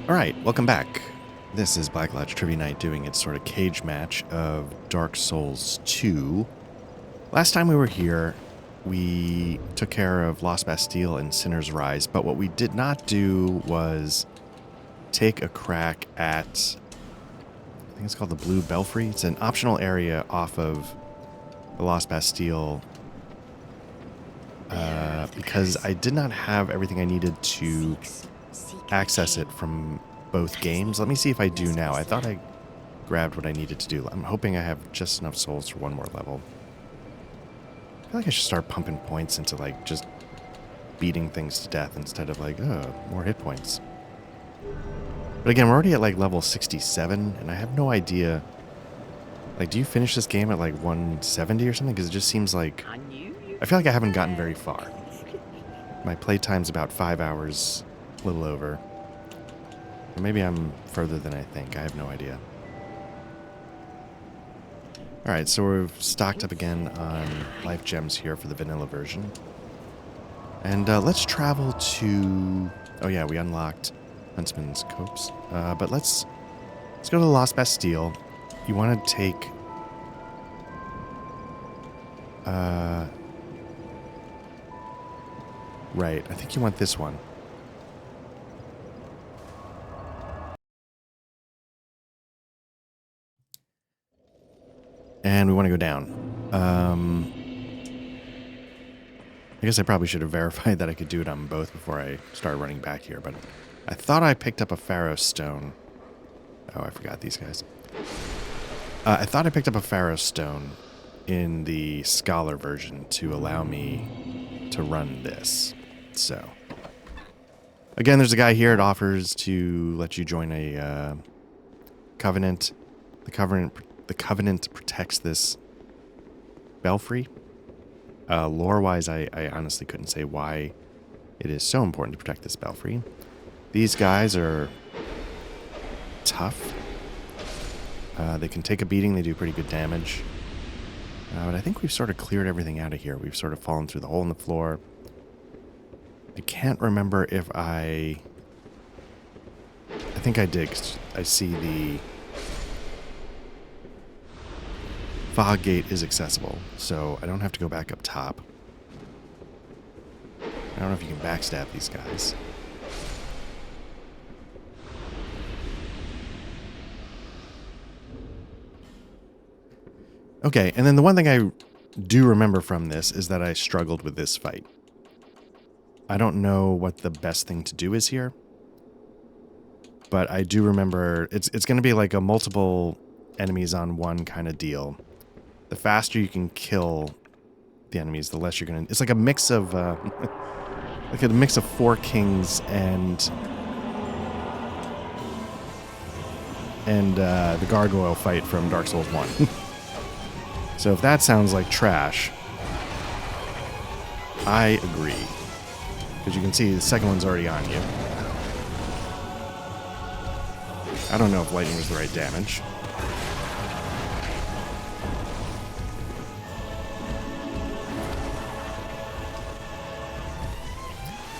Alright, welcome back. This is Black Lodge Trivia Night doing its sort of cage match of Dark Souls 2. Last time we were here, we took care of Lost Bastille and Sinner's Rise, but what we did not do was take a crack at, I think it's called the Blue Belfry. It's an optional area off of the Lost Bastille because I did not have everything I needed to access it from both games. Let me see if I do now. I thought I grabbed what I needed to do. I'm hoping I have just enough souls for one more level. I feel like I should start pumping points into like just beating things to death instead of like, oh, more hit points. But again, we're already at like level 67 and I have no idea. Like, do you finish this game at like 170 or something? Because it just seems like, I feel like I haven't gotten very far. My playtime's about 5 hours, a little over. Or maybe I'm further than I think. I have no idea. Alright, so we've stocked up again on life gems here for the vanilla version. And let's travel to... Oh yeah, we unlocked Huntsman's Copse. But let's go to the Lost Bastille. You want to take... Right, I think you want this one. And we want to go down. I guess I probably should have verified that I could do it on both before I started running back here, but I thought I picked up a Pharaoh Stone. Oh, I forgot these guys. I thought I picked up a Pharaoh Stone in the Scholar version to allow me to run this. So, again, there's a guy here. It offers to let you join a covenant. The covenant protects this Belfry. Lore-wise, I honestly couldn't say why it is so important to protect this Belfry. These guys are tough. They can take a beating. They do pretty good damage. But I think we've sort of cleared everything out of here. We've sort of fallen through the hole in the floor. I can't remember if I think I did. I see the fog gate is accessible, so I don't have to go back up top. I don't know if you can backstab these guys. Okay, and then the one thing I do remember from this is that I struggled with this fight. I don't know what the best thing to do is here, but I do remember it's going to be like a multiple enemies on one kind of deal. The faster you can kill the enemies, the less you're going to... It's like a mix of... like a mix of Four Kings and the gargoyle fight from Dark Souls 1. So if that sounds like trash, I agree. Because you can see the second one's already on you. I don't know if lightning was the right damage.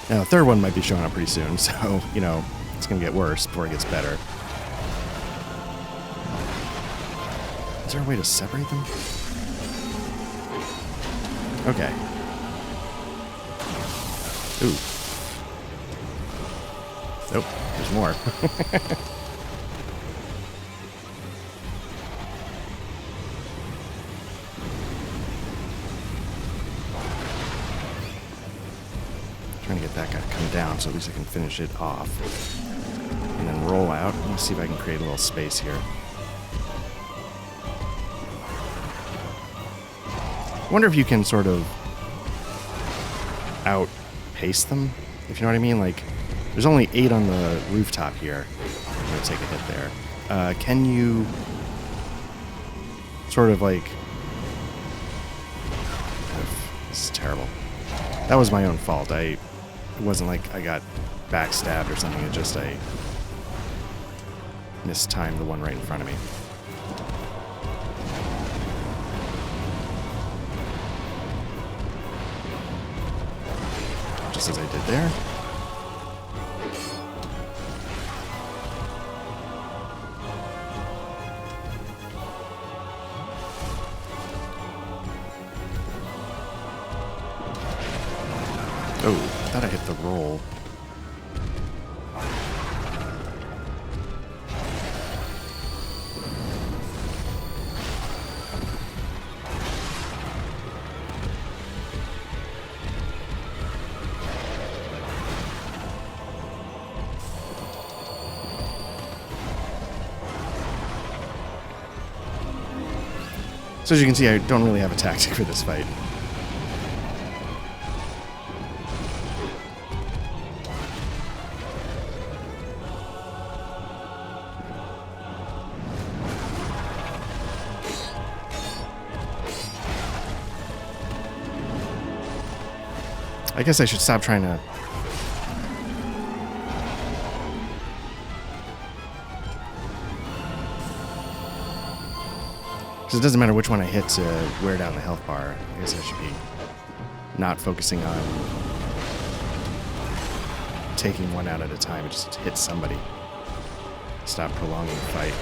Now, the third one might be showing up pretty soon, so, you know, it's going to get worse before it gets better. Is there a way to separate them? Okay. Ooh. Nope, there's more. Trying to get that guy to come down so at least I can finish it off. And then roll out. Let me see if I can create a little space here. I wonder if you can sort of outpace them, if you know what I mean. Like, there's only 8 on the rooftop here. I'm going to take a hit there. Can you sort of like... This is terrible. That was my own fault. It wasn't like I got backstabbed or something. It just I mistimed the one right in front of me. Just as I did there. Oh, I thought I hit the roll. So as you can see, I don't really have a tactic for this fight. I guess I should stop trying to... Because it doesn't matter which one I hit to wear down the health bar. I guess I should be not focusing on taking one out at a time. Just hit somebody. Stop prolonging the fight.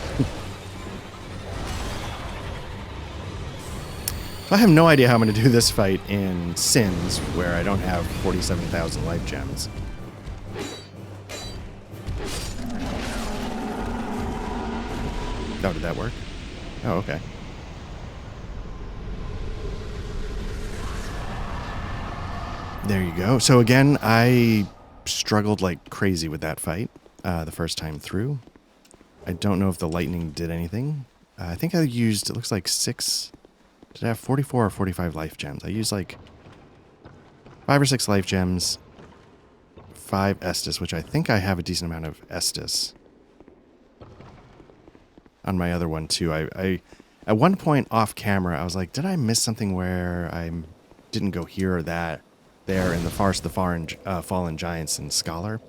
So I have no idea how I'm going to do this fight in Sins, where I don't have 47,000 life gems. Oh, did that work? Oh, okay. There you go. So again, I struggled like crazy with that fight the first time through. I don't know if the lightning did anything. I think I used, it looks like 6... Did I have 44 or 45 life gems? I used like 5 or 6 life gems, 5 Estus, which I think I have a decent amount of Estus on my other one too. I at one point off camera, I was like, did I miss something where I didn't go here or that there in the Farce of the Fallen Giants and Scholar?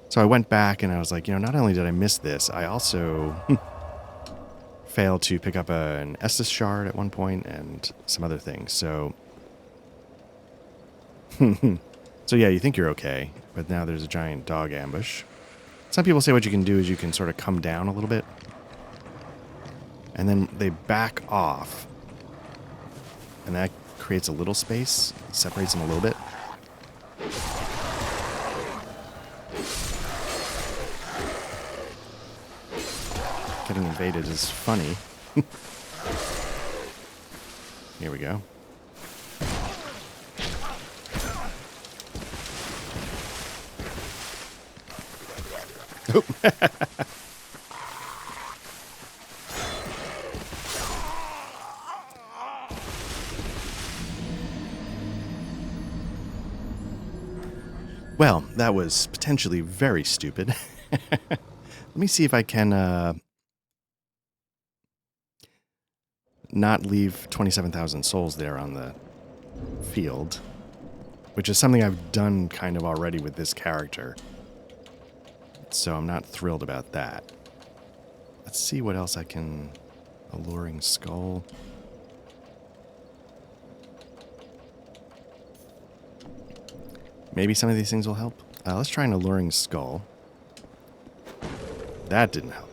So I went back and I was like, you know, not only did I miss this, I also failed to pick up an Estus shard at one point and some other things. So, so yeah, you think you're okay, but now there's a giant dog ambush. Some people say what you can do is you can sort of come down a little bit, and then they back off, and that creates a little space, separates them a little bit. Getting invaded is funny. Here we go. Oh. Well, that was potentially very stupid. Let me see if I can not leave 27,000 souls there on the field, which is something I've done kind of already with this character. So I'm not thrilled about that. Let's see what else I can... Alluring Skull. Maybe some of these things will help. Let's try an Alluring Skull. That didn't help.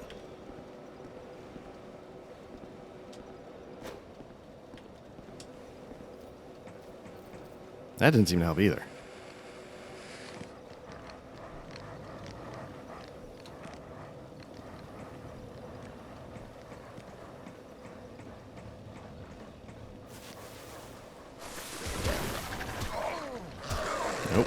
That didn't seem to help either. Nope.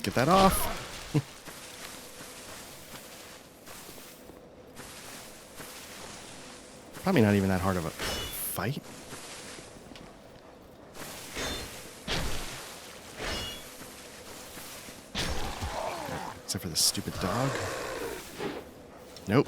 Get that off. Probably not even that hard of a fight. Except for the stupid dog. Nope.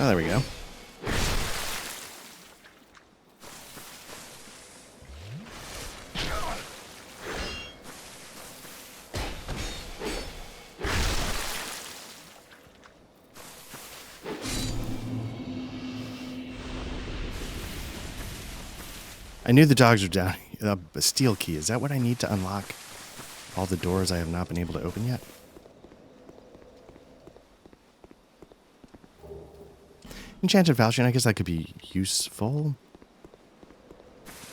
Oh, there we go. I knew the dogs were down. A steel key. Is that what I need to unlock all the doors I have not been able to open yet? Enchanted falchion, I guess that could be useful.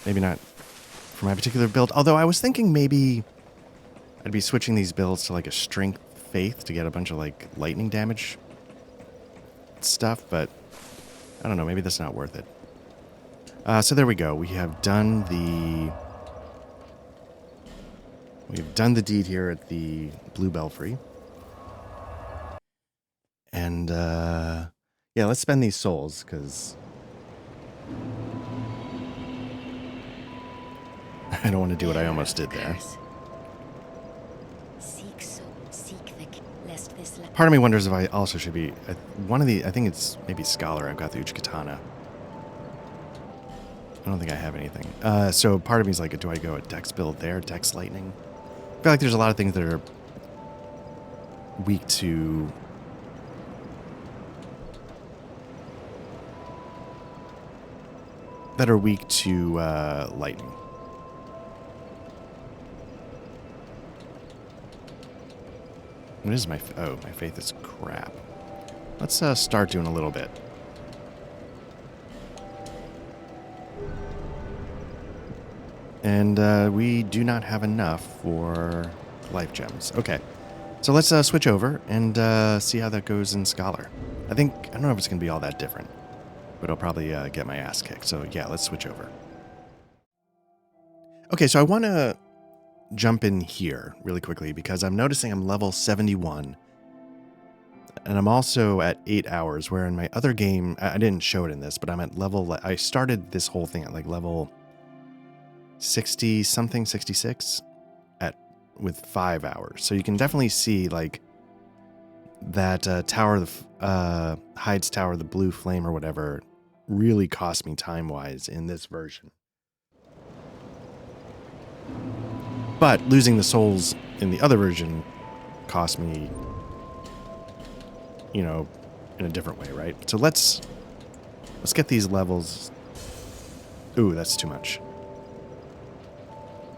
Maybe not for my particular build. Although I was thinking maybe I'd be switching these builds to like a strength faith to get a bunch of like lightning damage stuff, but I don't know, maybe that's not worth it. So there we go. We've done the deed here at the Blue Belfry. And yeah, let's spend these souls because I don't want to do what I almost did there. Part of me wonders if I also should be one of the. I think it's maybe Scholar. I've got the Uchikatana. I don't think I have anything. So part of me is like, do I go a Dex build there? Dex Lightning? I feel like there's a lot of things that are weak to... lightning. What is my... Oh, my faith is crap. Let's start doing a little bit. And we do not have enough for life gems. Okay. So let's switch over and see how that goes in Scholar. I don't know if it's going to be all that different, but I'll probably get my ass kicked. So yeah, let's switch over. Okay, so I want to jump in here really quickly because I'm noticing I'm level 71. And I'm also at 8 hours, where in my other game, I didn't show it in this, but I'm at level... I started this whole thing at like level 60-something, 66 with 5 hours. So you can definitely see like that Hyde's Tower, the Blue Flame or whatever, really cost me time-wise in this version. But losing the souls in the other version cost me, you know, in a different way, right? So let's get these levels. Ooh, that's too much.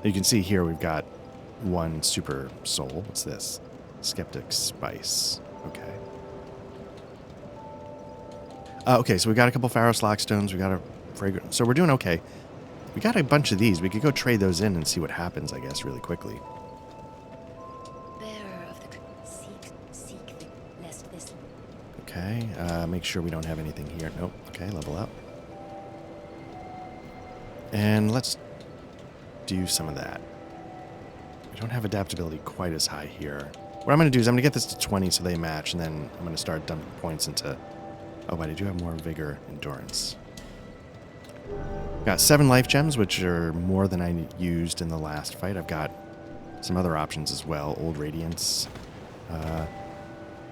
You can see here we've got one super soul. What's this? Skeptic Spice. Okay. Okay, so we got a couple Pharaoh Slackstones. We got a fragrant. So we're doing okay. We got a bunch of these. We could go trade those in and see what happens, I guess, really quickly. Okay, make sure we don't have anything here. Nope. Okay, level up. And let's do some of that. We don't have adaptability quite as high here. What I'm going to do is I'm going to get this to 20 so they match, and then I'm going to start dumping points into... Oh, but I do have more vigor, endurance. Got 7 life gems, which are more than I used in the last fight. I've got some other options as well. Old Radiance.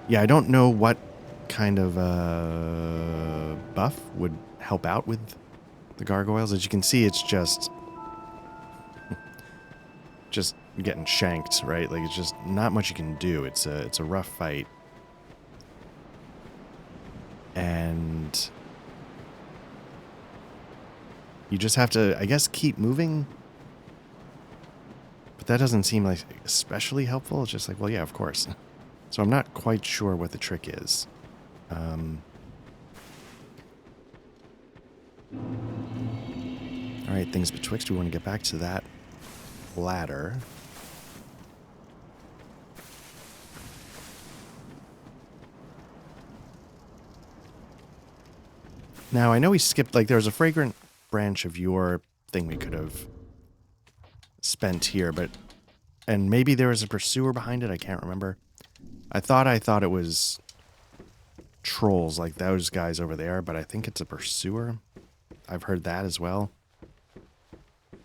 Yeah, I don't know what kind of buff would help out with the gargoyles. As you can see, it's just getting shanked, right? Like, it's just not much you can do. It's a rough fight. And you just have to, I guess, keep moving. But that doesn't seem like especially helpful. It's just like, well, yeah, of course. So I'm not quite sure what the trick is. All right, things betwixt. We want to get back to that ladder. Now, I know we skipped, like, there was a fragrant branch of your thing we could have spent here, but... And maybe there was a pursuer behind it, I can't remember. I thought it was trolls, like those guys over there, but I think it's a pursuer. I've heard that as well.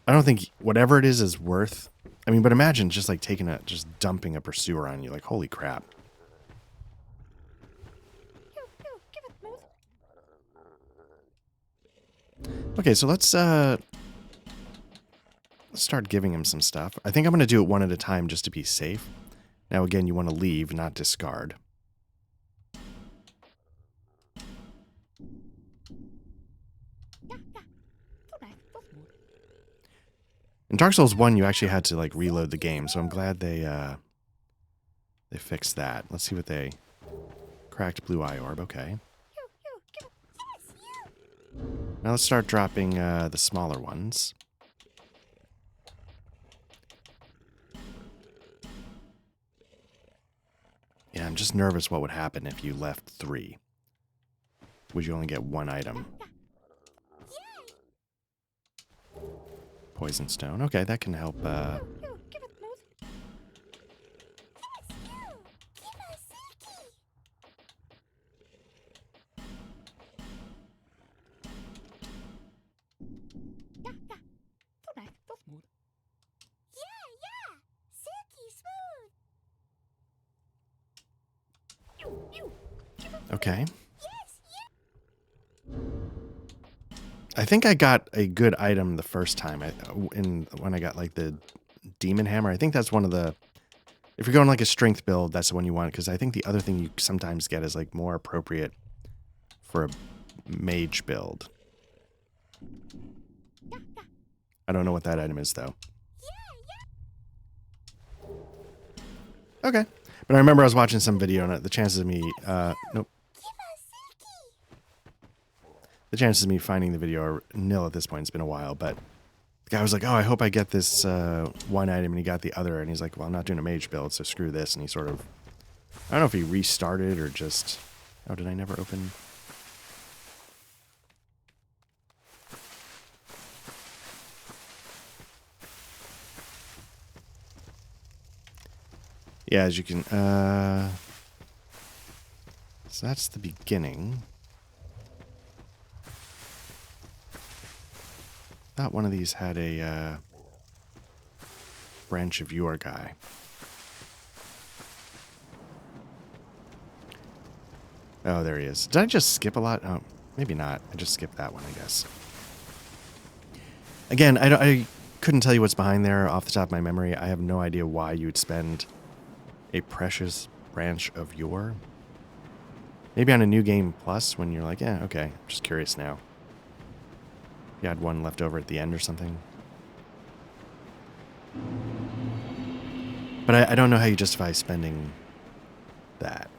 I don't think whatever it is worth... I mean, but imagine just, like, just dumping a pursuer on you, like, holy crap. Okay, so let's start giving him some stuff. I think I'm going to do it one at a time just to be safe. Now, again, you want to leave, not discard. In Dark Souls 1, you actually had to, like, reload the game, so I'm glad they fixed that. Let's see what they... Cracked blue eye orb, okay. Now let's start dropping the smaller ones. Yeah, I'm just nervous what would happen if you left 3. Would you only get 1 item? Poison stone. Okay, that can help. Okay. I think I got a good item the first time. When I got like the demon hammer. I think that's one of the... If you're going like a strength build, that's the one you want. Because I think the other thing you sometimes get is like more appropriate for a mage build. I don't know what that item is though. Okay. But I remember I was watching some video and the chances of me... nope. The chances of me finding the video are nil at this point. It's been a while, but the guy was like, oh, I hope I get this one item, and he got the other, and he's like, well, I'm not doing a mage build, so screw this, and he sort of... I don't know if he restarted or just... Oh, did I never open... Yeah, as you can... So that's the beginning. Thought one of these had a branch of your guy. Oh, there he is. Did I just skip a lot? Oh, maybe not. I just skipped that one, I guess. Again, I couldn't tell you what's behind there off the top of my memory. I have no idea why you would spend a precious branch of your. Maybe on a new game plus when you're like, yeah, okay, I'm just curious now. You had one left over at the end or something. But I don't know how you justify spending that.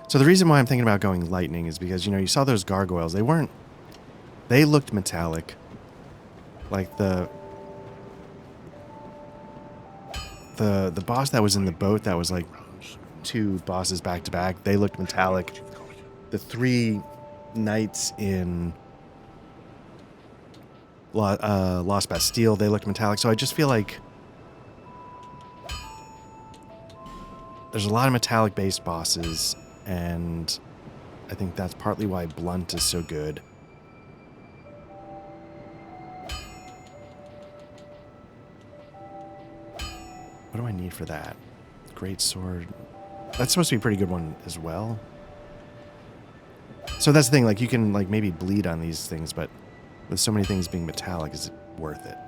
So the reason why I'm thinking about going lightning is because, you know, you saw those gargoyles. They looked metallic. Like the boss that was in the boat that was like 2 bosses back to back, they looked metallic. The 3 knights in Lost Bastille, they looked metallic. So I just feel like there's a lot of metallic based bosses, and I think that's partly why Blunt is so good. What do I need for that? Great sword. That's supposed to be a pretty good one as well. So that's the thing, like you can like maybe bleed on these things, but with so many things being metallic, is it worth it?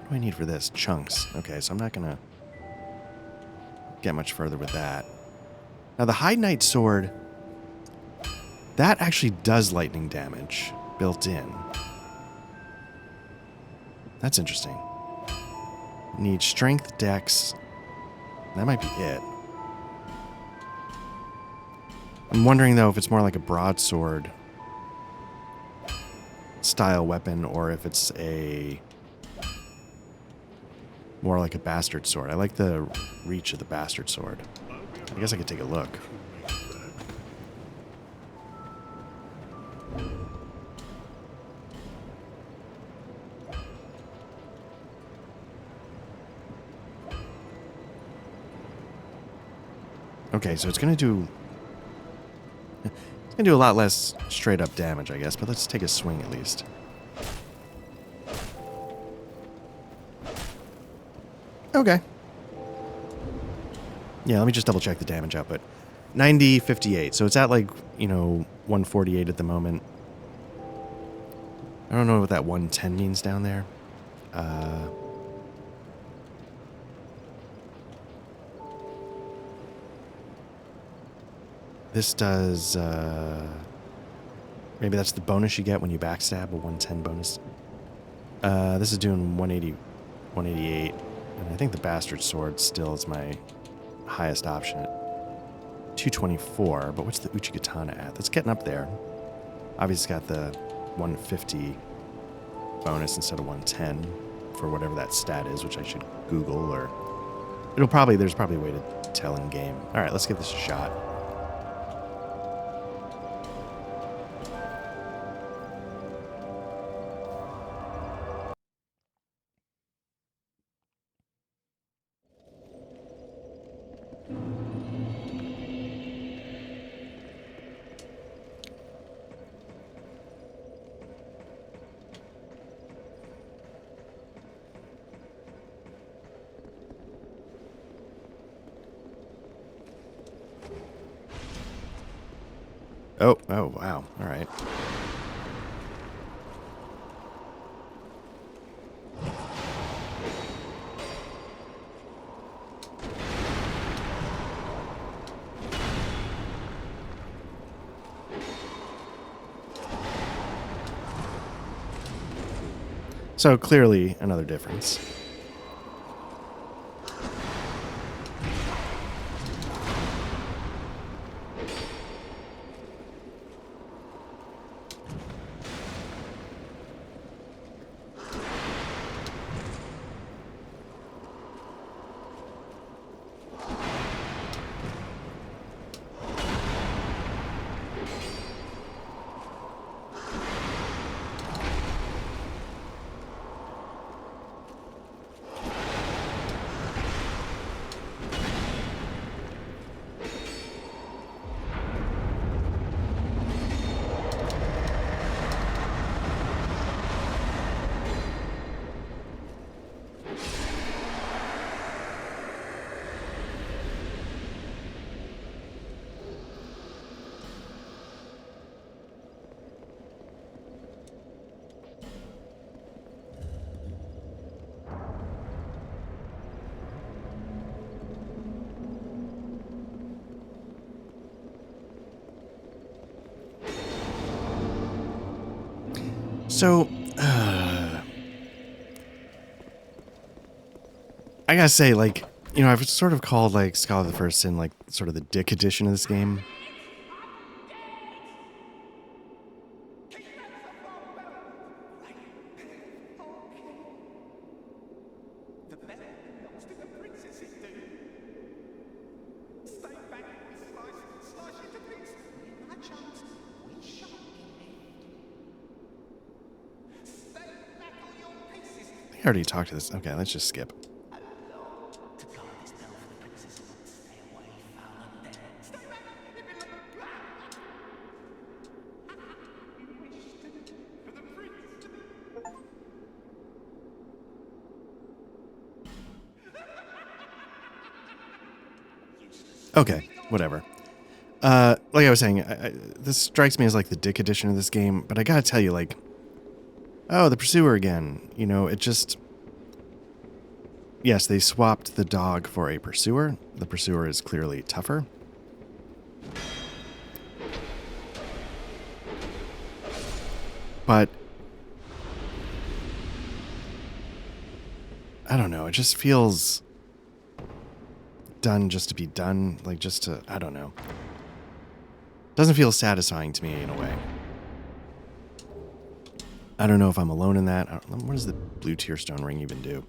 What do I need for this? Chunks. Okay, so I'm not gonna get much further with that. Now the High Knight sword, that actually does lightning damage built in. That's interesting. Need strength, dex. That might be it. I'm wondering though if it's more like a broadsword style weapon or if it's a more like a bastard sword. I like the reach of the bastard sword. I guess I could take a look. Okay, so it's gonna do a lot less straight up damage, I guess, but let's take a swing at least. Okay. Yeah, let me just double check the damage output. 9058. So it's at like, 148 at the moment. I don't know what that 110 means down there. This does, maybe that's the bonus you get when you backstab, a 110 bonus. This is doing 180, 188. And I think the Bastard Sword still is my highest option at 224. But what's the Uchigatana at? That's getting up there. Obviously, it's got the 150 bonus instead of 110 for whatever that stat is, which I should Google, or there's probably a way to tell in game. All right, let's give this a shot. Oh, wow. All right. So clearly another difference. So, I gotta say, like, I've sort of called, like, Scholar of the First Sin, like, sort of the dick edition of this game. I already talked to this. Okay, let's just skip. Okay, whatever. Like I was saying, this strikes me as like the dick edition of this game, but I gotta tell you, like, oh, the Pursuer again. It just... Yes, they swapped the dog for a Pursuer. The Pursuer is clearly tougher. But... I don't know, it just feels... done just to be done. Like, just to... I don't know. Doesn't feel satisfying to me in a way. I don't know if I'm alone in that. What does the blue tearstone ring even do?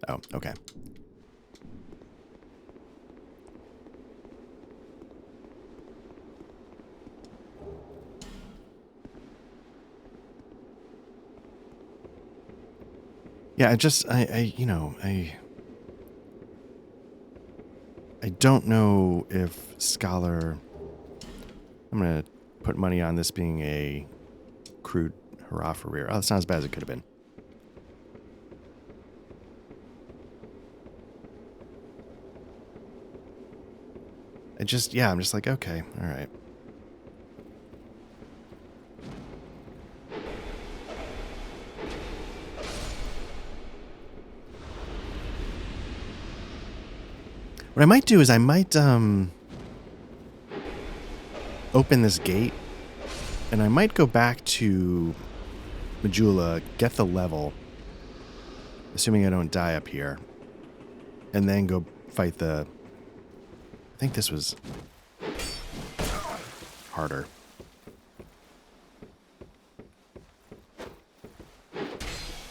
Oh, okay. Yeah, I don't know if Scholar... I'm going to put money on this being a crude hurrah for rear. Oh, that's not as bad as it could have been. Yeah, I'm just like, okay, all right. What I might do is I might open this gate, and I might go back to Majula, get the level, assuming I don't die up here, and then go fight the... I think this was harder.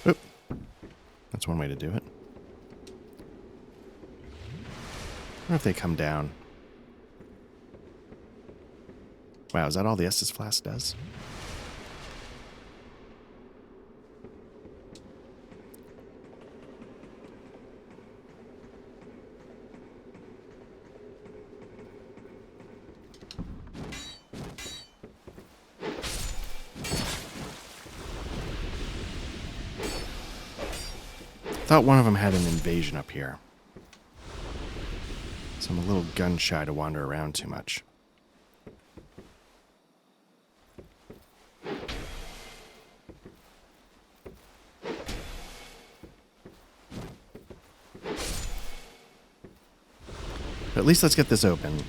Oop. That's one way to do it. I wonder if they come down. Wow, is that all the Estus Flask does? Thought one of them had an invasion up here. So I'm a little gun shy to wander around too much. But at least let's get this open.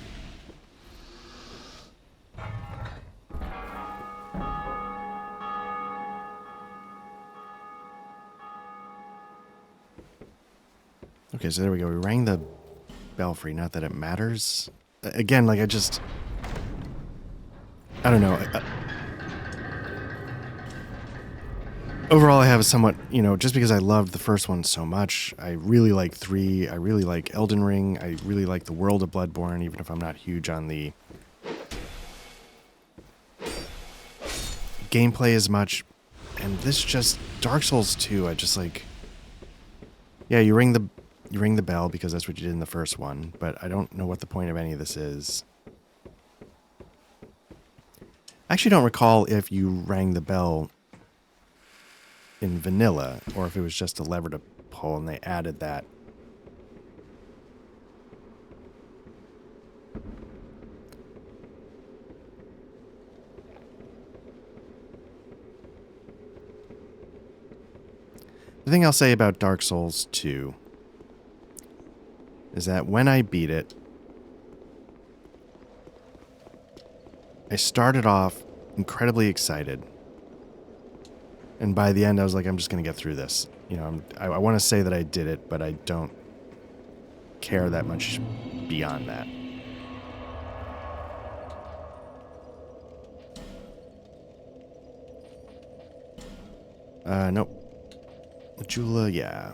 Okay, so there we go. We rang the Belfry. Not that it matters. Again, like I don't know. Overall, I have a somewhat, just because I loved the first one so much, I really like 3. I really like Elden Ring. I really like the world of Bloodborne, even if I'm not huge on the gameplay as much. And this just... Dark Souls 2, I just like... Yeah, you ring the bell because that's what you did in the first one, but I don't know what the point of any of this is. I actually don't recall if you rang the bell in vanilla, or if it was just a lever to pull and they added that. The thing I'll say about Dark Souls 2 is that when I beat it, I started off incredibly excited. And by the end, I was like, I'm just going to get through this. I want to say that I did it, but I don't care that much beyond that. Nope. Jula, yeah.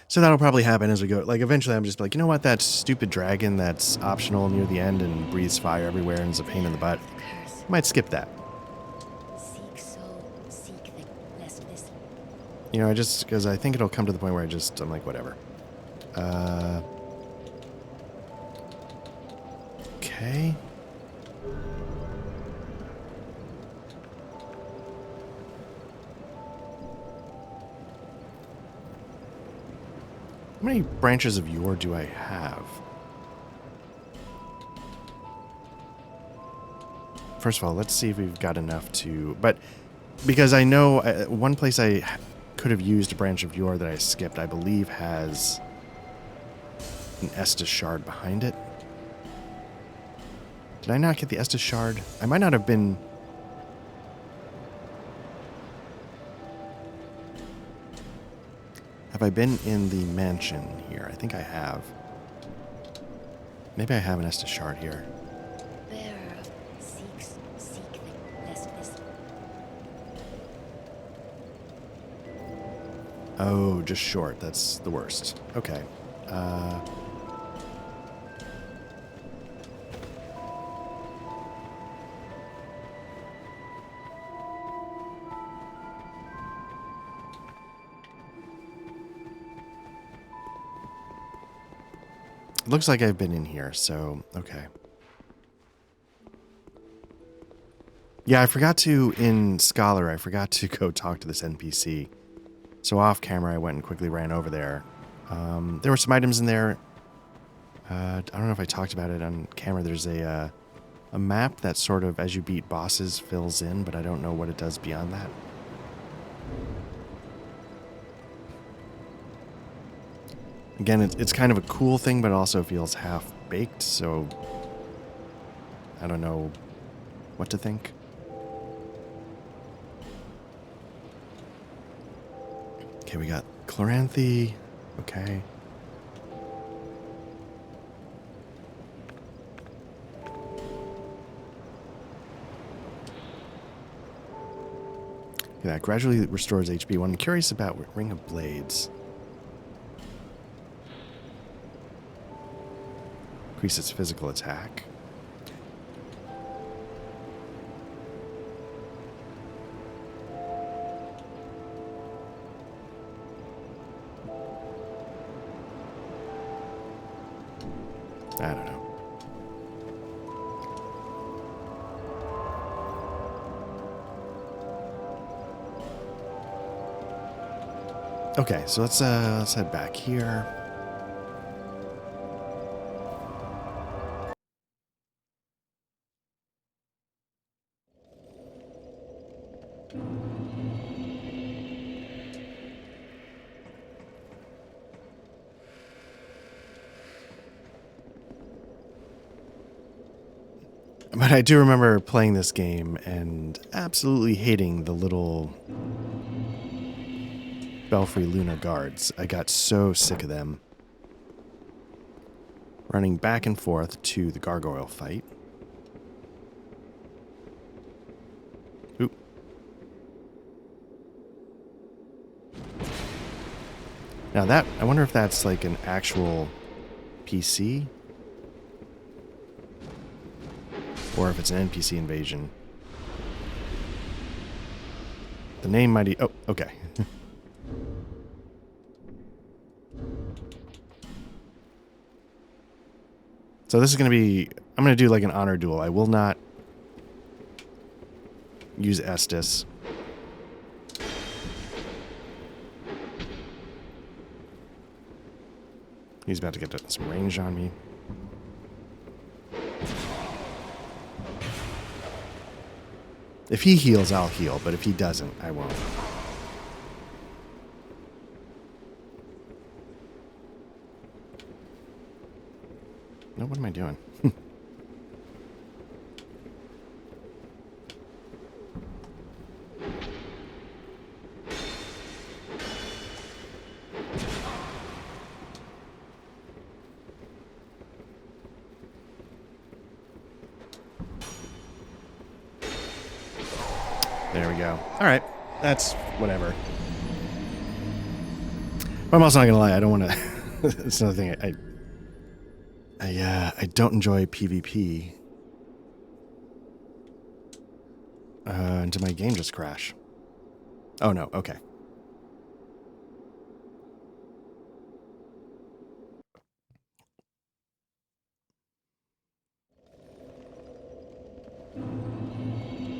So that'll probably happen as we go. Like, eventually I'm just like, you know what? That stupid dragon that's optional near the end and breathes fire everywhere and is a pain in the butt. Might skip that. Just because I think it'll come to the point where I'm like, whatever. Okay. How many branches of yore do I have? First of all, let's see if we've got enough to... But because I know one place I could have used a branch of yore that I skipped, I believe has an Estus shard behind it. Did I not get the Estus shard? I might not have been... Have I been in the mansion here? I think I have. Maybe I have an Estus shard here. Oh, just short. That's the worst. Okay. Looks like I've been in here, so okay. Yeah, in Scholar, I forgot to go talk to this NPC. So off camera, I went and quickly ran over there. There were some items in there. I don't know if I talked about it on camera. There's a map that sort of, as you beat bosses, fills in, but I don't know what it does beyond that. Again, it's kind of a cool thing, but it also feels half-baked, so I don't know what to think. Okay, we got Chloranthe. Okay. Yeah, that gradually restores HP. What I'm curious about, Ring of Blades. Increases physical attack. I don't know. Okay, so let's head back here. But I do remember playing this game and absolutely hating the little Belfry Luna guards. I got so sick of them. Running back and forth to the gargoyle fight. Oop. Now that, I wonder if that's like an actual PC? Or if it's an NPC invasion. The name might... Oh, okay. So this is going to be... I'm going to do like an honor duel. I will not use Estus. He's about to get some range on me. If he heals, I'll heal, but if he doesn't, I won't. No, what am I doing? There we go. All right. That's whatever. But I'm also not going to lie. I don't want to... It's another thing. I don't enjoy PvP. Did my game just crash? Oh, no. Okay.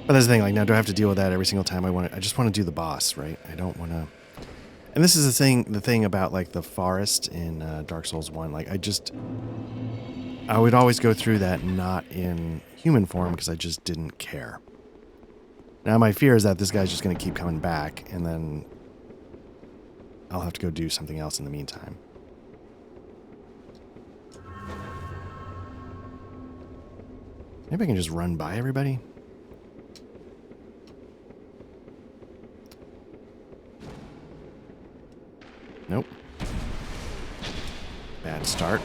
But that's the thing, like, now do I have to deal with that every single time I just want to do the boss, right? I don't want to... And this is the thing about, like, the forest in Dark Souls 1. Like, I would always go through that not in human form because I just didn't care. Now, my fear is that this guy's just going to keep coming back, and then I'll have to go do something else in the meantime. Maybe I can just run by everybody? Nope. Bad start.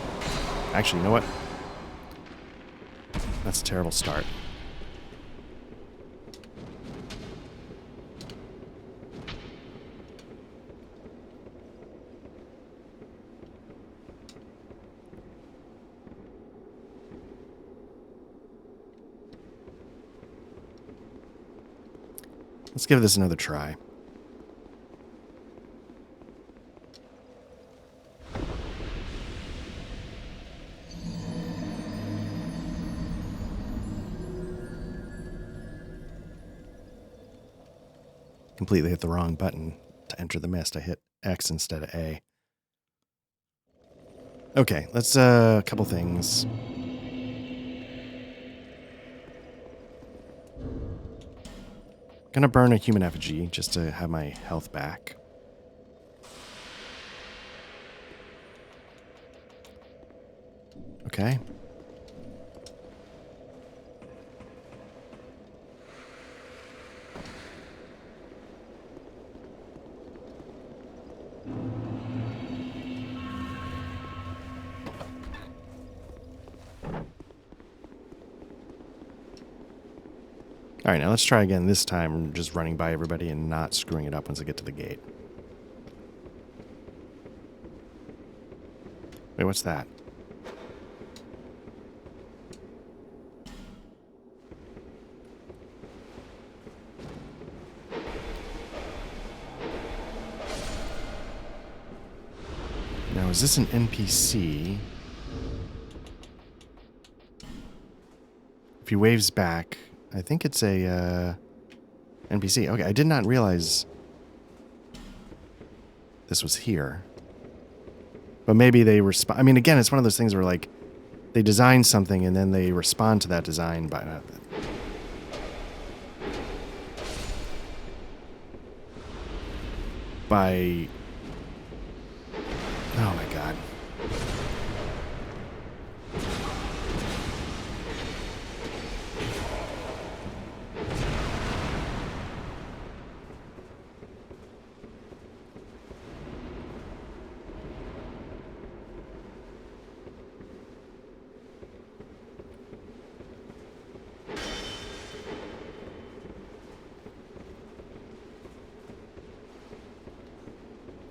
Actually, you know what? That's a terrible start. Let's give this another try. Completely hit the wrong button. to enter the mist. I hit X instead of A. Okay, let's, a couple things. Gonna burn a human effigy just to have my health back. Okay. All right, now let's try again. This time, just running by everybody and not screwing it up once I get to the gate. Wait, what's that? Now, is this an NPC? If he waves back, I think it's a NPC. Okay, I did not realize this was here. But maybe they respond. I mean, again, it's one of those things where, like, they design something and then they respond to that design by... Oh my god.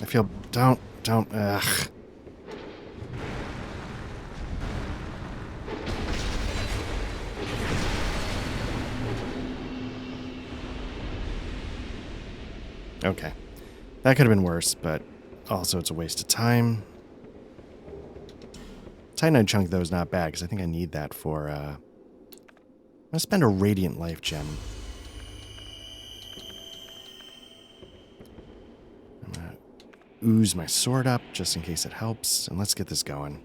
I feel... Don't... Ugh. Okay. That could have been worse, but also it's a waste of time. Titanite chunk, though, is not bad, because I think I need that for... I'm going to spend a Radiant Life Gem. I'm going to ooze my sword up, just in case it helps, and let's get this going.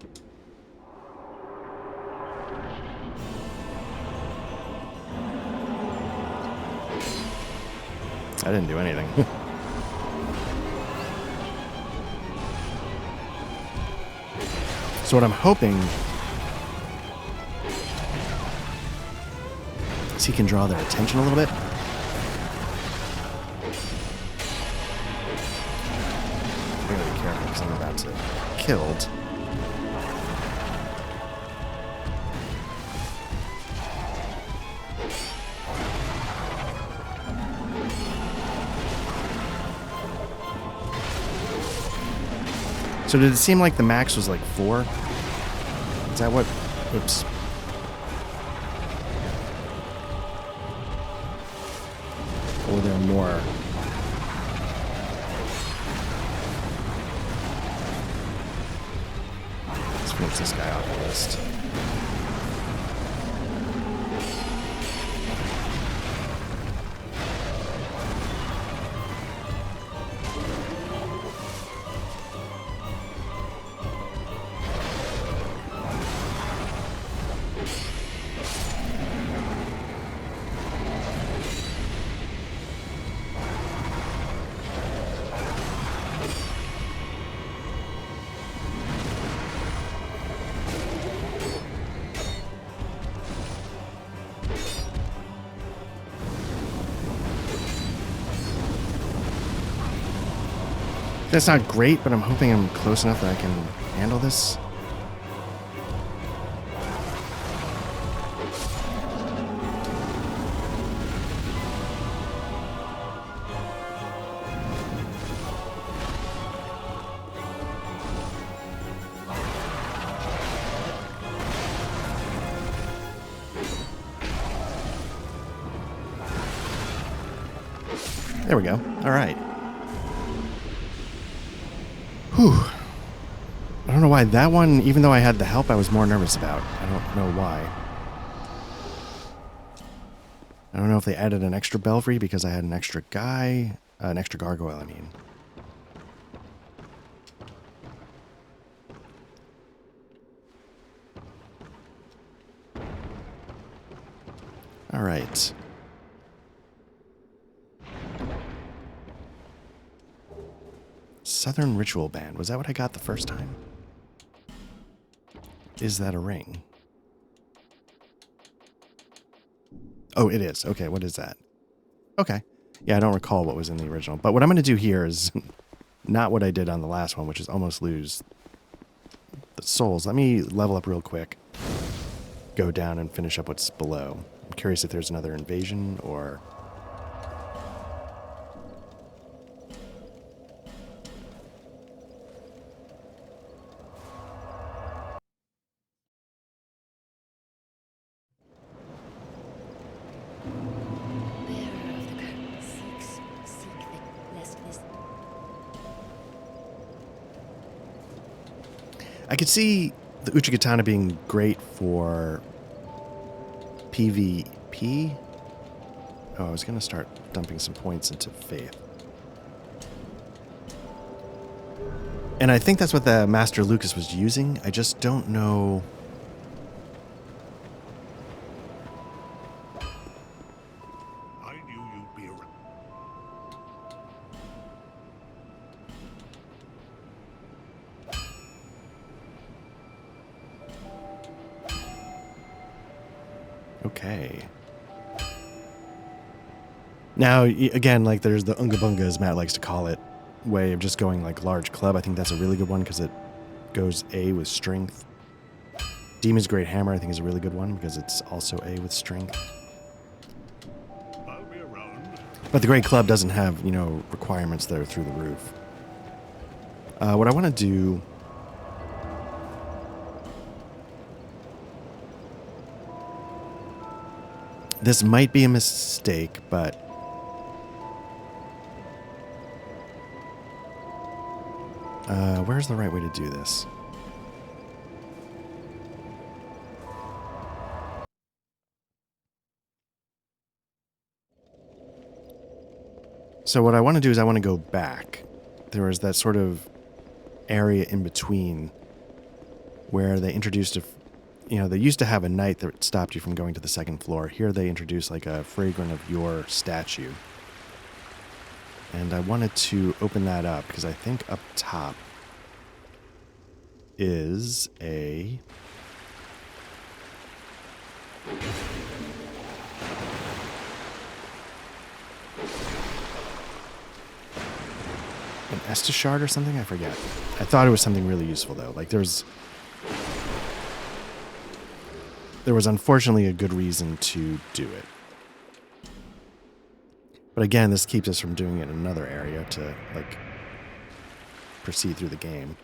I didn't do anything. So what I'm hoping is he can draw their attention a little bit. I'm going to be careful because I'm about to get killed. So did it seem like the max was like 4? Is that what... Oops. Or were there more? Let's finish this guy off the list. That's not great, but I'm hoping I'm close enough that I can handle this. There we go. All right. Whew. I don't know why that one, even though I had the help, I was more nervous about. I don't know why. I don't know if they added an extra Belfry because I had an extra guy, an extra gargoyle, I mean. All right. Southern Ritual Band. Was that what I got the first time? Is that a ring? Oh, it is. Okay, what is that? Okay. Yeah, I don't recall what was in the original. But what I'm going to do here is not what I did on the last one, which is almost lose the souls. Let me level up real quick. Go down and finish up what's below. I'm curious if there's another invasion or... I could see the Uchigatana being great for PvP. Oh, I was going to start dumping some points into Faith. And I think that's what the Master Lucas was using. I just don't know... I knew you'd be around. Okay. Now, again, like there's the Unga Bunga, as Matt likes to call it, way of just going like large club. I think that's a really good one because it goes A with strength. Demon's Great Hammer, I think, is a really good one because it's also A with strength. I'll be around. But the Great Club doesn't have, you know, requirements that are through the roof. What I want to do... This might be a mistake, but... where's the right way to do this? So what I want to do is I want to go back. There was that sort of area in between where they introduced a... You know, they used to have a knight that stopped you from going to the second floor. Here they introduced like a fragrant of your statue. And I wanted to open that up because I think up top is a... an Estus shard or something? I forget. I thought it was something really useful though. Like there was unfortunately a good reason to do it. But again, this keeps us from doing it in another area to like proceed through the game.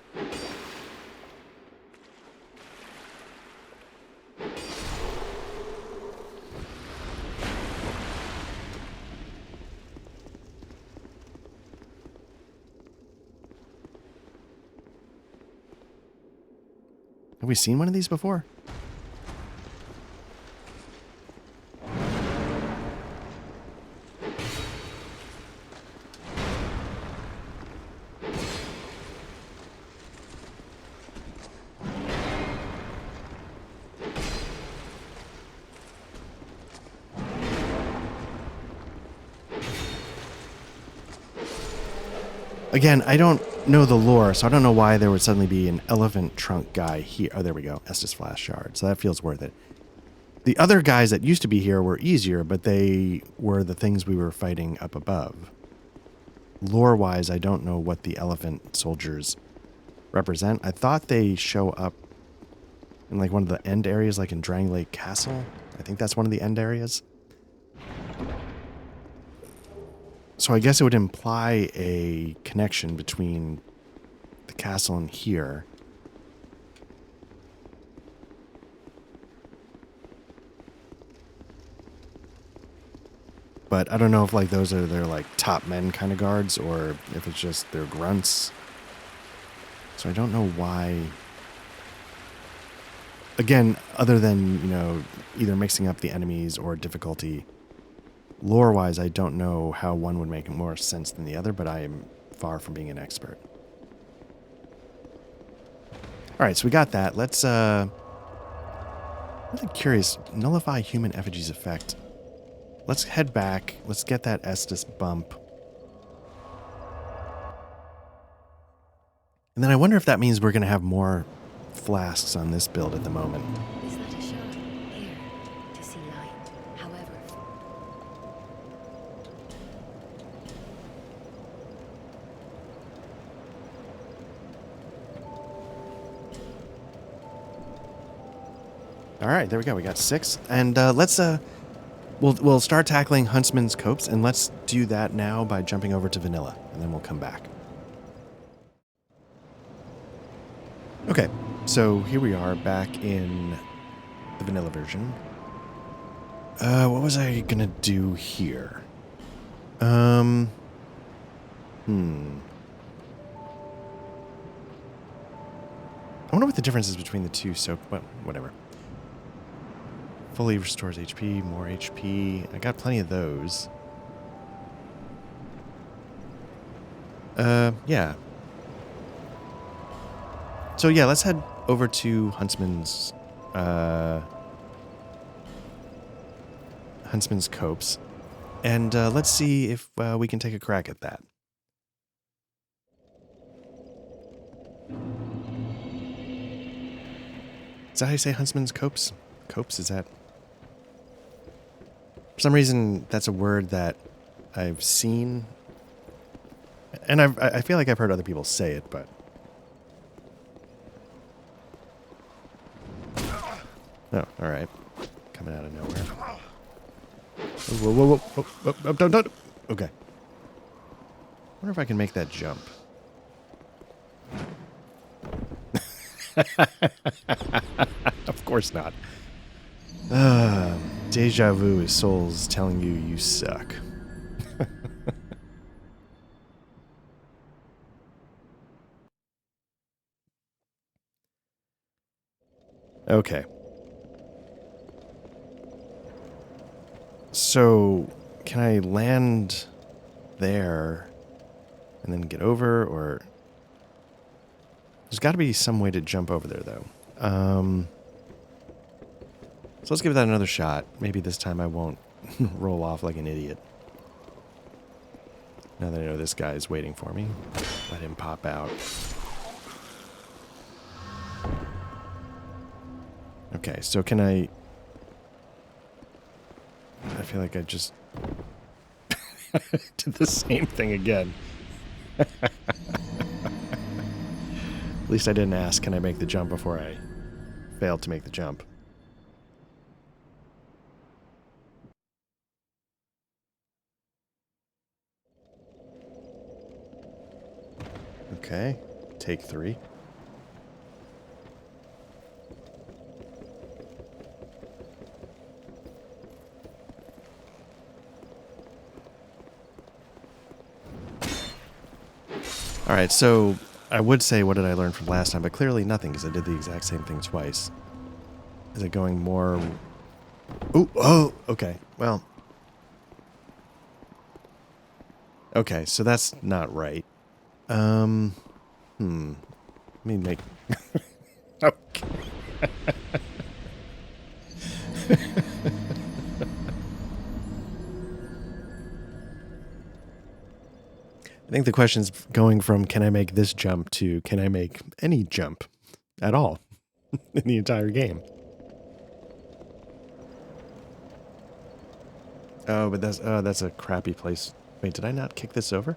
Have we seen one of these before? Again, I don't know the lore, so I don't know why there would suddenly be an elephant trunk guy here. Oh, there we go. Estus Flash Shard. So that feels worth it. The other guys that used to be here were easier, but they were the things we were fighting up above. Lore-wise, I don't know what the elephant soldiers represent. I thought they show up in like one of the end areas, like in Drang Lake Castle. I think that's one of the end areas. So I guess it would imply a connection between the castle and here. But I don't know if like those are their like top men kind of guards or if it's just their grunts. So I don't know why. Again, other than, you know, either mixing up the enemies or difficulty. Lore-wise, I don't know how one would make more sense than the other, but I am far from being an expert. All right, so we got that. Let's, I'm really curious. Nullify human effigies effect. let's head back. Let's get that Estus bump. And then I wonder if that means we're going to have more flasks on this build at the moment. Is that a shot? Here, to see light. However, All right, there we go. We got 6. And let's we'll start tackling Huntsman's Copse, and let's do that now by jumping over to vanilla, and then we'll come back. Okay, so here we are back in the vanilla version. What was I gonna do here? I wonder what the difference is between the two, so, well, whatever. Fully restores HP, more HP. I got plenty of those. Yeah. So yeah, let's head over to Huntsman's Copse, and let's see if we can take a crack at that. Is that how you say Huntsman's Copse? Copse, is that? For some reason, that's a word that I've seen, and I feel like I've heard other people say it, but. Oh, all right. Coming out of nowhere. Whoa, whoa, whoa, whoa, whoa, don't. Okay. Wonder if I can make that jump. Of course not. Deja vu is souls telling you you suck. Okay. So, can I land there and then get over, or... There's got to be some way to jump over there, though. So let's give that another shot. Maybe this time I won't roll off like an idiot. Now that I know this guy is waiting for me, let him pop out. Okay, so can I... I feel like I just did the same thing again. At least I didn't ask, can I make the jump before I failed to make the jump. Okay, take 3. Alright, so I would say what did I learn from last time, but clearly nothing because I did the exact same thing twice. Is it going more... Ooh, oh, okay, well... Okay, so that's not right. Let me make... Okay. I think the question's going from can I make this jump to can I make any jump at all in the entire game. Oh, but that's a crappy place. Wait, did I not kick this over?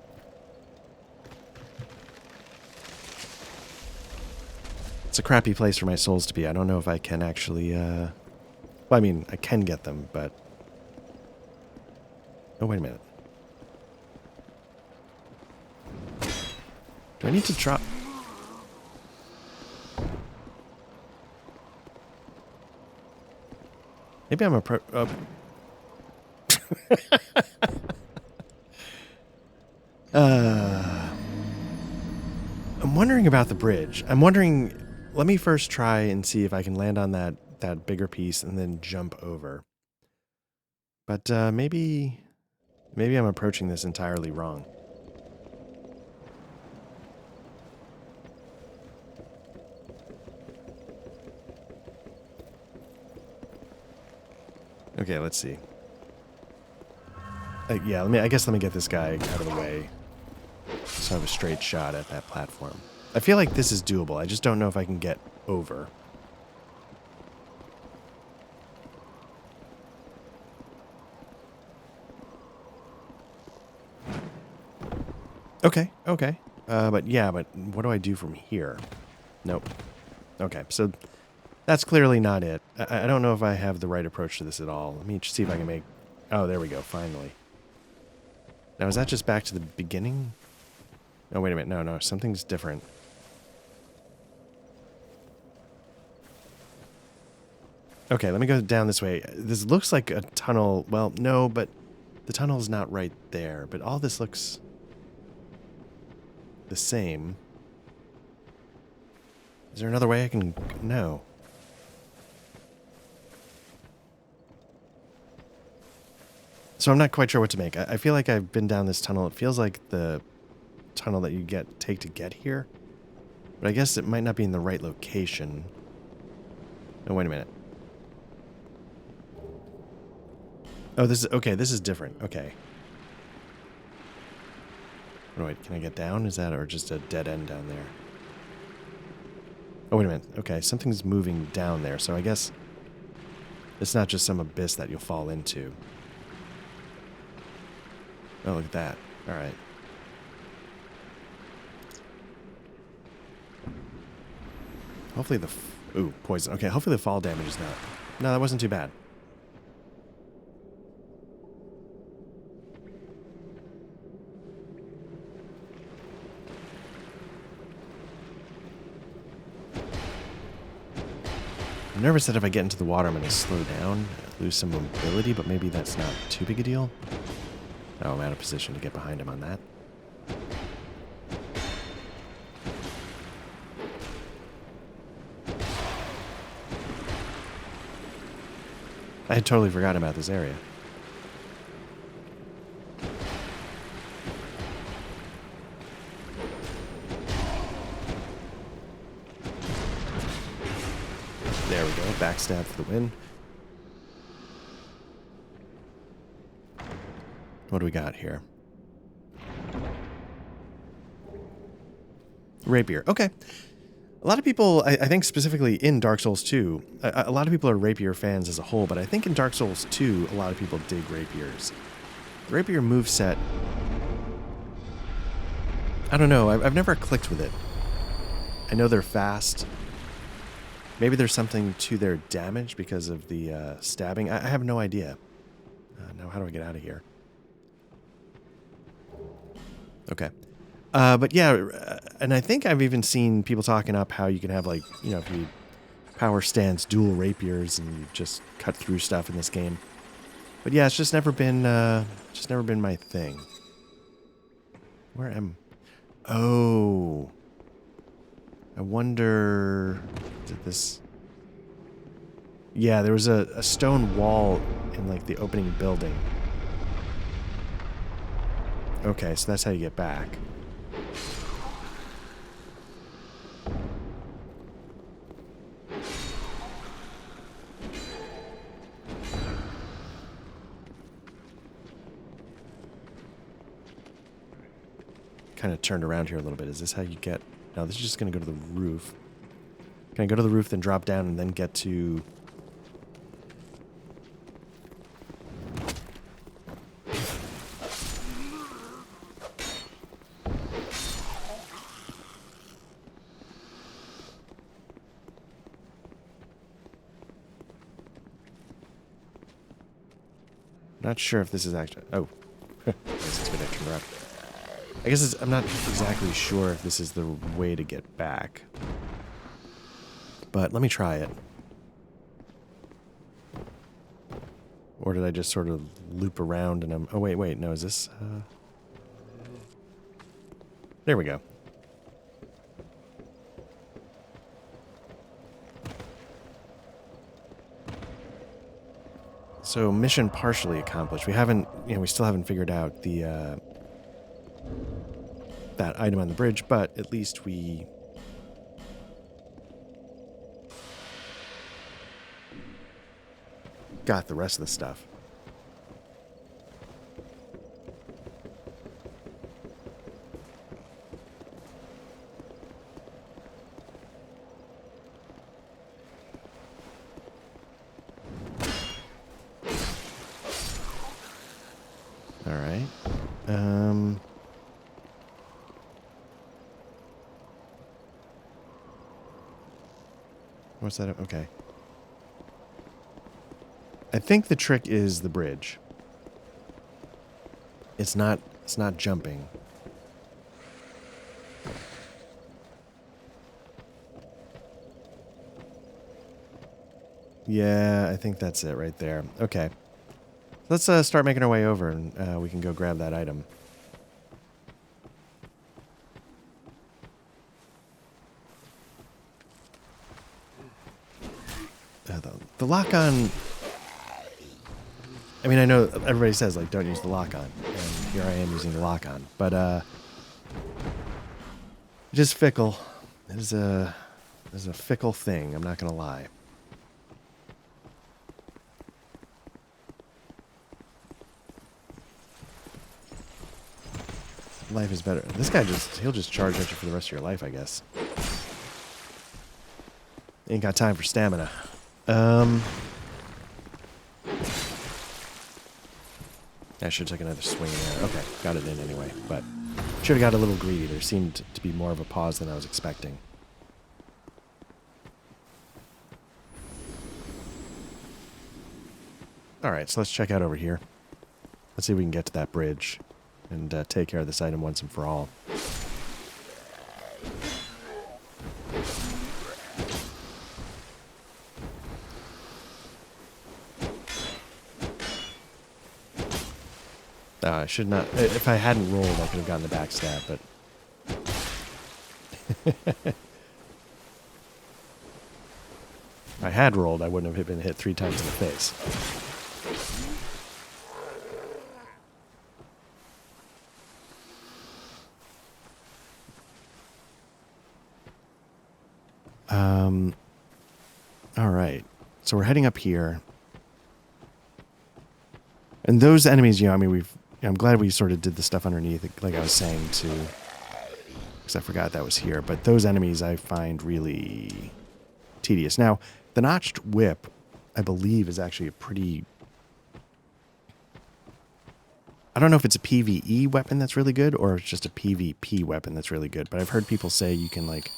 It's a crappy place for my souls to be. I don't know if I can actually, well, I mean, I can get them, but... Oh, wait a minute. Do I need to drop... Maybe I'm a pro... I'm wondering about the bridge. I'm wondering... Let me first try and see if I can land on that bigger piece and then jump over. But maybe I'm approaching this entirely wrong. Okay, let's see. Yeah, I guess let me get this guy out of the way. So I have a straight shot at that platform. I feel like this is doable. I just don't know if I can get over. Okay, okay. But what do I do from here? Nope. Okay, so that's clearly not it. I don't know if I have the right approach to this at all. Let me see if I can make... Oh, there we go, finally. Now, is that just back to the beginning? Oh, wait a minute. No, something's different. Okay, let me go down this way. This looks like a tunnel. Well, no, but the tunnel's not right there. But all this looks the same. Is there another way I can... No. So I'm not quite sure what to make. I feel like I've been down this tunnel. It feels like the tunnel that you take to get here. But I guess it might not be in the right location. Oh, wait a minute. Oh, this is... Okay, this is different. Okay. Oh, wait, can I get down? Is that... Or just a dead end down there? Oh, wait a minute. Okay, something's moving down there. So I guess it's not just some abyss that you'll fall into. Oh, look at that. All right. Hopefully the... Ooh, poison. Okay, hopefully the fall damage is not... No, that wasn't too bad. I'm nervous that if I get into the water, I'm going to slow down, lose some mobility, but maybe that's not too big a deal. Oh, I'm out of position to get behind him on that. I had totally forgotten about this area. There we go. Backstab for the win. What do we got here? Rapier. Okay. A lot of people, I think specifically in Dark Souls 2, a lot of people are rapier fans as a whole, but I think in Dark Souls 2, a lot of people dig rapiers. The rapier moveset, I don't know, I've never clicked with it. I know they're fast. Maybe there's something to their damage because of the stabbing. I have no idea. Now, how do I get out of here? Okay. But yeah, and I think I've even seen people talking up how you can have, like, you know, if you power stance dual rapiers and you just cut through stuff in this game. But yeah, it's just never been my thing. Where am... Oh. I wonder... Did this... Yeah, there was a stone wall in, like, the opening building. Okay, so that's how you get back. Kind of turned around here a little bit. Is this how you get... No, this is just going to go to the roof. Can I go to the roof, then drop down, and then get to... Not sure if this is actually... Oh. I guess it's going to turn around. I guess I'm not exactly sure if this is the way to get back. But let me try it. Or did I just sort of loop around and I'm... Oh, wait. No, is this... There we go. So, mission partially accomplished. We haven't... You know, we still haven't figured out the... that item on the bridge, but at least we... got the rest of the stuff. What's that? Okay. I think the trick is the bridge. It's not jumping. Yeah, I think that's it right there. Okay. Let's start making our way over, and we can go grab that item. The lock-on... I mean, I know everybody says, like, don't use the lock-on, and here I am using the lock-on, but, just fickle. It is a fickle thing, I'm not gonna lie. Life is better. This guy he'll just charge at you for the rest of your life, I guess. Ain't got time for stamina. I should have took another swing there. Okay, got it in anyway, but should have got a little greedy. There seemed to be more of a pause than I was expecting. Alright, so let's check out over here. Let's see if we can get to that bridge and take care of this item once and for all. I should not... If I hadn't rolled, I could have gotten the backstab, but... If I had rolled, I wouldn't have been hit 3 times in the face. Alright. So we're heading up here. And those enemies, I mean, I'm glad we sort of did the stuff underneath, like I was saying, too. Because I forgot that was here. But those enemies I find really tedious. Now, the notched whip, I believe, is actually a pretty... I don't know if it's a PvE weapon that's really good, or it's just a PvP weapon that's really good. But I've heard people say you can, like,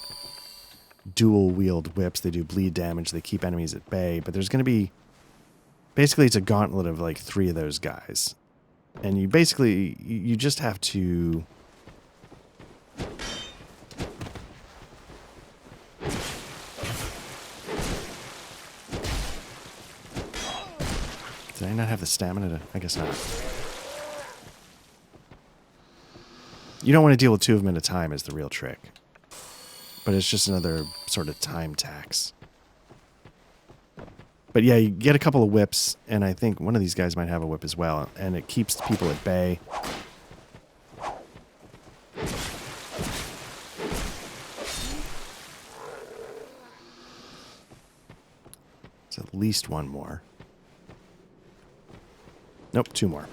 dual-wield whips. They do bleed damage. They keep enemies at bay. But there's going to be... Basically, it's a gauntlet of, like, 3 of those guys. And you basically... You just have to... Did I not have the stamina to... I guess not. You don't want to deal with 2 of them at a time is the real trick. But it's just another sort of time tax. But yeah, you get a couple of whips, and I think one of these guys might have a whip as well, and it keeps people at bay. It's at least 1 more. Nope, 2 more.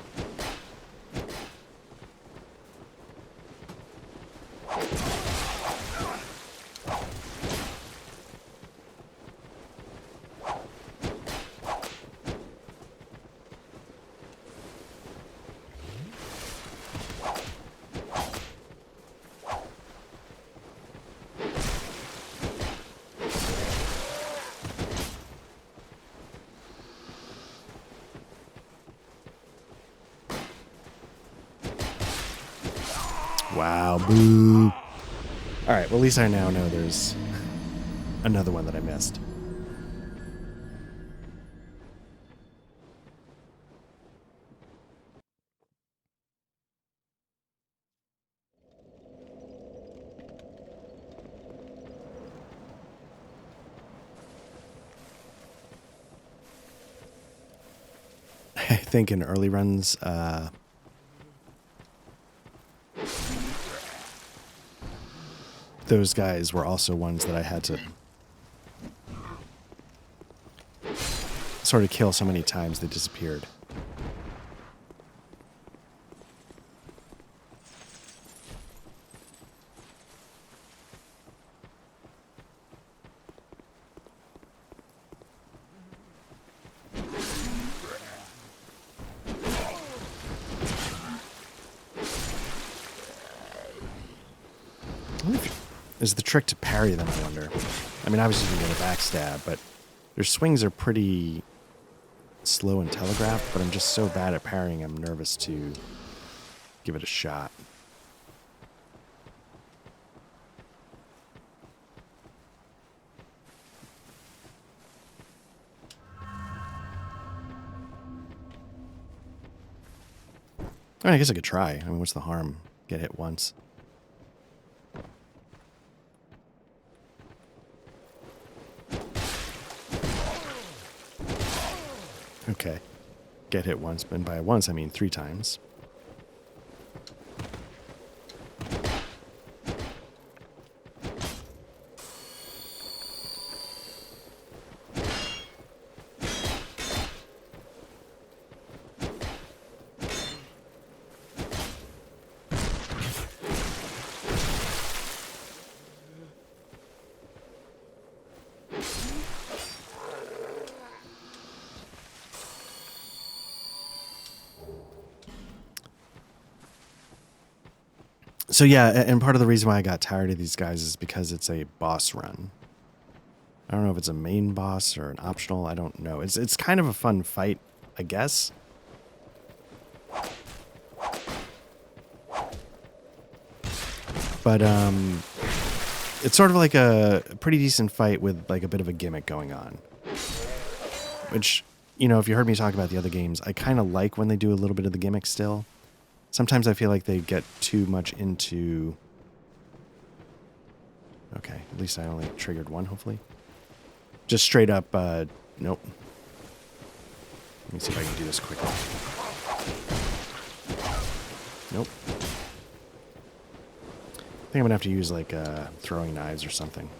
Wow, boo. Alright, well at least I now know there's another one that I missed. I think in early runs, those guys were also ones that I had to sort of kill so many times they disappeared. Is the trick to parry them, I wonder. I mean, obviously you can get a backstab, but their swings are pretty slow and telegraphed, but I'm just so bad at parrying, I'm nervous to give it a shot. I mean, I guess I could try. I mean, what's the harm? Get hit once. Okay. Get hit once, and by once I mean 3 times. So yeah, and part of the reason why I got tired of these guys is because it's a boss run. I don't know if it's a main boss or an optional. I don't know. It's kind of a fun fight, I guess. But it's sort of like a pretty decent fight with like a bit of a gimmick going on. Which, you know, if you heard me talk about the other games, I kind of like when they do a little bit of the gimmick still. Sometimes I feel like they get too much into... Okay, at least I only triggered one, hopefully. Just straight up, nope. Let me see if I can do this quickly. Nope. I think I'm gonna have to use, like, throwing knives or something.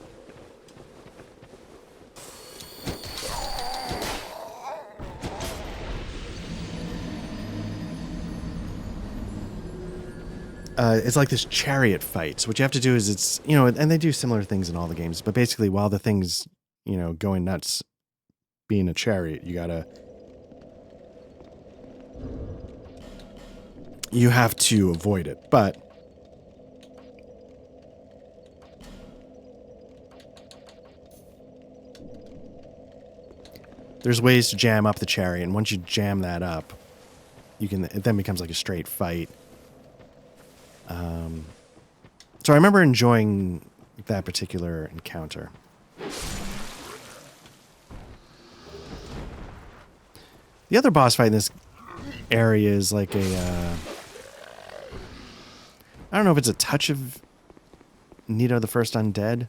It's like this chariot fight. So what you have to do is it's, you know, and they do similar things in all the games, but basically while the thing's, you know, going nuts being a chariot, you have to avoid it. But there's ways to jam up the chariot, and once you jam that up, it then becomes like a straight fight. So I remember enjoying that particular encounter. The other boss fight in this area is like a... I don't know if it's a touch of Nito the First Undead.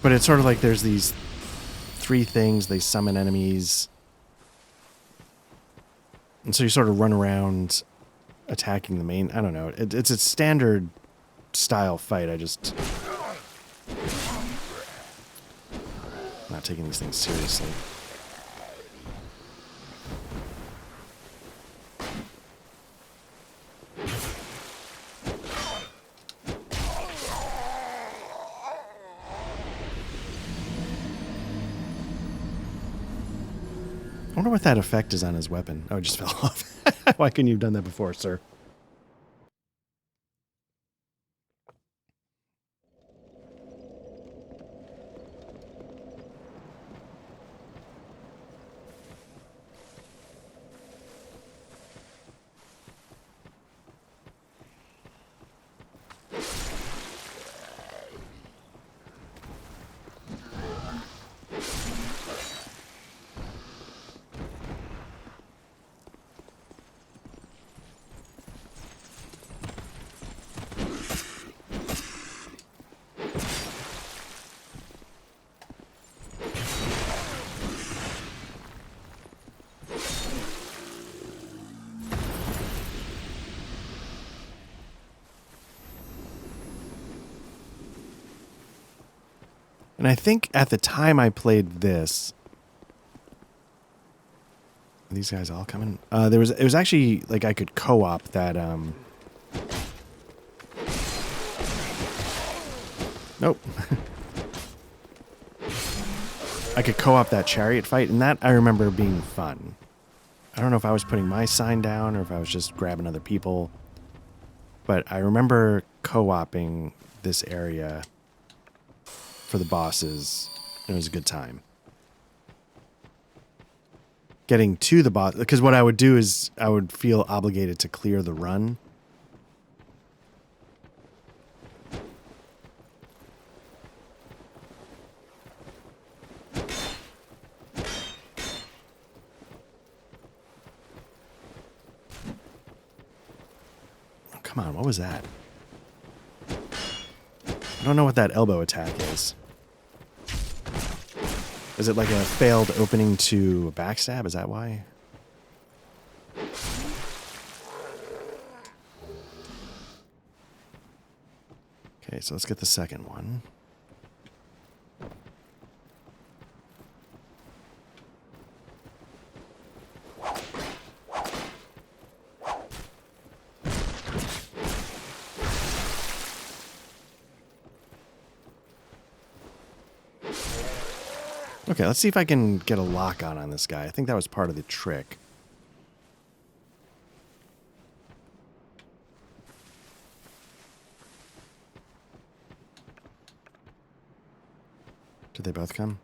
But it's sort of like there's these 3 things. They summon enemies. And so you sort of run around attacking the main... I don't know. It's a standard style fight. I'm not taking these things seriously. I wonder what that effect is on his weapon. Oh, it just fell off. Why couldn't you have done that before, sir? And I think at the time I played this, are these guys all coming? It was actually like I could co-op that. Nope. I could co-op that chariot fight, and that I remember being fun. I don't know if I was putting my sign down or if I was just grabbing other people, but I remember co-oping this area for the bosses. It was a good time. Getting to the boss, because what I would do is I would feel obligated to clear the run. Come on, what was that? I don't know what that elbow attack is. Is it like a failed opening to a backstab? Is that why? Okay, so let's get the second one. Okay, let's see if I can get a lock on this guy. I think that was part of the trick. Did they both come?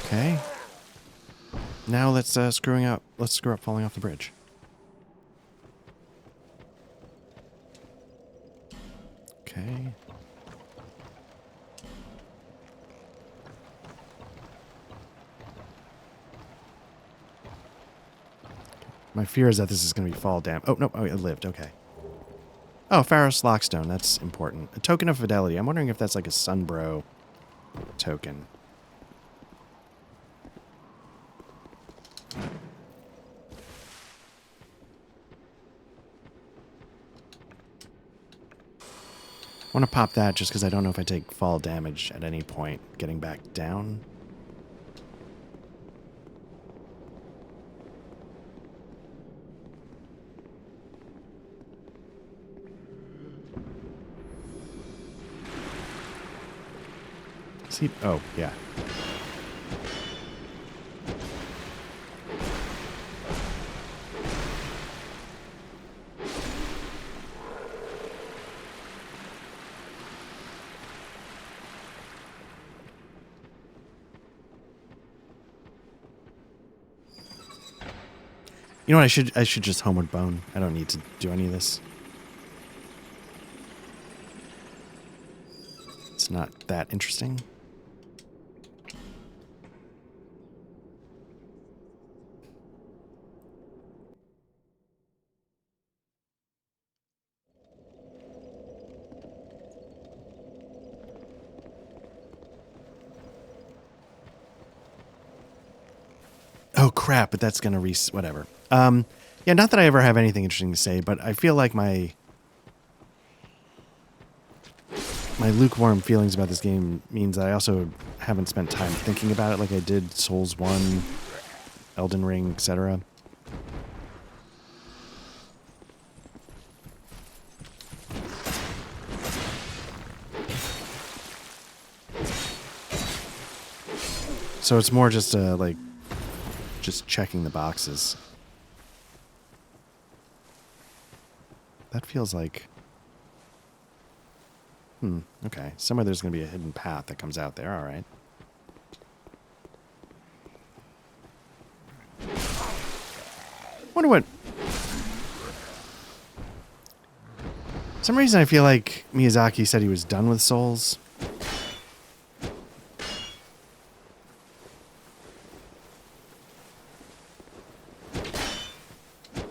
Okay. Now let's screw up falling off the bridge. Okay. My fear is that this is going to be fall damage. Oh, no. Oh, it lived. Okay. Oh, Pharos Lockstone. That's important. A token of fidelity. I'm wondering if that's like a Sunbro token. I want to pop that just because I don't know if I take fall damage at any point getting back down. See? Oh, yeah. You know what? I should just homeward bone. I don't need to do any of this. It's not that interesting. Oh crap, but that's gonna whatever. Yeah, not that I ever have anything interesting to say, but I feel like my lukewarm feelings about this game means that I also haven't spent time thinking about it like I did Souls 1, Elden Ring, etc. So it's more just like just checking the boxes. That feels like... okay. Somewhere there's going to be a hidden path that comes out there. All right. Wonder what... For some reason I feel like Miyazaki said he was done with Souls.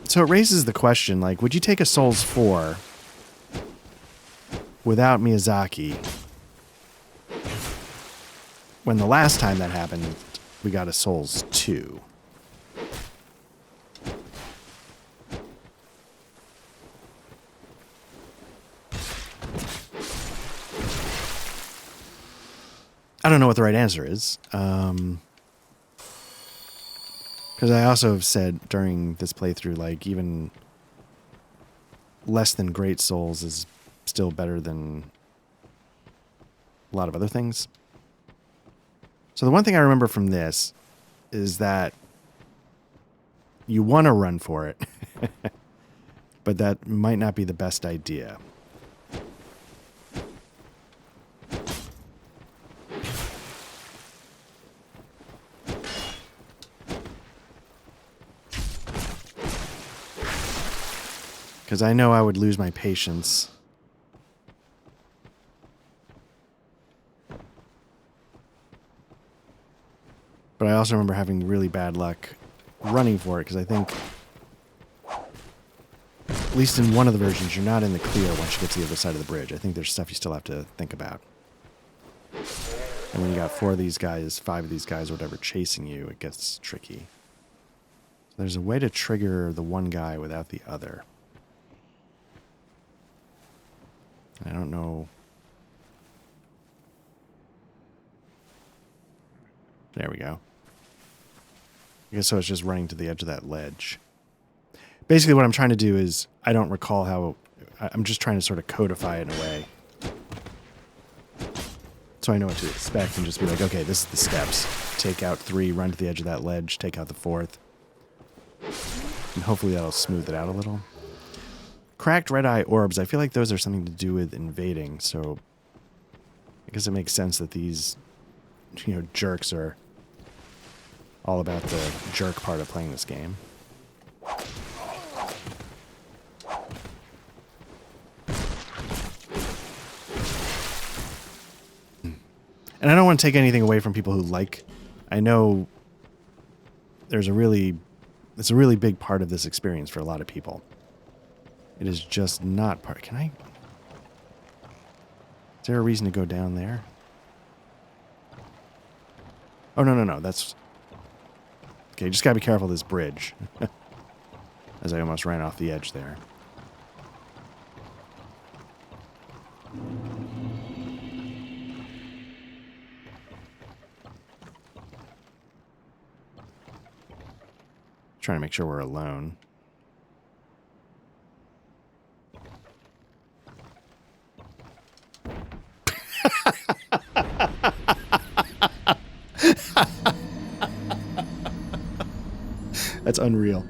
So it raises the question, like, would you take a Souls 4 without Miyazaki when the last time that happened, we got a Souls 2. I don't know what the right answer is. Because I also have said during this playthrough, like, even less than great Souls is still better than a lot of other things. So the one thing I remember from this is that you want to run for it, but that might not be the best idea. Because I know I would lose my patience. But I also remember having really bad luck running for it, because I think, at least in one of the versions, you're not in the clear once you get to the other side of the bridge. I think there's stuff you still have to think about. And when you got 4 of these guys, 5 of these guys, or whatever, chasing you, it gets tricky. So there's a way to trigger the one guy without the other. I don't know. There we go. I guess so it's just running to the edge of that ledge. Basically what I'm trying to do is, I don't recall how, I'm just trying to sort of codify it in a way. So I know what to expect and just be like, okay, this is the steps. Take out 3, run to the edge of that ledge, take out the 4th. And hopefully that'll smooth it out a little. Cracked red-eye orbs, I feel like those are something to do with invading, so I guess it makes sense that these, jerks are all about the jerk part of playing this game. And I don't want to take anything away from people who like, I know it's a really big part of this experience for a lot of people. It is just not part. Can I? Is there a reason to go down there? Oh, no. That's... Okay, just gotta be careful of this bridge. As I almost ran off the edge there. Trying to make sure we're alone. That's unreal.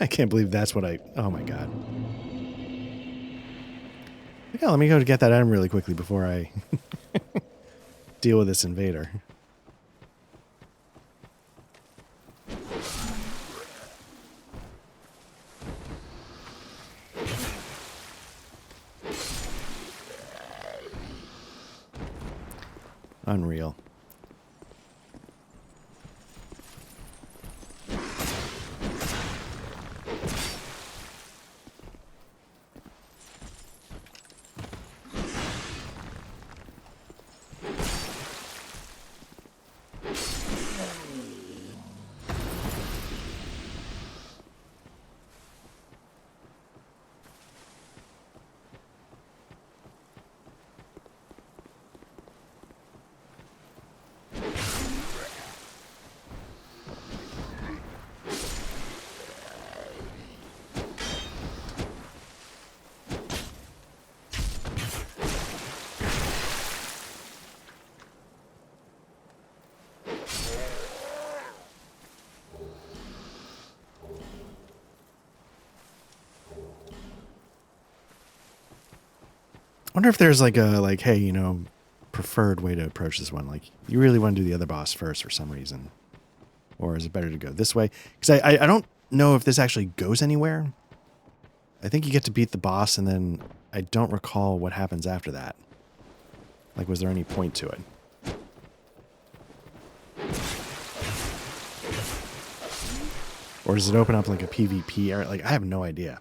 I can't believe that's what I... Oh my god. Yeah, let me go to get that item really quickly before I deal with this invader. Unreal. I wonder if there's like a, hey, preferred way to approach this one. Like, you really want to do the other boss first for some reason. Or is it better to go this way? Because I don't know if this actually goes anywhere. I think you get to beat the boss, and then I don't recall what happens after that. Like, was there any point to it? Or does it open up like a PvP area? Like, I have no idea.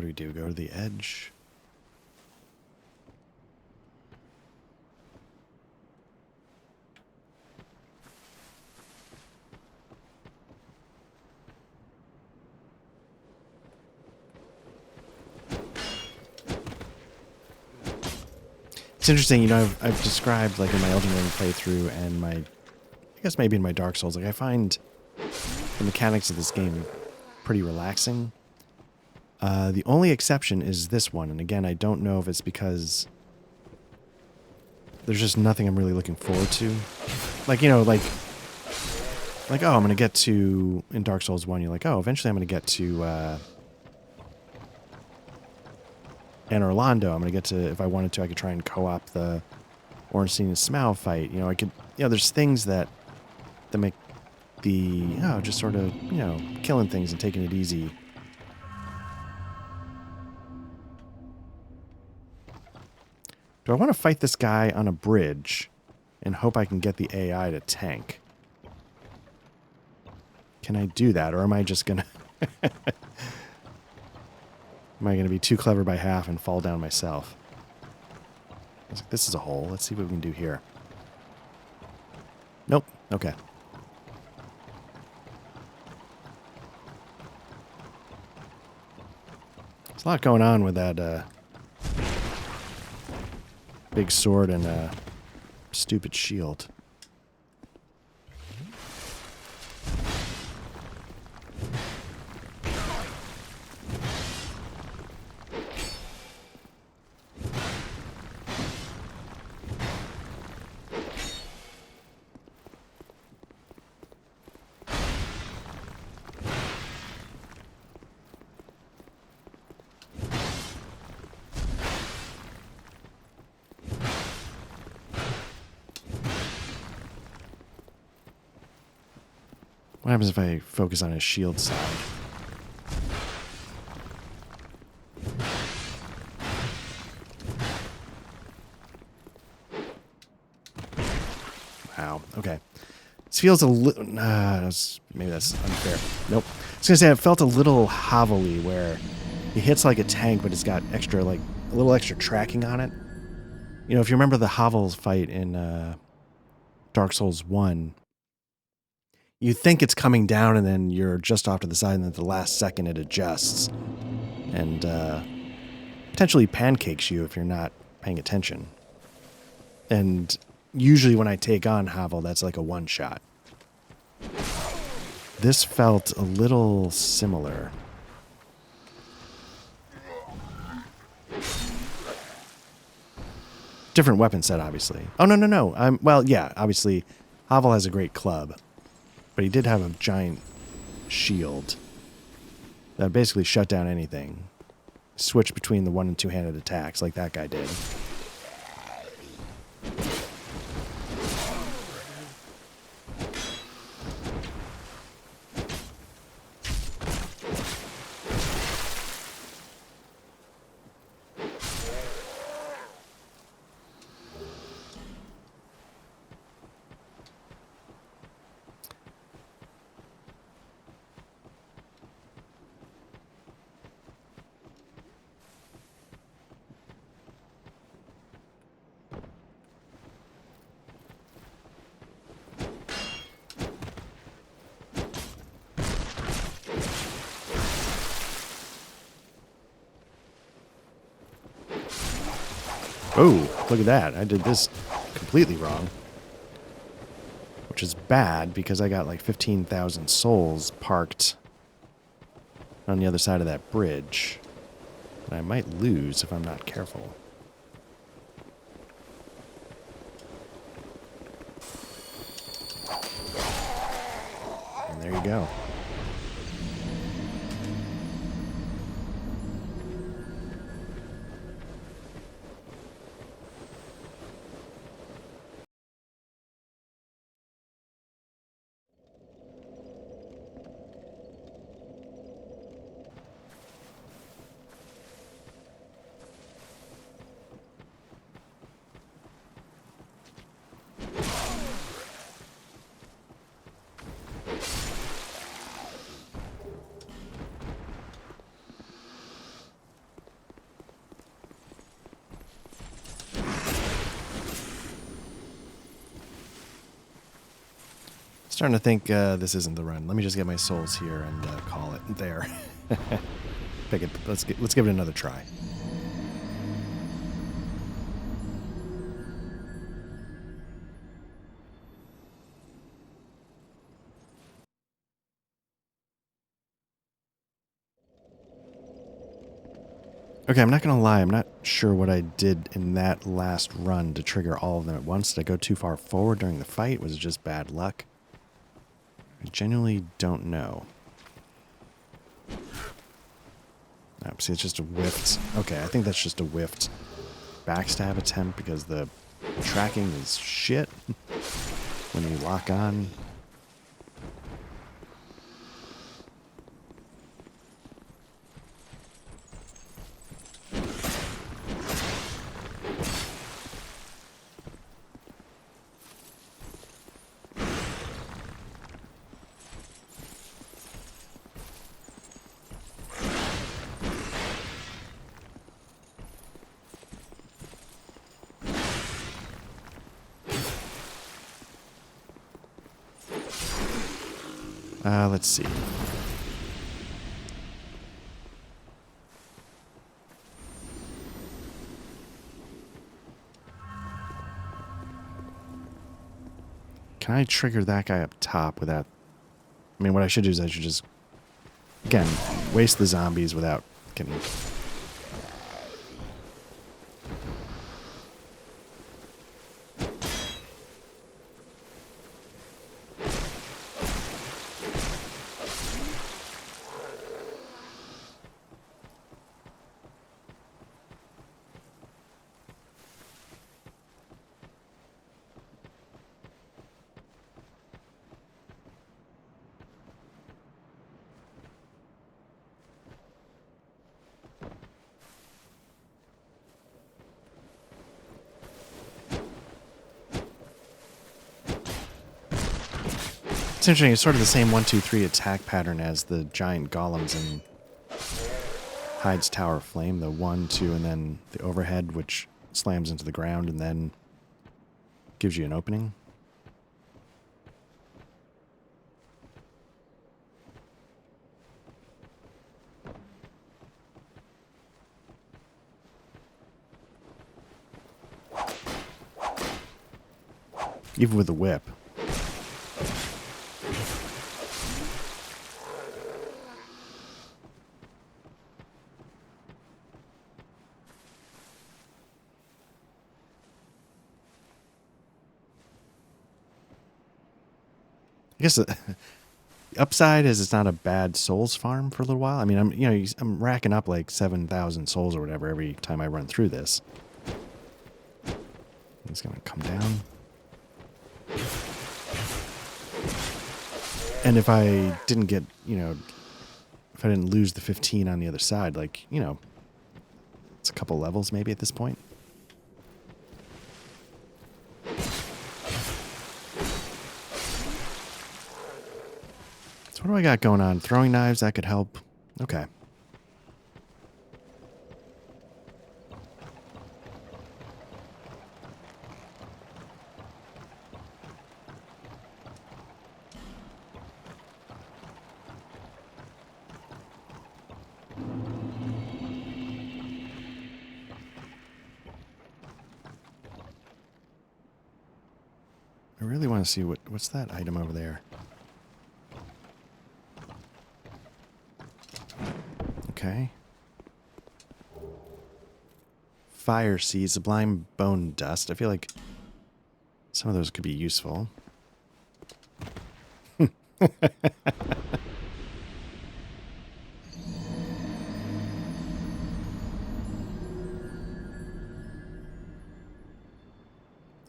do we do? Go to the edge. It's interesting, you know, I've described, like, in my Elden Ring playthrough and I guess maybe in my Dark Souls, like, I find the mechanics of this game pretty relaxing. The only exception is this one, and again, I don't know if it's because there's just nothing I'm really looking forward to. Like, you know, like, oh, I'm going to get to, in Dark Souls 1, you're like, oh, eventually I'm going to get to, and Orlando, I'm going to get to, if I wanted to, I could try and co-op the Ornstein and Smaug fight. You know, I could, you know, there's things that make the, oh, just sort of, you know, killing things and taking it easy. Do I want to fight this guy on a bridge and hope I can get the AI to tank? Can I do that, or am I just going to... Am I going to be too clever by half and fall down myself? I was like, this is a hole. Let's see what we can do here. Nope. Okay. There's a lot going on with that big sword and stupid shield. What happens if I focus on his shield side? Wow. Okay. This feels a little... maybe that's unfair. Nope. I was going to say, it felt a little hovelly where he hits like a tank, but it's got extra, like, a little extra tracking on it. You know, if you remember the hovels fight in Dark Souls 1, you think it's coming down and then you're just off to the side and at the last second it adjusts and potentially pancakes you if you're not paying attention. And usually when I take on Havel, that's like a one-shot. This felt a little similar. Different weapon set, obviously. Oh, no. Well, yeah, obviously, Havel has a great club. But he did have a giant shield that basically shut down anything. Switch between the one- and two-handed attacks like that guy did. Oh, look at that. I did this completely wrong. Which is bad because I got like 15,000 souls parked on the other side of that bridge. And I might lose if I'm not careful. And there you go. Starting to think this isn't the run. Let me just get my souls here and call it there. Pick it. Let's give it another try. Okay, I'm not going to lie. I'm not sure what I did in that last run to trigger all of them at once. Did I go too far forward during the fight? Was it just bad luck? I genuinely don't know. Oh, see, it's just a whiffed. Okay, I think that's just a whiffed backstab attempt because the tracking is shit when you lock on. Let's see. Can I trigger that guy up top without... I mean, what I should do is I should just, again, waste the zombies without getting... It's interesting, it's sort of the same 1-2-3 attack pattern as the giant golems in Hyde's Tower of Flame. The 1, 2, and then the overhead, which slams into the ground and then gives you an opening. Even with the whip. I guess the upside is it's not a bad souls farm for a little while. I mean, I'm racking up like 7,000 souls or whatever every time I run through this. It's gonna come down. And if I didn't get, if I didn't lose the 15 on the other side, like, it's a couple levels maybe at this point. So what do I got going on? Throwing knives, that could help. Okay. I really want to see what's that item over there. Okay. Fire seed, sublime bone dust. I feel like some of those could be useful.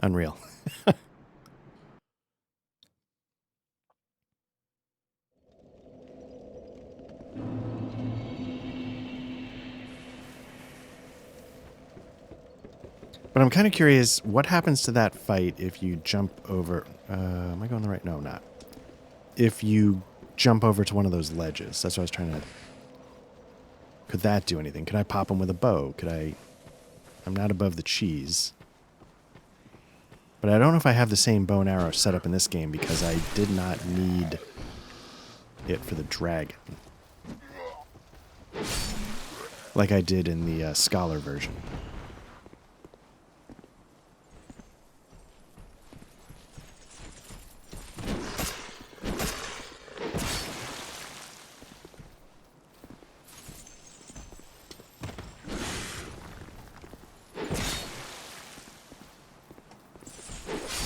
Unreal. But I'm kind of curious, what happens to that fight if you jump over... am I going the right... No, I'm not. If you jump over to one of those ledges. That's what I was trying to... Could that do anything? Could I pop him with a bow? Could I... I'm not above the cheese. But I don't know if I have the same bow and arrow set up in this game because I did not need it for the dragon. Like I did in the Scholar version.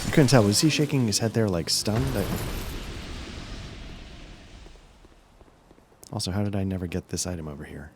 I couldn't tell. Was he shaking his head there like stunned? Also, how did I never get this item over here?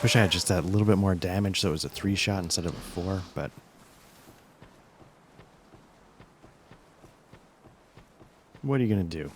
Wish I had just that little bit more damage so it was a 3-shot instead of a 4, but... what are you going to do?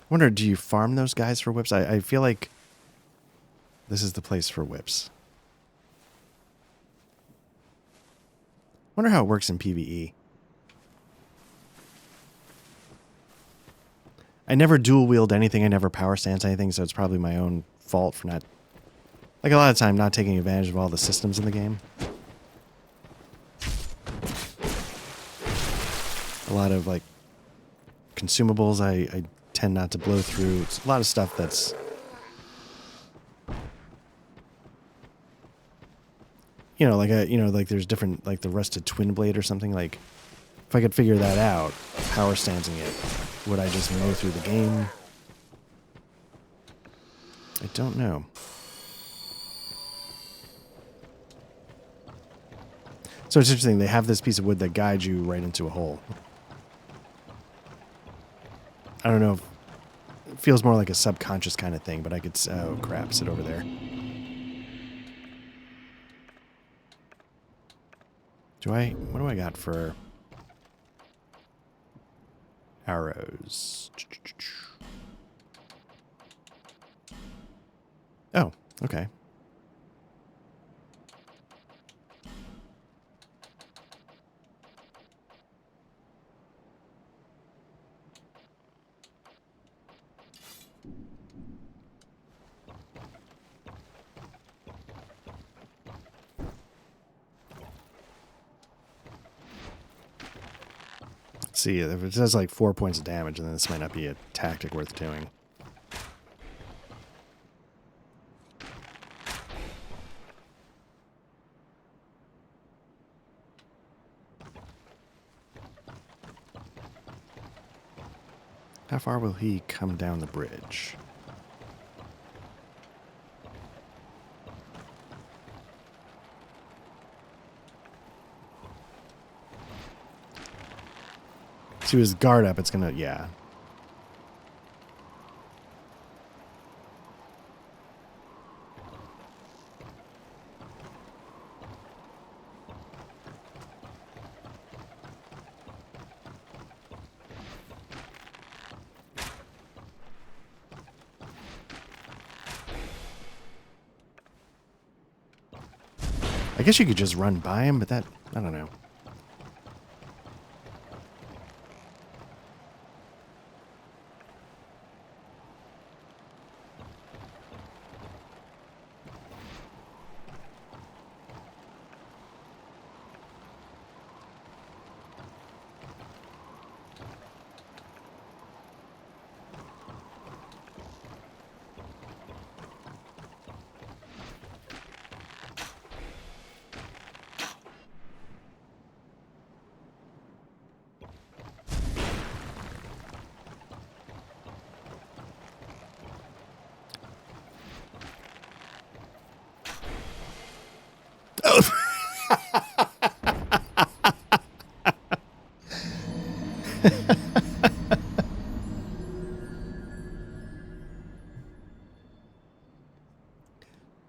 Wonder, do you farm those guys for whips? I feel like this is the place for whips. Wonder how it works in PvE. I never dual wield anything. I never power stance anything, so it's probably my own fault for not, like a lot of time, not taking advantage of all the systems in the game. A lot of like consumables I tend not to blow through. It's a lot of stuff that's, you know, like there's different, like the rusted twin blade or something. Like if I could figure that out, power stancing it, would I just mow through the game? I don't know. So it's interesting. They have this piece of wood that guides you right into a hole. I don't know if it feels more like a subconscious kind of thing, but I could, oh crap, sit over there. What do I got for arrows? Oh, okay. See, if it does like 4 points of damage, then this might not be a tactic worth doing. How far will he come down the bridge? See, with his guard up, it's gonna, yeah. I guess you could just run by him, but that, I don't know.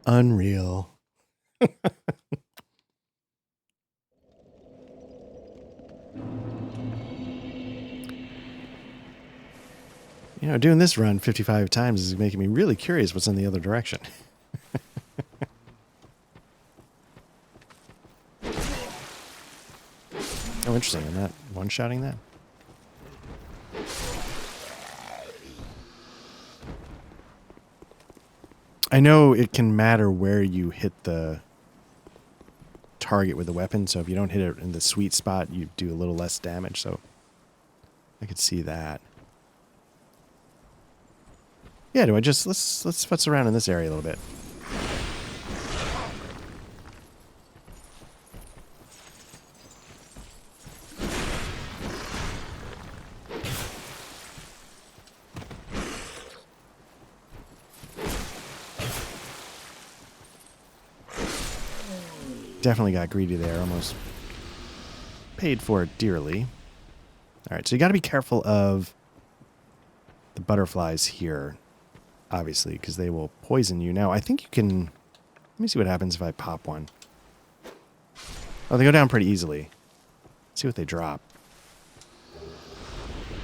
Unreal. You know, doing this run 55 times is making me really curious what's in the other direction. Oh, interesting. I'm not one-shotting that. I know it can matter where you hit the target with the weapon, so if you don't hit it in the sweet spot, you do a little less damage, so I could see that. Yeah, do I just let's futz around in this area a little bit. Definitely got greedy there, almost paid for it dearly. All right, so you got to be careful of the butterflies here, obviously, because they will poison you. Now, I think you can... Let me see what happens if I pop one. Oh, they go down pretty easily. Let's see what they drop.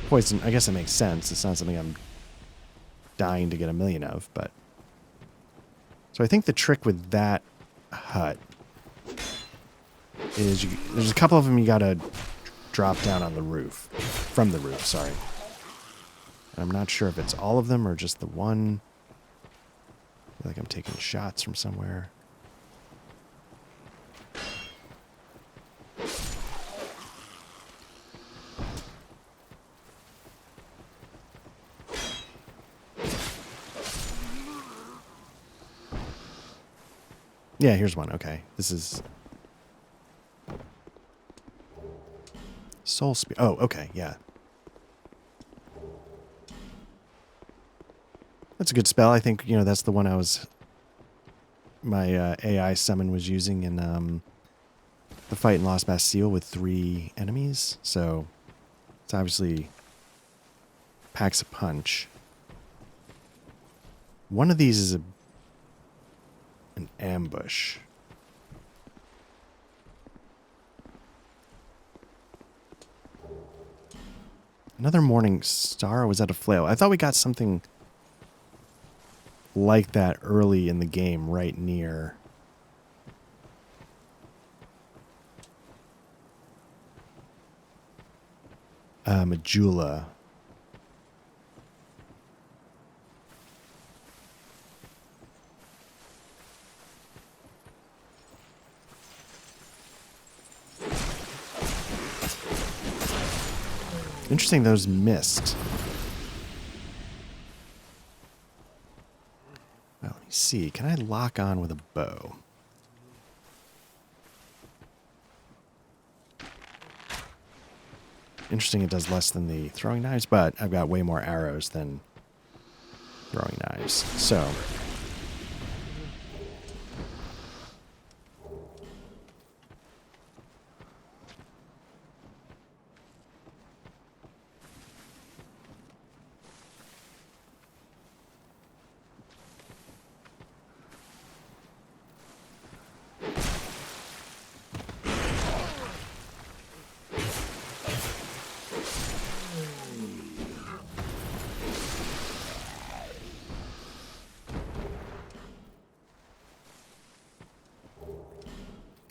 Poison, I guess it makes sense. It's not something I'm dying to get a million of, but... So I think the trick with that hut is there's a couple of them you gotta drop down on the roof. From the roof, sorry. And I'm not sure if it's all of them or just the one. I feel like I'm taking shots from somewhere. Yeah, here's one. Okay. This is... Soul Spear. Oh, okay. Yeah. That's a good spell. I think, you know, that's the one I was... My AI summon was using in the fight in Lost Bastille with 3 enemies. So, it's obviously packs a punch. One of these is an ambush. Another Morning Star, or was that a flail? I thought we got something like that early in the game, right near... Majula. Interesting, those missed. Well, let me see. Can I lock on with a bow? Interesting, it does less than the throwing knives, but I've got way more arrows than throwing knives. So...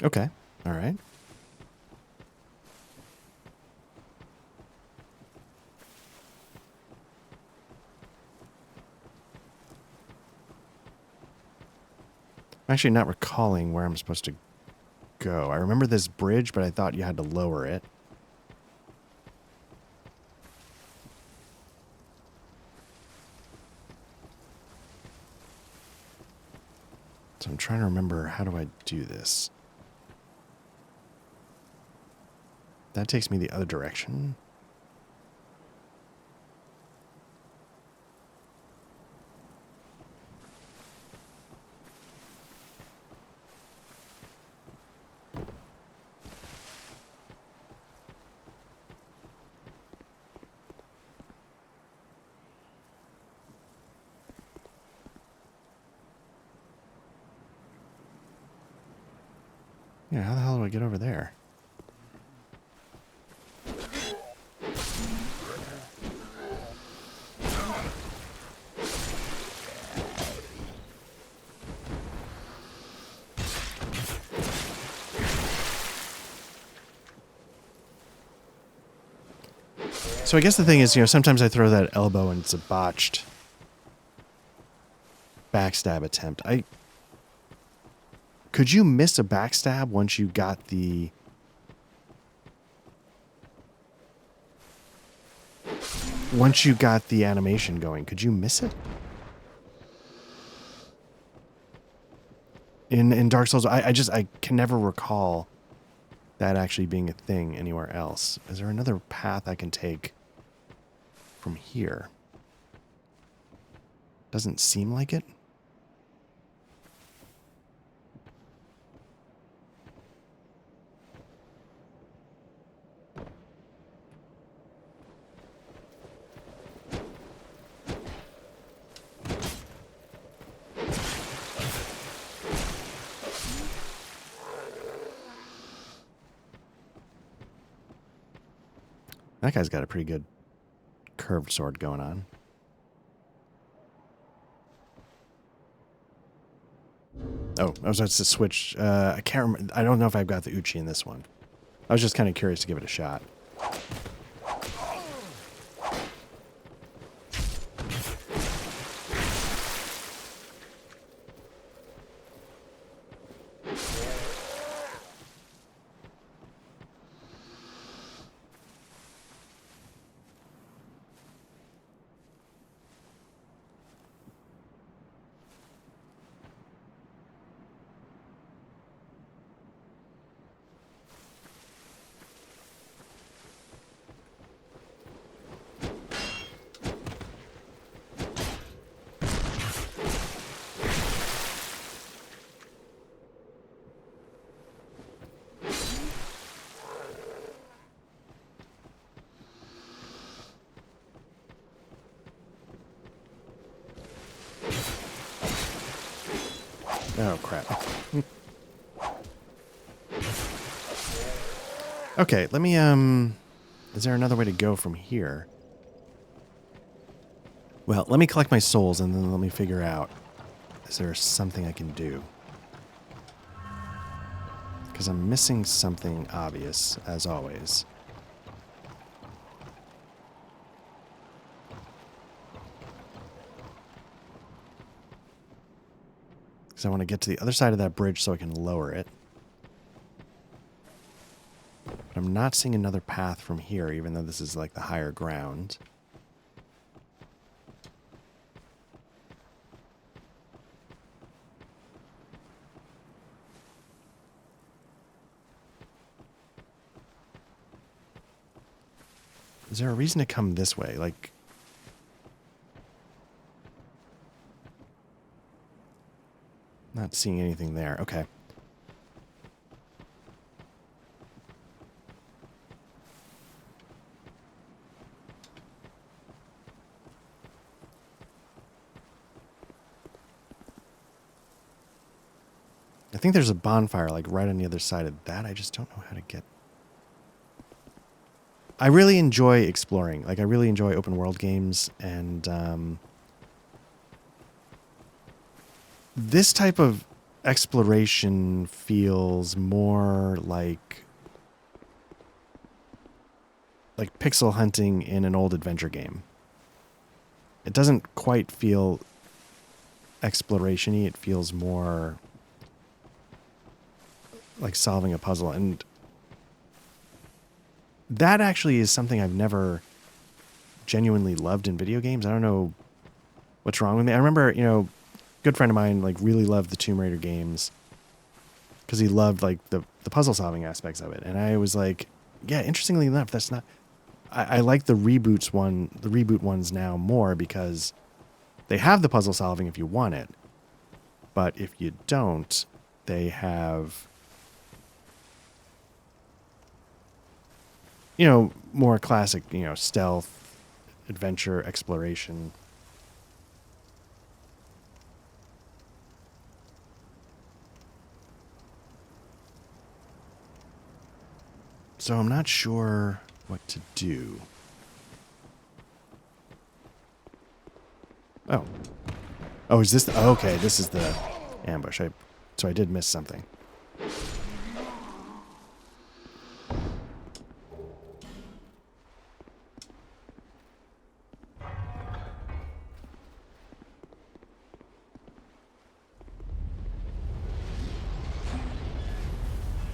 Okay. All right. I'm actually not recalling where I'm supposed to go. I remember this bridge, but I thought you had to lower it. So I'm trying to remember, how do I do this? That takes me the other direction. Yeah, how the hell do I get over there? So I guess the thing is, sometimes I throw that elbow and it's a botched backstab attempt. Could you miss a backstab once you got the... Once you got the animation going, could you miss it? In Dark Souls, I can never recall that actually being a thing anywhere else. Is there another path I can take from here? Doesn't seem like it. That guy's got a pretty good curved sword going on. Oh, I was about to switch. I can't remember. I don't know if I've got the Uchi in this one. I was just kind of curious to give it a shot. Oh, crap. Okay, let me, is there another way to go from here? Well, let me collect my souls and then let me figure out, is there something I can do? Because I'm missing something obvious, as always. Because I want to get to the other side of that bridge so I can lower it. But I'm not seeing another path from here, even though this is like the higher ground. Is there a reason to come this way? Like... Not seeing anything there. Okay. I think there's a bonfire like right on the other side of that. I just don't know how to get... I really enjoy exploring. Like, I really enjoy open world games, and this type of exploration feels more like pixel hunting in an old adventure game. It doesn't quite feel exploration-y. It feels more like solving a puzzle. And that actually is something I've never genuinely loved in video games. I don't know what's wrong with me. I remember, you know, a good friend of mine like really loved the Tomb Raider games because he loved like the puzzle solving aspects of it. And I was like, yeah, interestingly enough, that's not. I like the reboot ones now more because they have the puzzle solving if you want it, but if you don't, they have, you know, more classic, you know, stealth, adventure, exploration. So I'm not sure what to do. Oh. Oh, is this the... Oh, okay, this is the ambush. So I did miss something.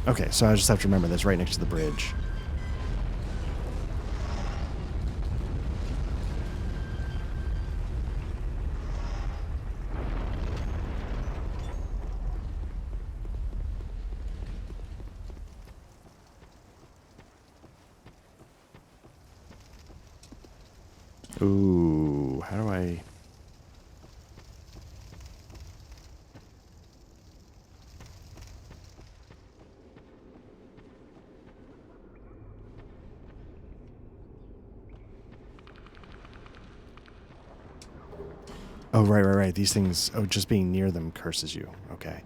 Okay, so I just have to remember that's right next to the bridge. Ooh, how do I... Oh, right. These things... Oh, just being near them curses you. Okay.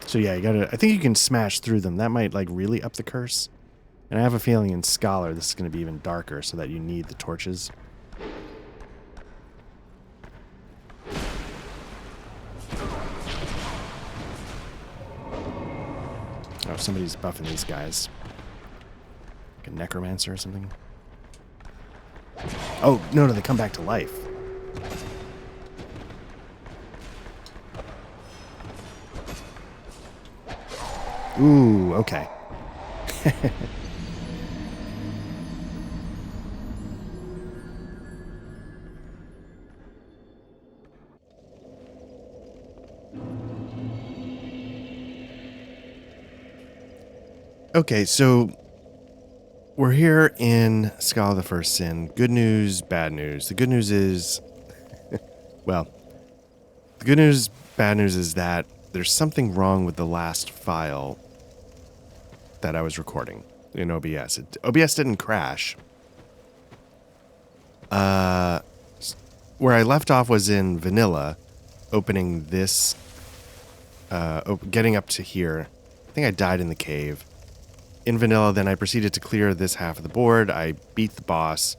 So yeah, you gotta... I think you can smash through them. That might, like, really up the curse. And I have a feeling in Scholar this is going to be even darker so that you need the torches. Oh, somebody's buffing these guys. Like a necromancer or something. Oh, no, they come back to life. Ooh, okay. Okay, so we're here in Scholar of the First Sin. Good news, bad news. The good news is, well, the good news, bad news is that there's something wrong with the last file that I was recording in OBS. OBS didn't crash. Where I left off was in vanilla, opening this, getting up to here. I think I died in the cave. In vanilla, then I proceeded to clear this half of the board. I beat the boss,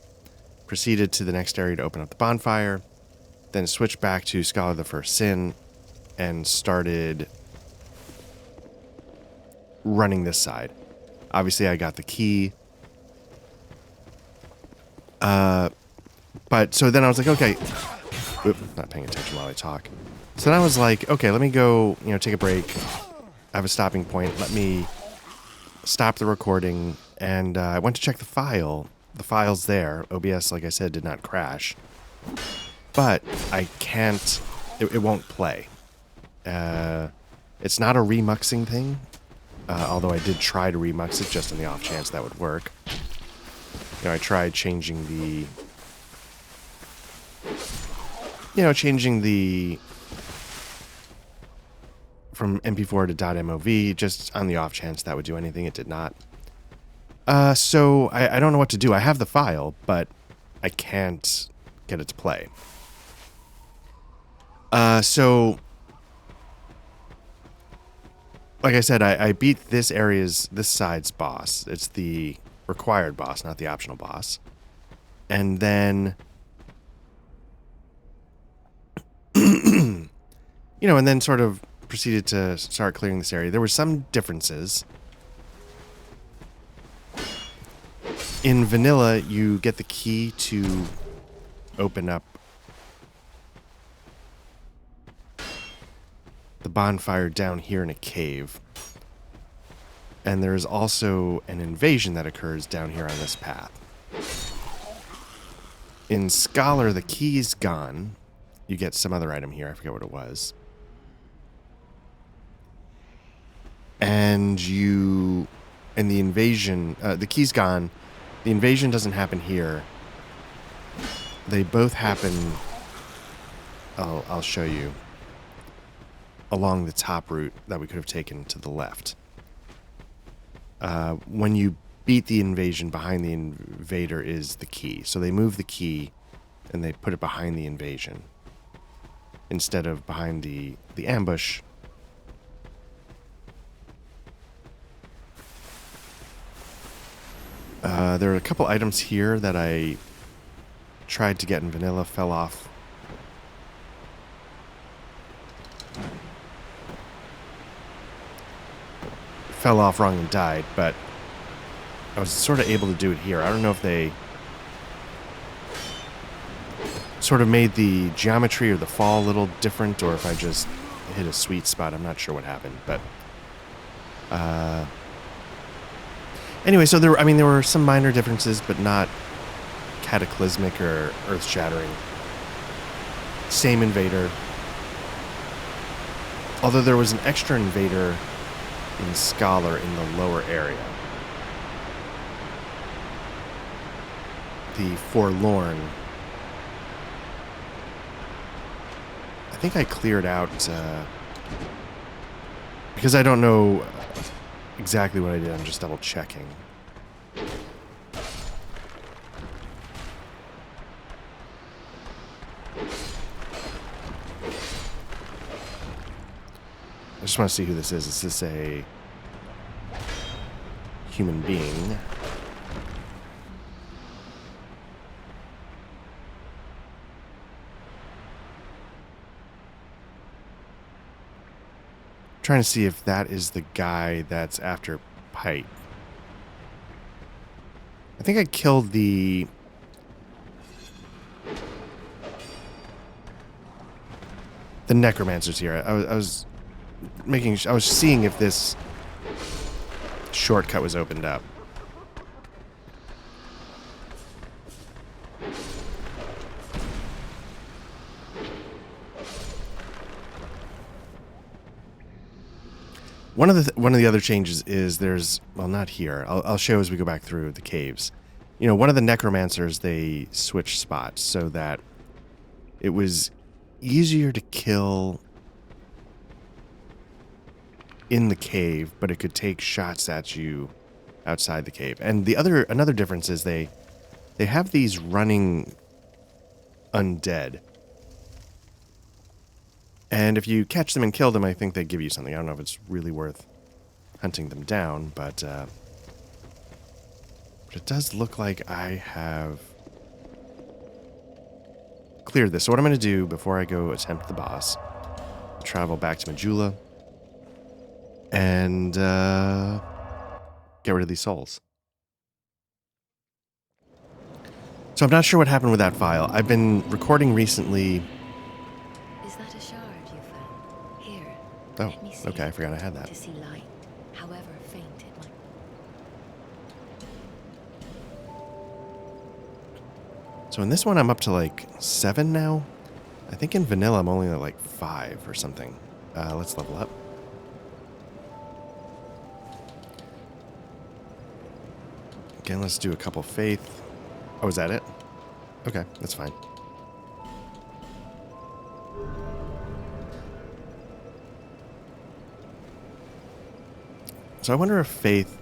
proceeded to the next area to open up the bonfire, then switched back to Scholar of the First Sin, and started running this side. Obviously, I got the key. But so then I was like, okay. Oop, not paying attention while I talk. So then I was like, okay, let me go, you know, take a break. I have a stopping point. Let me stop the recording. And I went to check the file. The file's there. OBS, like I said, did not crash. But I can't, it won't play. It's not a remuxing thing. Although I did try to remux it just on the off chance that would work. You know, I tried changing the... from MP4 to .mov, just on the off chance that would do anything. It did not. So I don't know what to do. I have the file, but I can't get it to play. So... Like I said, I beat this side's boss. It's the required boss, not the optional boss. And then You know, and then sort of proceeded to start clearing this area. There were some differences. In vanilla, you get the key to open up the bonfire down here in a cave. And there's also an invasion that occurs down here on this path. In Scholar, the key's gone. You get some other item here. I forget what it was. And you... And the invasion... the key's gone. The invasion doesn't happen here. They both happen... I'll show you. Along the top route that we could have taken to the left. When you beat the invasion, behind the invader is the key. So they move the key and they put it behind the invasion instead of behind the ambush. There are a couple items here that I tried to get in vanilla, fell off. Fell off wrong and died, but I was sort of able to do it here. I don't know if they sort of made the geometry or the fall a little different, or if I just hit a sweet spot. I'm not sure what happened, but anyway, so there were some minor differences, but not cataclysmic or earth-shattering. Same invader. Although there was an extra invader in Scholar in the lower area. The Forlorn. I think I cleared out because I don't know exactly what I did. I'm just double checking. I just want to see who this is. Is this a human being? Trying to see if that is the guy that's after Pipe. I think I killed the... necromancers here. I was seeing if this shortcut was opened up. One of the other changes is there's, well, not here. I'll show as we go back through the caves. You know, one of the necromancers, they switched spots so that it was easier to kill in the cave, but it could take shots at you outside the cave. And another difference is they have these running undead. And if you catch them and kill them, I think they give you something. I don't know if it's really worth hunting them down, but it does look like I have cleared this. So what I'm going to do before I go attempt the boss, travel back to Majula and get rid of these souls. So I'm not sure what happened with that file. I've been recording recently. Is that a shard you found? Here. Oh, Let me see okay, I it. forgot I had that. To see light, however faint it might. So in this one, I'm up to like 7 now. I think in vanilla, I'm only at like 5 or something. Let's level up. Again, let's do a couple faith. Oh, is that it? Okay, that's fine. So I wonder if faith,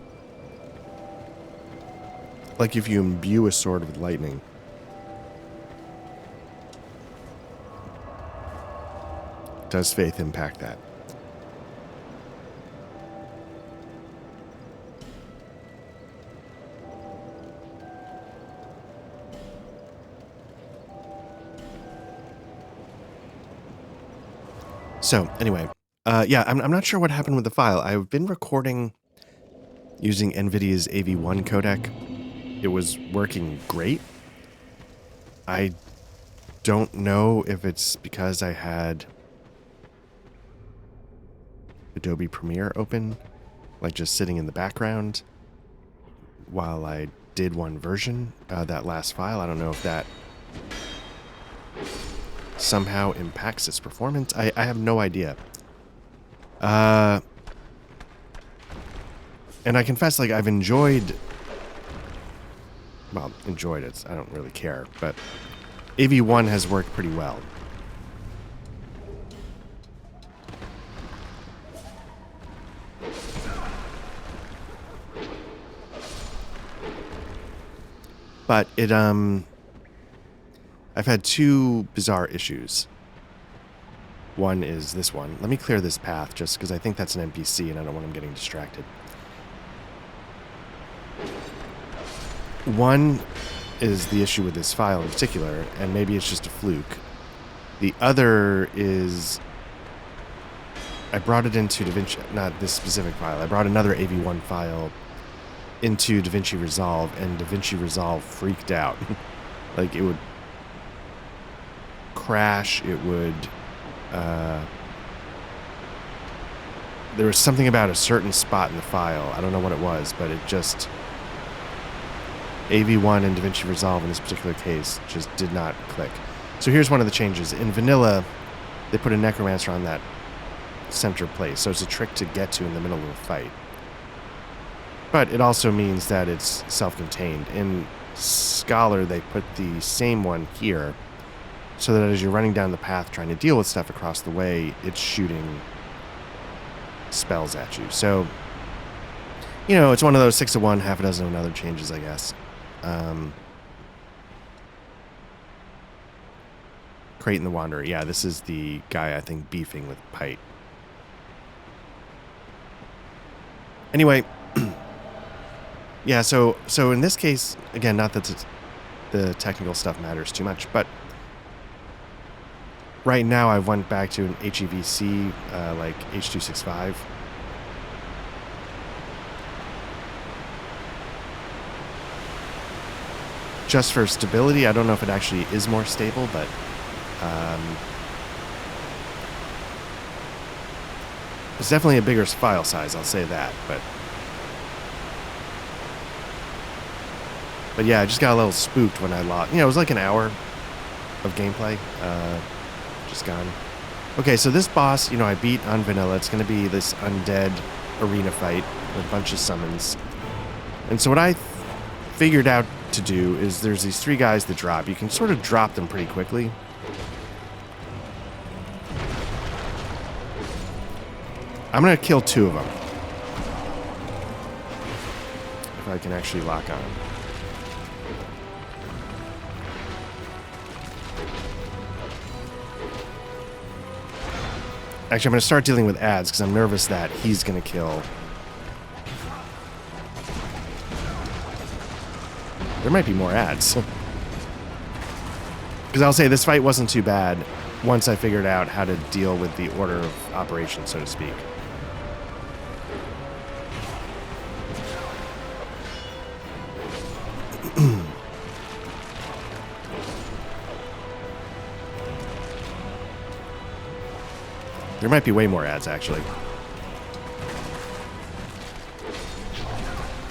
like if you imbue a sword with lightning, does faith impact that? So anyway, yeah, I'm not sure what happened with the file. I've been recording using NVIDIA's AV1 codec. It was working great. I don't know if it's because I had Adobe Premiere open, like just sitting in the background while I did one version, that last file. I don't know if that somehow impacts its performance. I have no idea. And I confess, like, I've enjoyed it. I don't really care, but AV1 has worked pretty well. But I've had two bizarre issues. One is this one. Let me clear this path just because I think that's an NPC and I don't want him getting distracted. One is the issue with this file in particular, and maybe it's just a fluke. The other is I brought it into DaVinci, not this specific file. I brought another AV1 file into DaVinci Resolve, and DaVinci Resolve freaked out. Like, it would crash, it would... there was something about a certain spot in the file. I don't know what it was, but it just... AV1 and DaVinci Resolve in this particular case just did not click. So here's one of the changes. In vanilla, they put a necromancer on that center place, so it's a trick to get to in the middle of a fight. But it also means that it's self-contained. In Scholar, they put the same one here, so that as you're running down the path trying to deal with stuff across the way, it's shooting spells at you. So, you know, it's one of those 6 of one, half a dozen of another changes, I guess. Creighton the Wanderer. Yeah, this is the guy, I think, beefing with Pite. Anyway, yeah, so in this case, again, not that the technical stuff matters too much, but right now I went back to an HEVC, like H.265. Just for stability. I don't know if it actually is more stable, but it's definitely a bigger file size, I'll say that. But yeah, I just got a little spooked when I lost. You know, it was like an hour of gameplay, just gone. Okay, so this boss, you know, I beat on vanilla. It's going to be this undead arena fight with a bunch of summons. And so what I figured out to do is there's these 3 guys that drop. You can sort of drop them pretty quickly. I'm going to kill 2 of them. If I can actually lock on. Actually, I'm going to start dealing with ads because I'm nervous that he's going to kill. There might be more ads. Because I'll say this fight wasn't too bad once I figured out how to deal with the order of operations, so to speak. There might be way more ads, actually.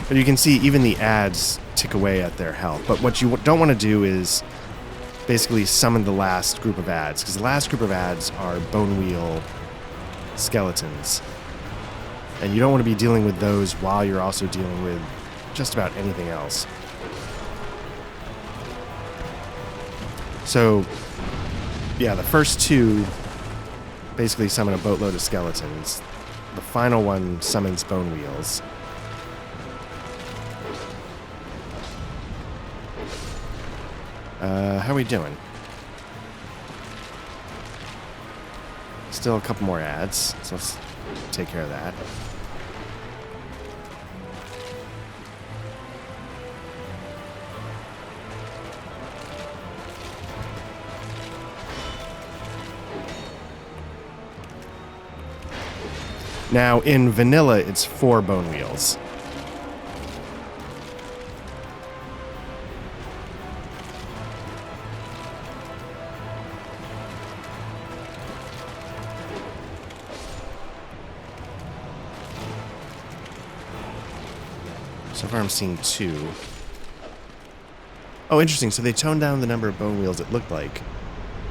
But you can see even the ads tick away at their health. But what you don't want to do is basically summon the last group of ads, because the last group of ads are bone wheel skeletons. And you don't want to be dealing with those while you're also dealing with just about anything else. So, yeah, the first 2 basically summon a boatload of skeletons. The final one summons bone wheels. How are we doing? Still a couple more ads, so let's take care of that. Now, in vanilla, it's 4 bone wheels. So far I'm seeing 2. Oh, interesting. So they toned down the number of bone wheels, it looked like.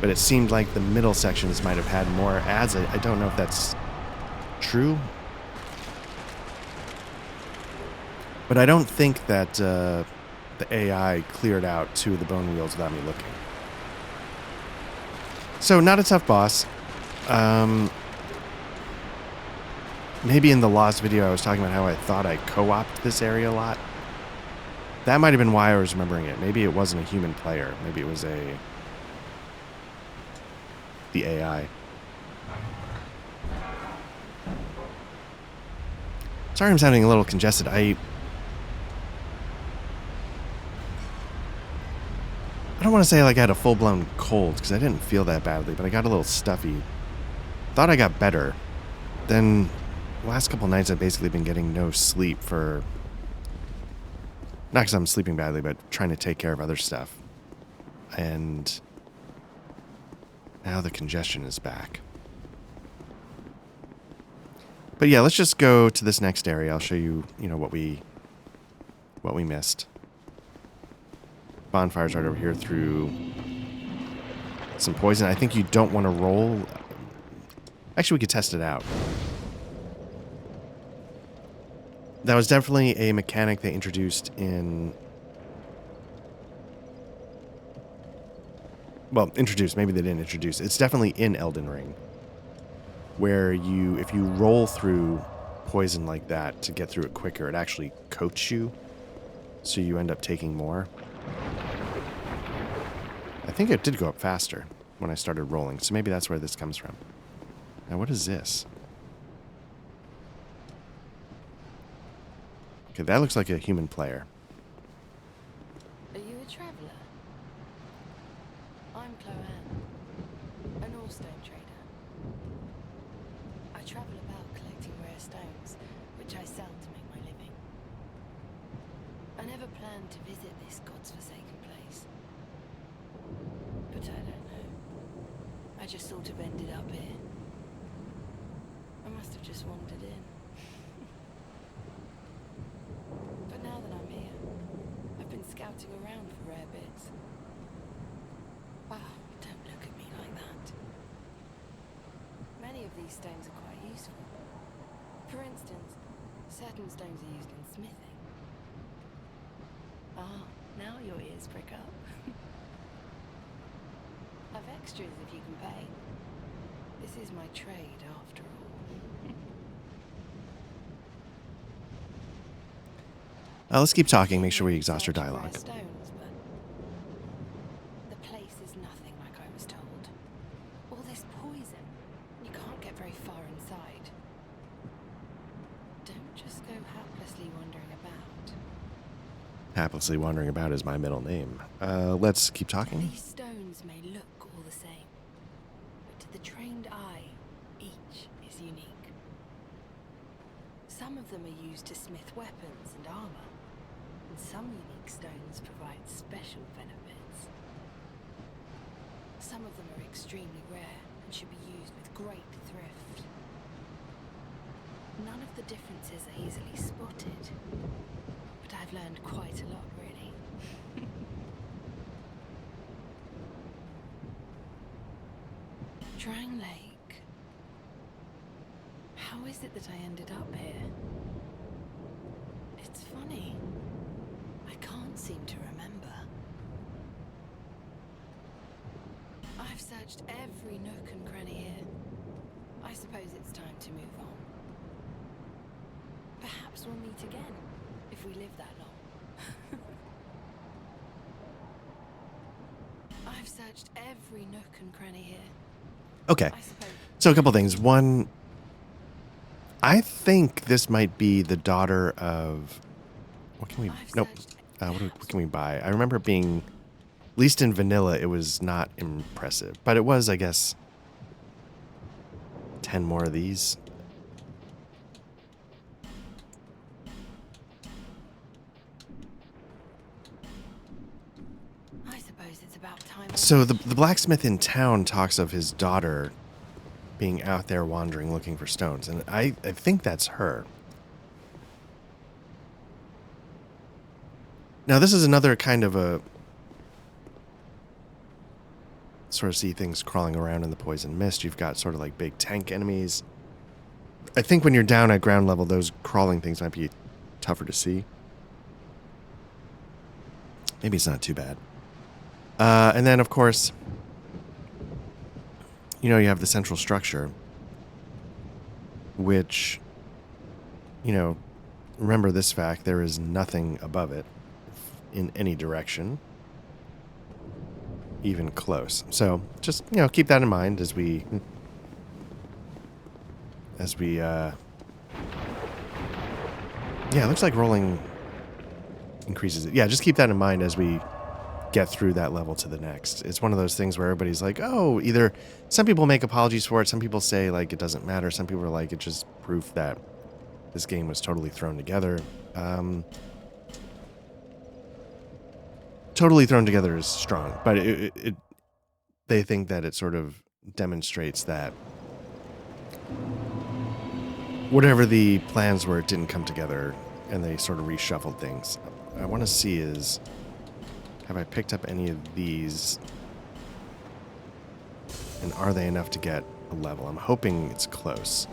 But it seemed like the middle sections might have had more ads. I don't know if that's true. But I don't think that the AI cleared out 2 of the bone wheels without me looking. So not a tough boss. Maybe in the Lost video I was talking about how I thought I co-opted this area a lot. That might have been why I was remembering it. Maybe it wasn't a human player. Maybe it was the AI. Sorry I'm sounding a little congested. I don't want to say like I had a full-blown cold because I didn't feel that badly, but I got a little stuffy. Thought I got better. Then the last couple nights I've basically been getting no sleep for... Not because I'm sleeping badly, but trying to take care of other stuff. And now the congestion is back. But yeah, let's just go to this next area. I'll show you, what we missed. Bonfire's right over here through some poison. I think you don't want to roll. Actually, we could test it out. That was definitely a mechanic they introduced in... Well, introduced. Maybe they didn't introduce. It's definitely in Elden Ring. Where if you roll through poison like that to get through it quicker, it actually coats you. So you end up taking more. I think it did go up faster when I started rolling. So maybe that's where this comes from. Now, what is this? Okay, that looks like a human player. Are you a traveler? I'm Chloanne, an ore-stone trader. I travel about collecting rare stones, which I sell to make my living. I never planned to visit this god's-forsaken place. But I don't know. I just sort of ended up here. I must have just wandered in. But now that I'm here, I've been scouting around for rare bits. Oh, don't look at me like that. Many of these stones are quite useful. For instance, certain stones are used in smithing. Ah, now your ears prick up. Have extras if you can pay. This is my trade, after all. Let's keep talking, make sure we exhaust your Search for rare dialogue. stones, but the place is nothing like I was told. All this poison, you can't get very far inside. Don't just go haplessly wandering about. Haplessly wandering about is my middle name. Let's keep talking. These stones may look all the same, but to the trained eye, each is unique. Some of them are used to smith weapons and armor, and some unique stones provide special benefits. Some of them are extremely rare and should be used with great thrift. None of the differences are easily spotted, but I've learned quite a lot, really. Drang Lake. How is it that I ended up here? It's funny. I can't seem to remember. I've searched every nook and cranny here. I suppose it's time to move on. Perhaps we'll meet again, if we live that long. I've searched every nook and cranny here. Okay, I suppose. so a couple things. One, I think this might be the daughter of... What can we... Nope. What can we buy? I remember it being... At least in vanilla, it was not impressive. But it was, I guess... 10 more of these. So the blacksmith in town talks of his daughter being out there wandering looking for stones, and I think that's her. Now, this is another kind of a sort of see things crawling around in the poison mist. You've got sort of like big tank enemies. I think when you're down at ground level, those crawling things might be tougher to see. Maybe it's not too bad. And then, of course, you know, you have the central structure, which, you know, remember this fact, there is nothing above it in any direction, even close. So just, you know, keep that in mind as we yeah, it looks like rolling increases it. Yeah, just keep that in mind as we get through that level to the next. It's one of those things where everybody's like, oh, either some people make apologies for it, some people say like it doesn't matter, some people are like it's just proof that this game was totally thrown together. Totally thrown together is strong, but they think that it sort of demonstrates that whatever the plans were, it didn't come together, and they sort of reshuffled things. I want to see is, have I picked up any of these, and are they enough to get a level? I'm hoping it's close.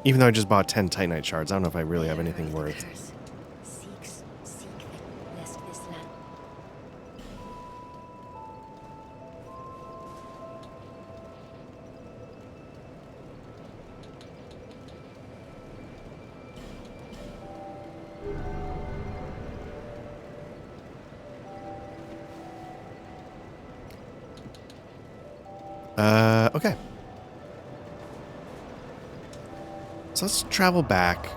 Even though I just bought 10 Titanite shards, I don't know if I really have anything worth. Okay. So let's travel back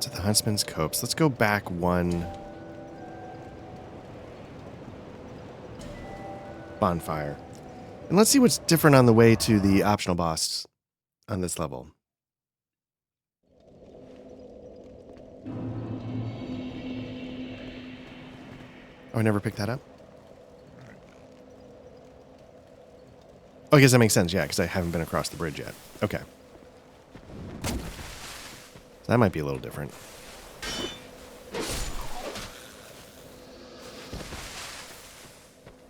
to the Huntsman's Copse. Let's go back one bonfire. And let's see what's different on the way to the optional boss on this level. Oh, I never picked that up? Oh, I guess that makes sense, yeah, because I haven't been across the bridge yet. Okay. So that might be a little different.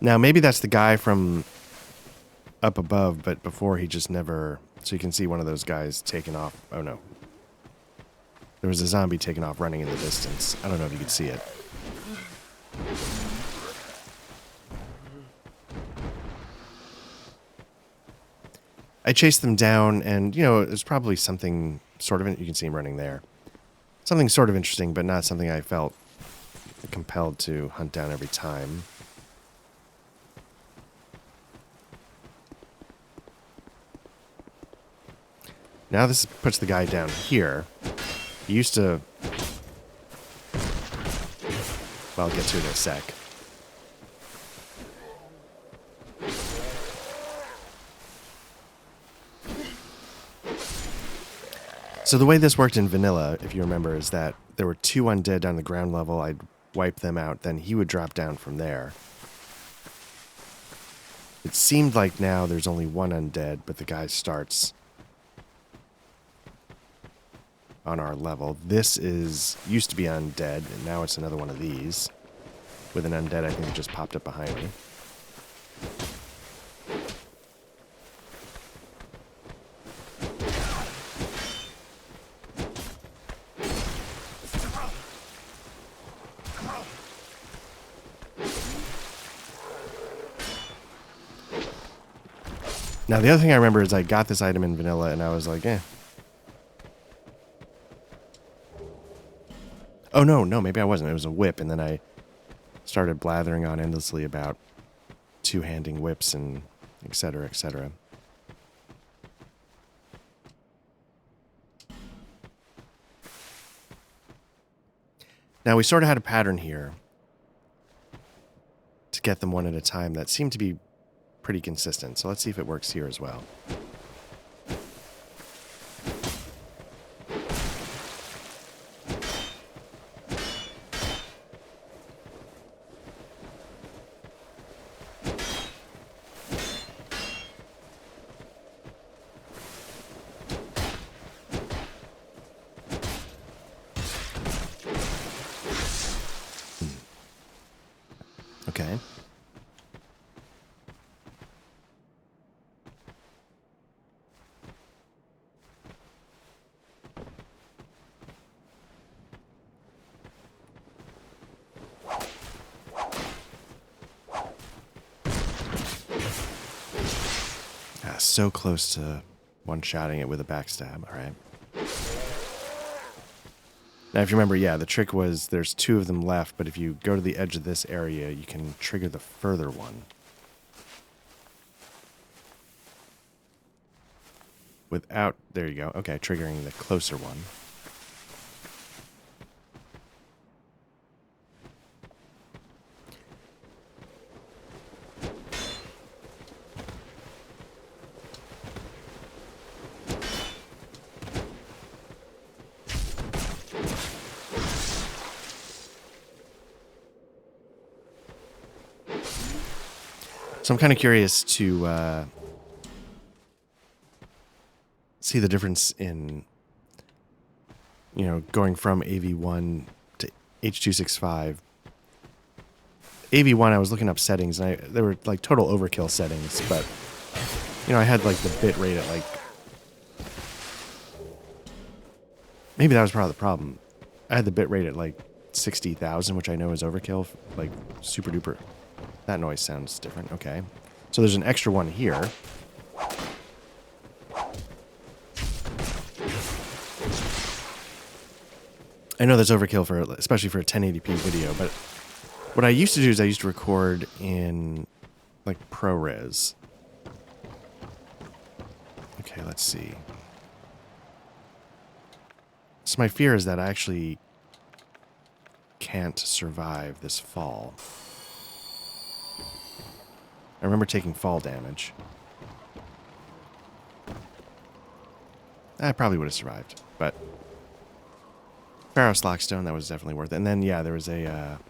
Now, maybe that's the guy from up above, but before he just never... So you can see one of those guys taking off. Oh, no. There was a zombie taking off running in the distance. I don't know if you could see it. I chased them down, and, you know, it was probably something sort of... You can see him running there. Something sort of interesting, but not something I felt compelled to hunt down every time. Now this puts the guy down here. He used to... Well, I'll get to it in a sec. So the way this worked in vanilla, if you remember, is that there were 2 undead on the ground level. I'd wipe them out, then he would drop down from there. It seemed like now there's only 1 undead, but the guy starts on our level. This used to be undead, and now it's another one of these. With an undead, I think it just popped up behind me. Now, the other thing I remember is I got this item in vanilla, and I was like, eh. Oh, no, maybe I wasn't. It was a whip, and then I started blathering on endlessly about two-handing whips and et cetera, et cetera. Now, we sort of had a pattern here to get them one at a time that seemed to be pretty consistent. So let's see if it works here as well. Okay. So close to one-shotting it with a backstab. All right. Now, if you remember, yeah, the trick was there's 2 of them left, but if you go to the edge of this area, you can trigger the further one. Without, there you go. Okay, triggering the closer one. So I'm kind of curious to see the difference in, you know, going from AV1 to H.265. AV1, I was looking up settings, and there were like total overkill settings, but, you know, I had like the bit rate at like, maybe that was part of the problem. I had the bit rate at like 60,000, which I know is overkill, like super duper. That noise sounds different. Okay. So there's an extra one here. I know that's overkill for, especially for a 1080p video, but what I used to do is I used to record in like ProRes. Okay, let's see. So my fear is that I actually can't survive this fall. I remember taking fall damage. I probably would have survived, but Pharaoh's Lockstone, that was definitely worth it. And then, yeah, there was a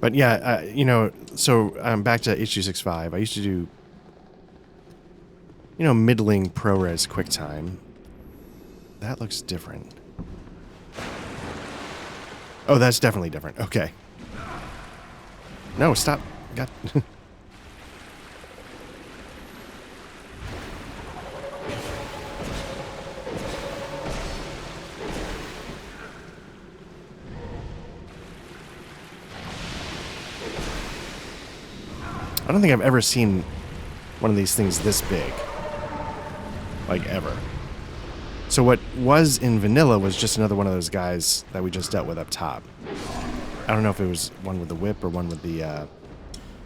but yeah, you know, so back to H.265. I used to do, you know, middling ProRes QuickTime. That looks different. Oh, that's definitely different. Okay. No, stop. Got. I don't think I've ever seen one of these things this big. Like, ever. So what was in vanilla was just another one of those guys that we just dealt with up top. I don't know if it was one with the whip or one with the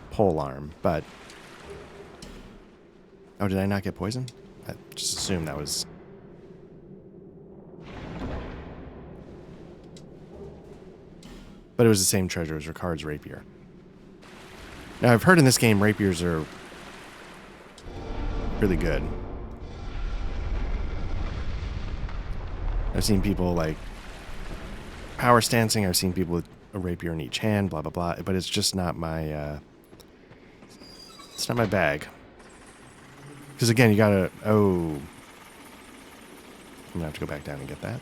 pole arm, but... Oh, did I not get poisoned? I just assumed that was... But it was the same treasure as Ricard's rapier. Now, I've heard in this game rapiers are really good. I've seen people, like, power stancing. I've seen people with a rapier in each hand, blah, blah, blah. But it's just not my, it's not my bag. Because, again, you gotta, oh. I'm gonna have to go back down and get that.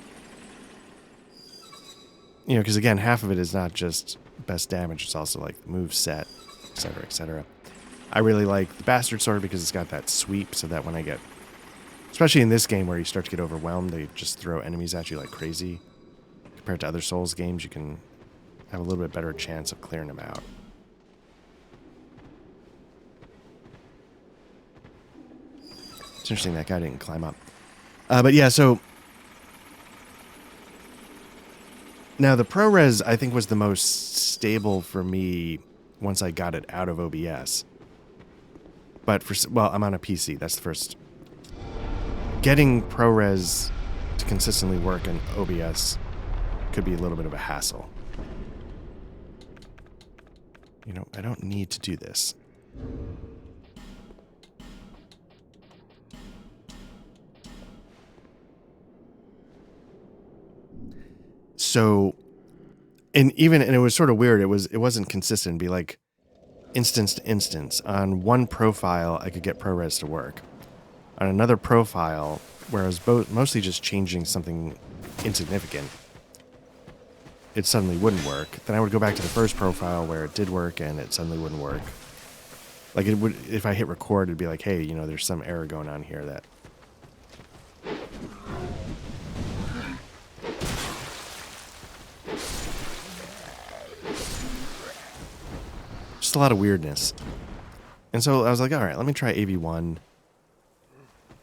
You know, because, again, half of it is not just best damage. It's also, like, the move set, etc., etc. I really like the Bastard Sword because it's got that sweep, so that when I get... Especially in this game where you start to get overwhelmed, they just throw enemies at you like crazy. Compared to other Souls games, you can have a little bit better chance of clearing them out. It's interesting that guy didn't climb up. But yeah, so... Now, the ProRes, I think, was the most stable for me once I got it out of OBS. But for... Well, I'm on a PC. That's the first... Getting ProRes to consistently work in OBS could be a little bit of a hassle. You know, I don't need to do this. So, and it was sort of weird. It wasn't consistent. It'd be like instance to instance. On one profile, I could get ProRes to work. On another profile, where I was mostly just changing something insignificant, it suddenly wouldn't work. Then I would go back to the first profile where it did work, and it suddenly wouldn't work. Like it would, if I hit record, it'd be like, hey, you know, there's some error going on here that. Just a lot of weirdness. And so I was like, all right, let me try AV1.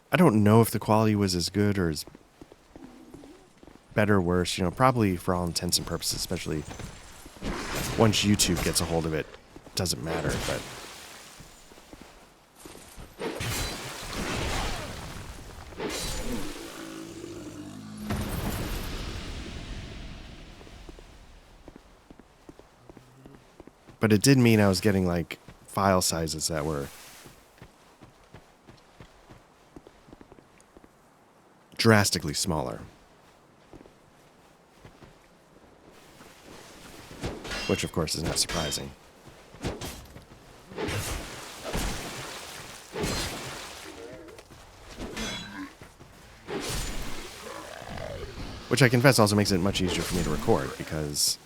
I don't know if the quality was as good or as better or worse. You know, probably for all intents and purposes, especially once YouTube gets a hold of it, it doesn't matter, but. But it did mean I was getting, like, file sizes that were drastically smaller. Which, of course, is not surprising. Which I confess also makes it much easier for me to record because,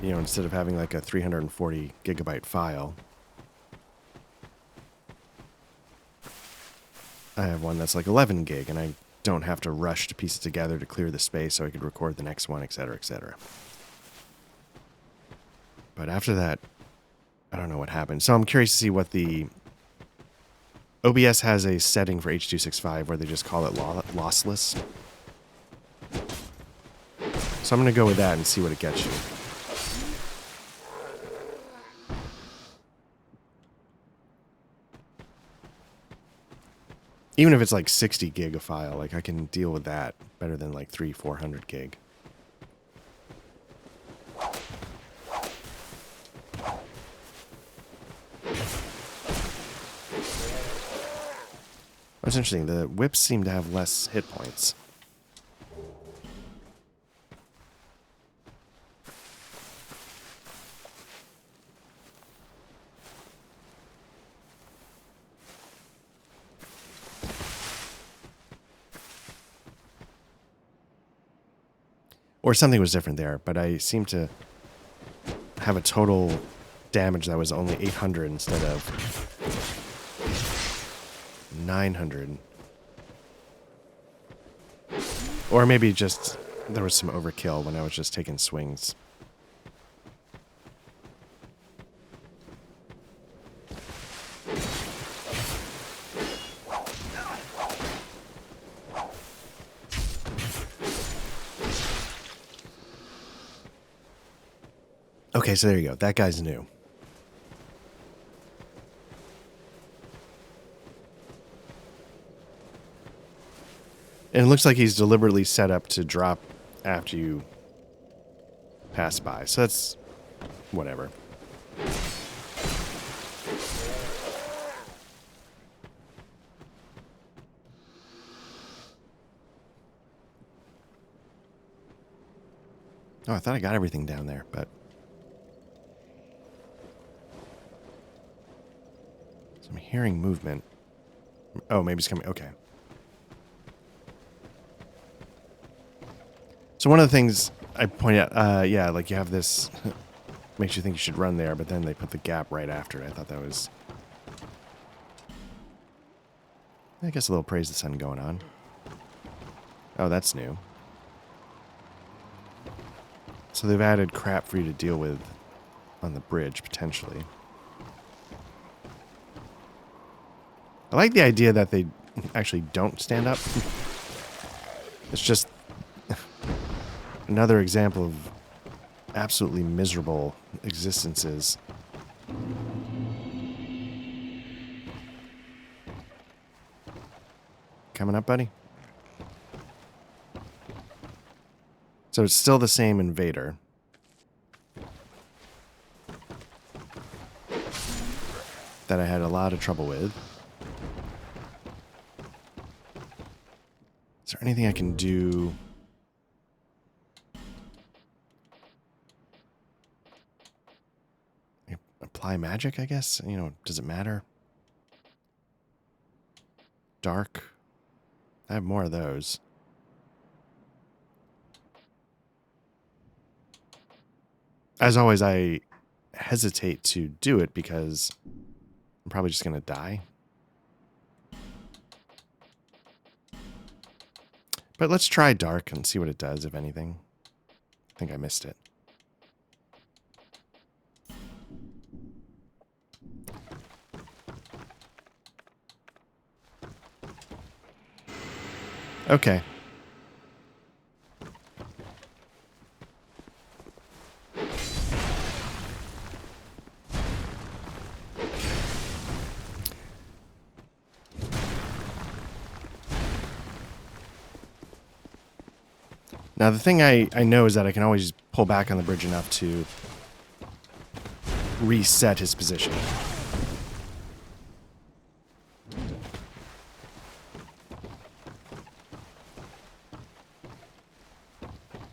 you know, instead of having like a 340 gigabyte file, I have one that's like 11 gig, and I don't have to rush to piece it together to clear the space so I could record the next one, etc., etc. But after that, I don't know what happened. So I'm curious to see what the... OBS has a setting for H.265 where they just call it lossless. So I'm going to go with that and see what it gets you. Even if it's like 60 gig a file, like I can deal with that better than like 400 gig. That's interesting. The whips seem to have less hit points. Or something was different there, but I seem to have a total damage that was only 800 instead of 900. Or maybe just there was some overkill when I was just taking swings. Okay, so there you go. That guy's new. And it looks like he's deliberately set up to drop after you pass by. So that's whatever. Oh, I thought I got everything down there, but... So I'm hearing movement. Oh, maybe it's coming. Okay. So one of the things I point out, yeah, like you have this, makes you think you should run there, but then they put the gap right after it. I thought that was, I guess, a little praise the sun going on. Oh, that's new. So they've added crap for you to deal with on the bridge, potentially. I like the idea that they actually don't stand up. It's just another example of absolutely miserable existences. Coming up, buddy? So it's still the same invader. That I had a lot of trouble with. Is there anything I can do? apply magic, I guess. You know, does it matter? Dark. I have more of those. As always, I hesitate to do it because I'm probably just going to die. But let's try dark and see what it does, if anything. I think I missed it. Okay. Now, the thing I know is that I can always pull back on the bridge enough to reset his position.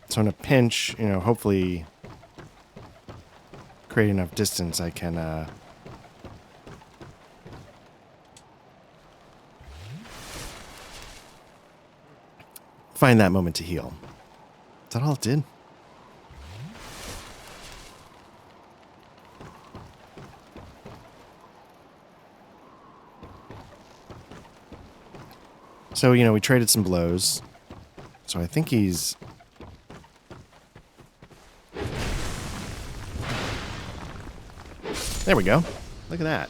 So in a pinch, you know, hopefully create enough distance I can find that moment to heal. Is that all it did? So, you know, we traded some blows. So I think he's... There we go. Look at that.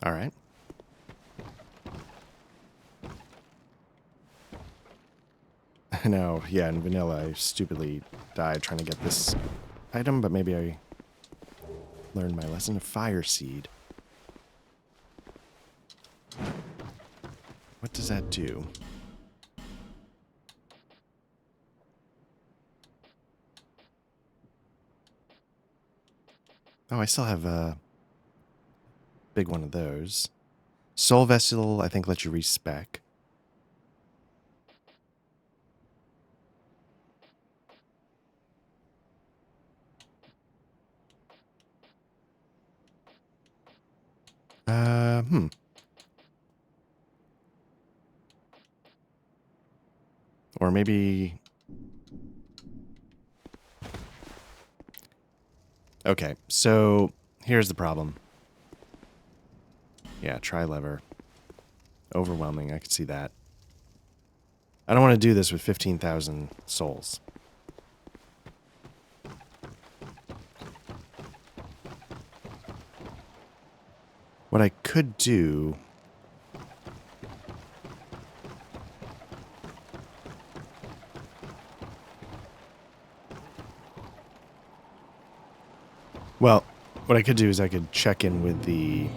All right. I know, yeah, in vanilla I stupidly died trying to get this item, but maybe I learned my lesson. A fire seed. What does that do? Oh, I still have a big one of those. Soul Vessel, I think, lets you respec. Hmm. Or maybe... Okay, so here's the problem. Yeah, tri-lever. Overwhelming, I could see that. I don't want to do this with 15,000 souls. What I could do... Well, what I could do is I could check in with the...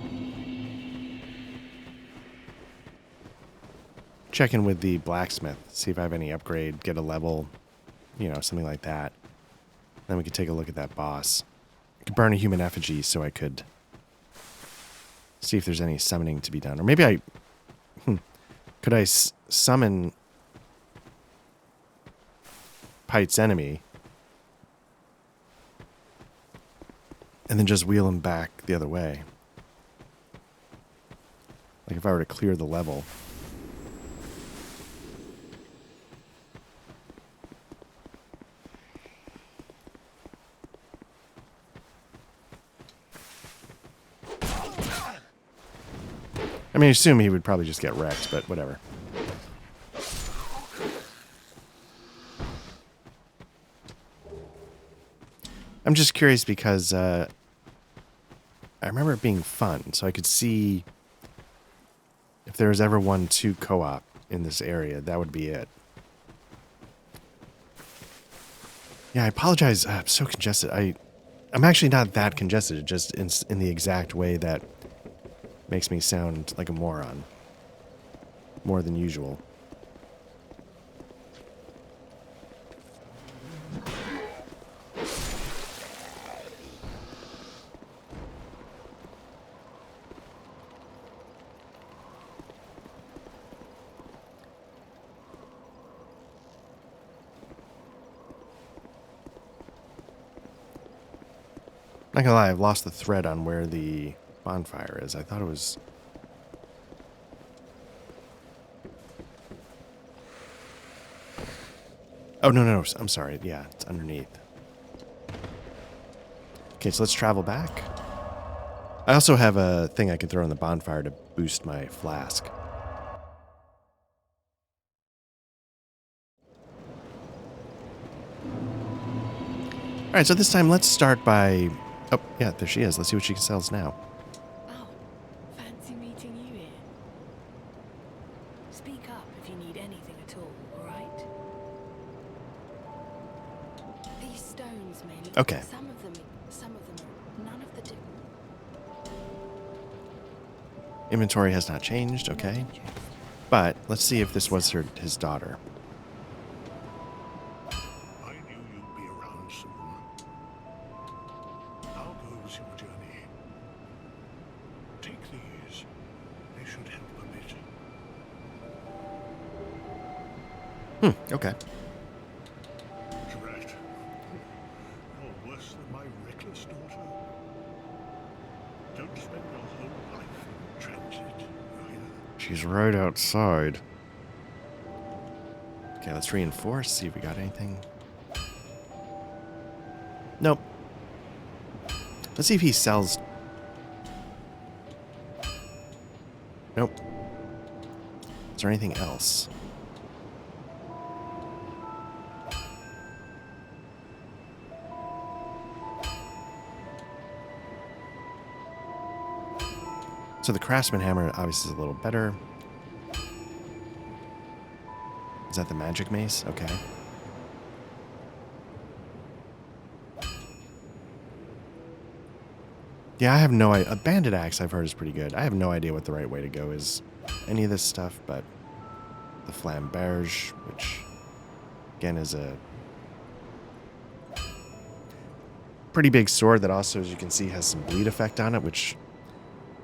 Check in with the blacksmith, see if I have any upgrade, get a level, you know, something like that. Then we could take a look at that boss. I could burn a human effigy so I could see if there's any summoning to be done. Or maybe I... Could I summon Pite's enemy and then just wheel him back the other way? Like if I were to clear the level. I mean, I assume he would probably just get wrecked, but whatever. I'm just curious because I remember it being fun, so I could see if there was ever 1-2 co-op in this area, that would be it. Yeah, I apologize. I'm so congested. I'm actually not that congested, just in the exact way that makes me sound like a moron. More than usual. Not gonna lie, I've lost the thread on where the bonfire is. I thought it was... Oh, no, no, no. I'm sorry. Yeah, it's underneath. Okay, so let's travel back. I also have a thing I can throw in the bonfire to boost my flask. All right, so this time let's start by... Oh, yeah, there she is. Let's see what she sells now. Oh, fancy meeting you here. Speak up if you need anything at all, alright? These stones mainly. Okay. Some of them are none of the Inventory has not changed, okay. But let's see if this was his daughter. I knew you'd be around soon. How goes your journey? Take these. They should help a bit. Okay. Drat. You're worse than my reckless daughter. Don't spend your whole life in transit, will you? She's right outside. Okay, let's reinforce, see if we got anything. Nope. Let's see if he sells... Nope. Is there anything else? So the Craftsman hammer obviously is a little better. Is that the magic mace? Okay. Yeah, I have no idea. A bandit axe I've heard is pretty good. I have no idea what the right way to go is. Any of this stuff, but the flamberge, which again is a pretty big sword that also, as you can see, has some bleed effect on it, which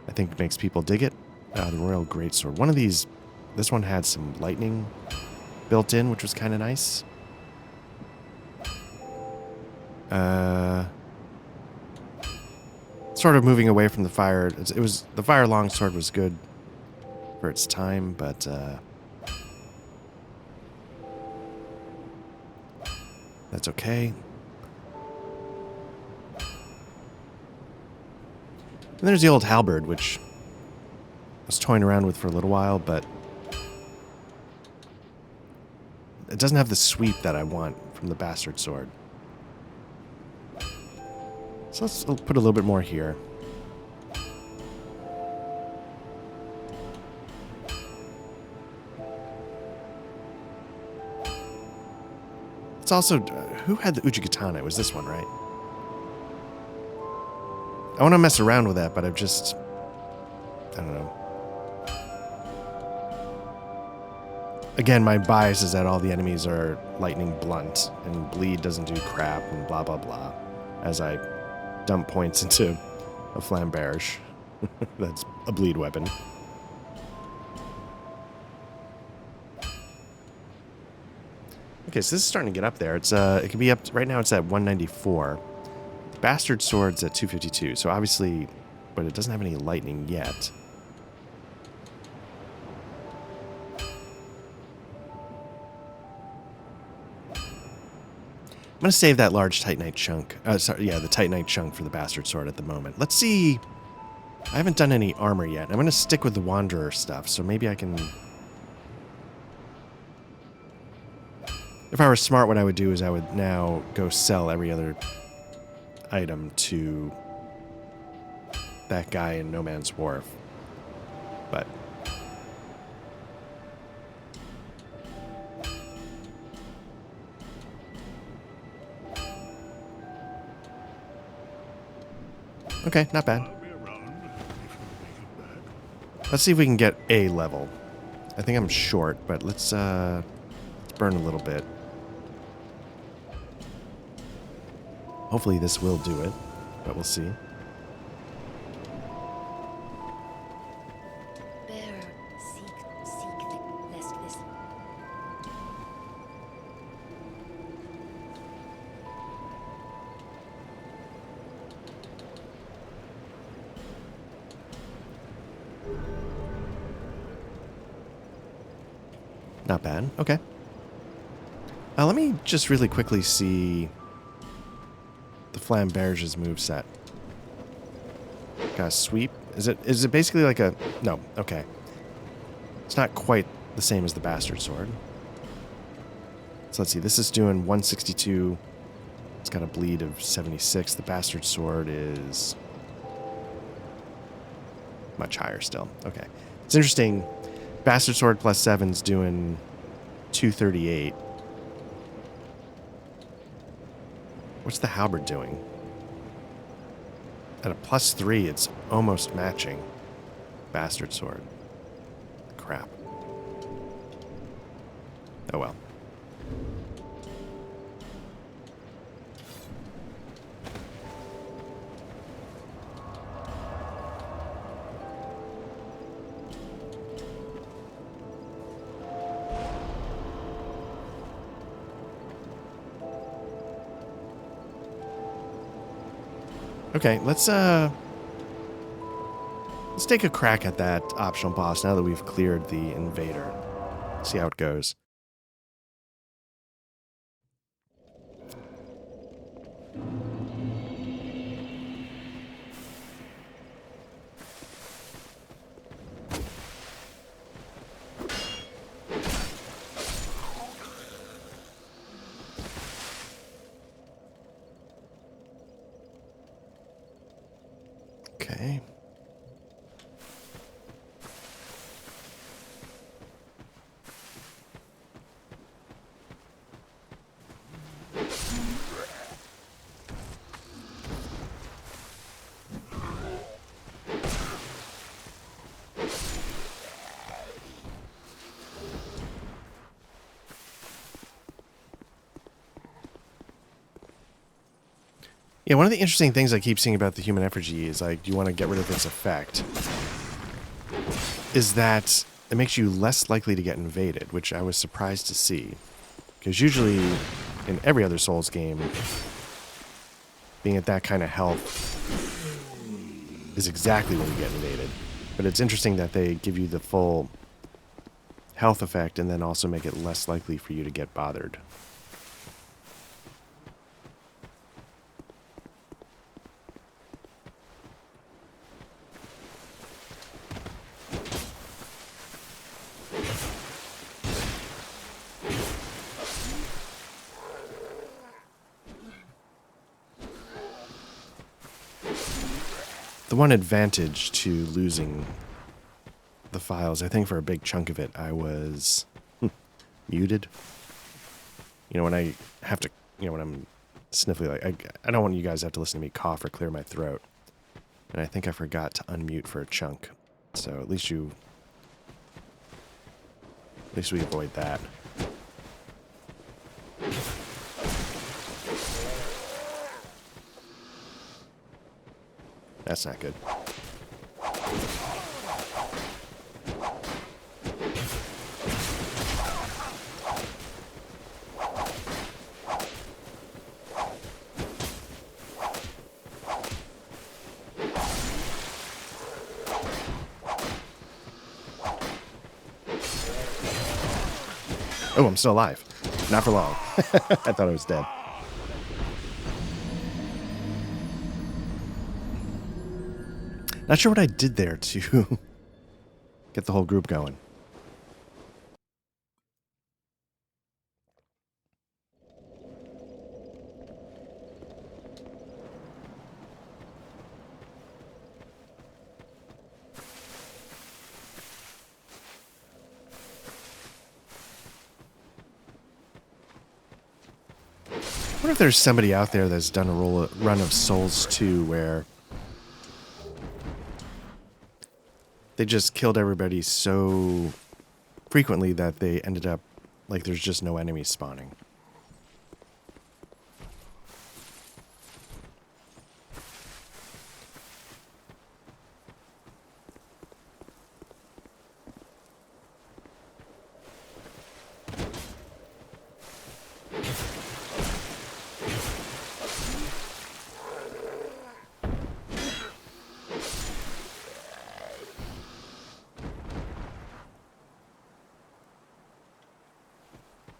I think makes people dig it. The Royal Greatsword. One of these, this one had some lightning built in, which was kind of nice. Sort of moving away from the fire. It was the fire longsword was good for its time, but that's okay. And there's the old halberd, which I was toying around with for a little while, but it doesn't have the sweep that I want from the bastard sword. So let's put a little bit more here. It's also... who had the Uchigatana? It was this one, right? I want to mess around with that, but I've just... I don't know. Again, my bias is that all the enemies are lightning blunt, and bleed doesn't do crap, and blah, blah, blah. As I dump points into a flamberge. That's a bleed weapon. Okay, so this is starting to get up there. It's it can be up... right now it's at 194. Bastard sword's at 252, so obviously... but it doesn't have any lightning yet. I'm going to save that large Titanite chunk. Sorry, yeah, the Titanite chunk for the Bastard Sword at the moment. Let's see. I haven't done any armor yet. I'm going to stick with the Wanderer stuff, so maybe I can... If I were smart, what I would do is I would now go sell every other item to that guy in No Man's Wharf. But... okay, not bad. I'll be around if you make it back. Let's see if we can get a level. I think I'm short, but let's burn a little bit. Hopefully this will do it, but we'll see. Bearer, seek lest this. Not bad. Okay. Let me just really quickly see the Flamberge's moveset. Got a sweep. Is it basically like a... No. Okay. It's not quite the same as the Bastard Sword. So let's see. This is doing 162. It's got a bleed of 76. The Bastard Sword is much higher still. Okay. It's interesting. Bastard Sword plus 7's doing 238. What's the Halberd doing? At a plus 3, it's almost matching Bastard Sword. Crap. Oh well. Okay, let's take a crack at that optional boss now that we've cleared the invader. See how it goes. Okay. Yeah, one of the interesting things I keep seeing about the human effigy is like, do you want to get rid of its effect? Is that it makes you less likely to get invaded, which I was surprised to see. Because usually, in every other Souls game, being at that kind of health is exactly when you get invaded. But it's interesting that they give you the full health effect and then also make it less likely for you to get bothered. The one advantage to losing the files, I think for a big chunk of it, I was muted. You know, when I have to, you know, when I'm sniffly, like, I don't want you guys to have to listen to me cough or clear my throat. And I think I forgot to unmute for a chunk. So at least we avoid that. That's not good. Oh, I'm still alive. Not for long. I thought I was dead. Not sure what I did there to get the whole group going. I wonder if there's somebody out there that's done a run of Souls 2 where they just killed everybody so frequently that they ended up like there's just no enemies spawning.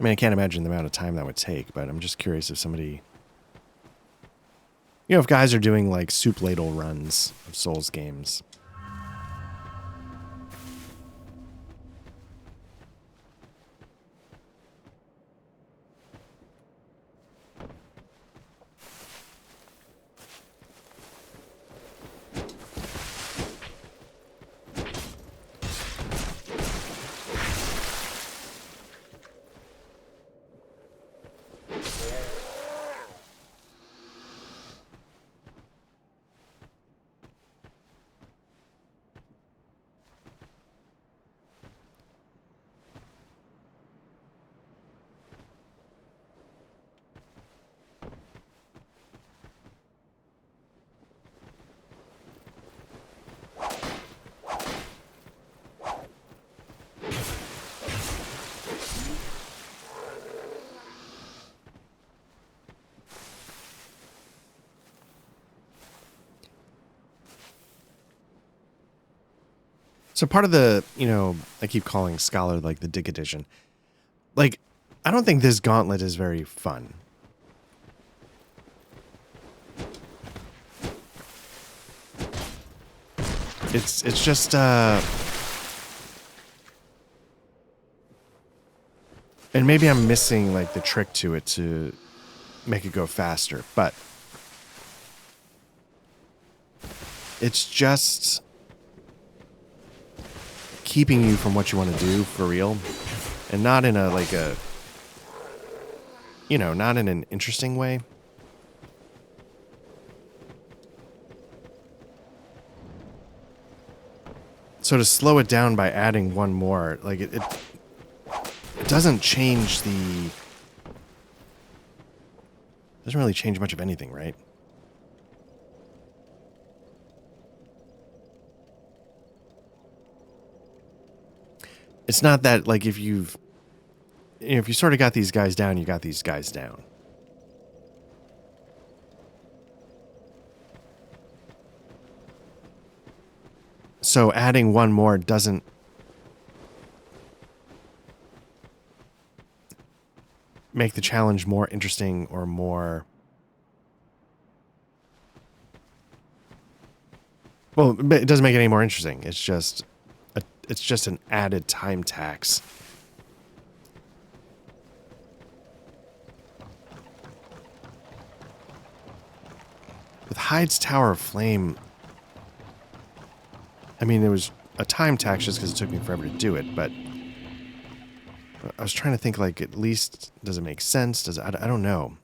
mean, I can't imagine the amount of time that would take, but I'm just curious if somebody... You know, if guys are doing, like, soup ladle runs of Souls games. So part of the, you know, I keep calling Scholar, like, the Dig Edition. Like, I don't think this gauntlet is very fun. It's just, and maybe I'm missing, like, the trick to it to make it go faster, but it's just keeping you from what you want to do for real, and not in a, like, a, you know, not in an interesting way. So to slow it down by adding one more, like, it doesn't change the... Doesn't really change much of anything, right? It's not that, like, if you've... You know, if you sort of got these guys down, you got these guys down. So adding one more doesn't make the challenge more interesting or more... Well, it doesn't make it any more interesting. It's just an added time tax. With Hyde's Tower of Flame, I mean, there was a time tax just because it took me forever to do it, but I was trying to think, like, at least, does it make sense? Does it, I don't know.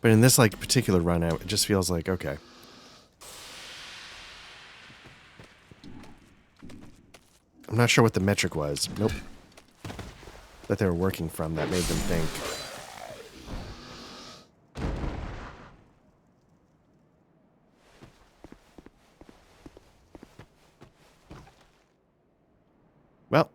But in this, like, particular run, it just feels like, okay. I'm not sure what the metric was. Nope. That they were working from that made them think. Well.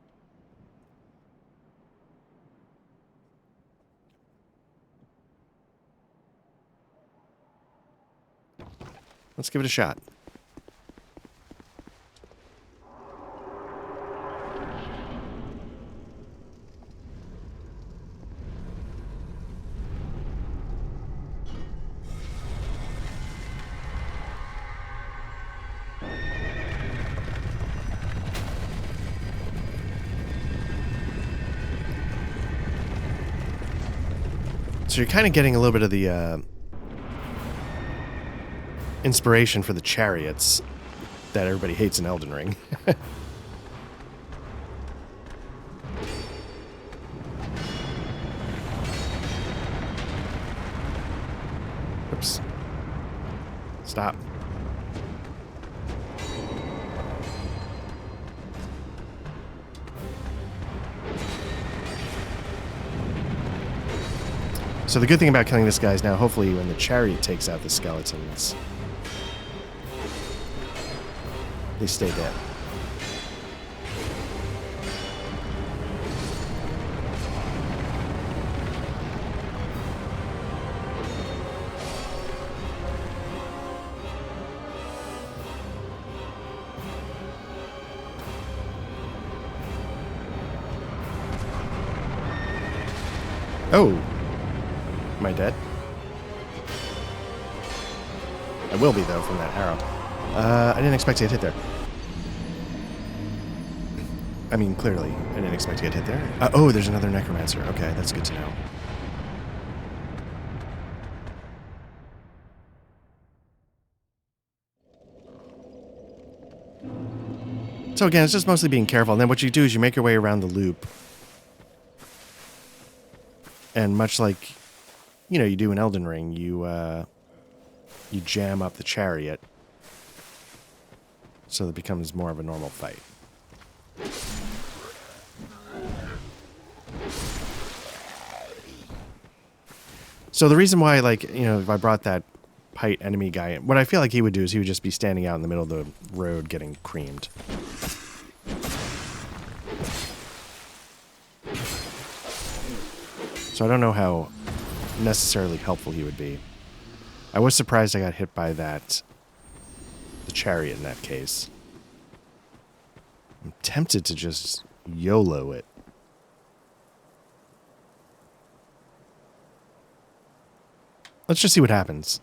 Let's give it a shot. So you're kind of getting a little bit of the inspiration for the chariots that everybody hates in Elden Ring. Oops. Stop. So the good thing about killing this guy is now, hopefully, when the chariot takes out the skeletons, they stay dead. Oh! Am I dead? I will be, though, from that arrow. I didn't expect to get hit there. I mean, clearly, I didn't expect to get hit there. Oh, there's another necromancer. Okay, that's good to know. So again, it's just mostly being careful. And then what you do is you make your way around the loop. And much like, you know, you do in Elden Ring, you jam up the chariot so that it becomes more of a normal fight. So the reason why, like, you know, if I brought that Pite enemy guy in, what I feel like he would do is he would just be standing out in the middle of the road getting creamed. So I don't know how necessarily helpful he would be. I was surprised I got hit by the chariot in that case. I'm tempted to just YOLO it. Let's just see what happens.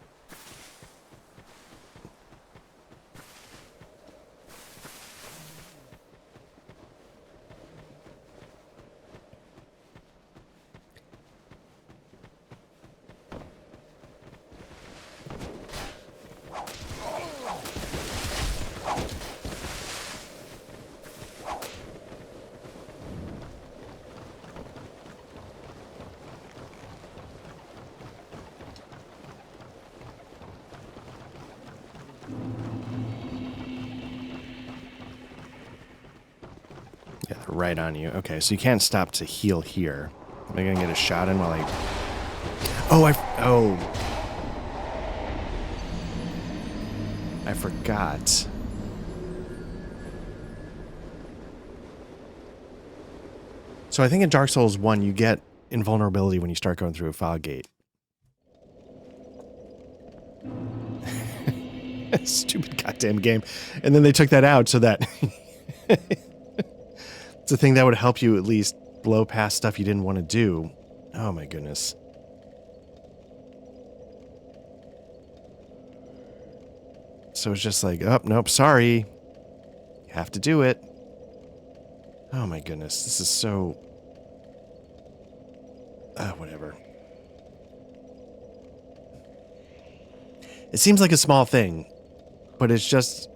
Yeah, they're right on you. Okay, so you can't stop to heal here. Am I gonna get a shot in while I... Oh, I forgot. So I think in Dark Souls 1, you get invulnerability when you start going through a fog gate. Stupid goddamn game. And then they took that out so that... It's a thing that would help you at least blow past stuff you didn't want to do. Oh my goodness. So it's just like, oh, nope, sorry. You have to do it. Oh my goodness, this is so... whatever. It seems like a small thing, but it's just...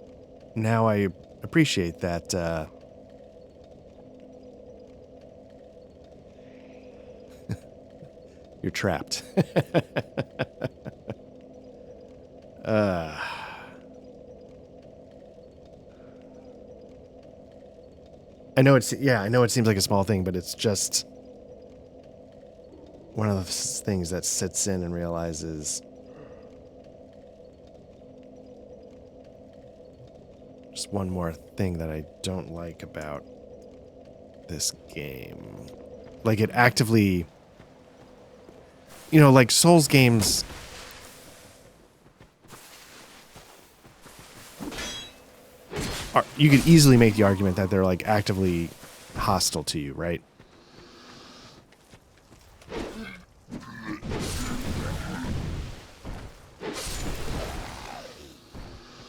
Now I appreciate that, You're trapped. I know it seems like a small thing, but it's just one of those things that sits in and realizes just one more thing that I don't like about this game. Like, it actively... You know, like Souls games... You could easily make the argument that they're, like, actively hostile to you, right?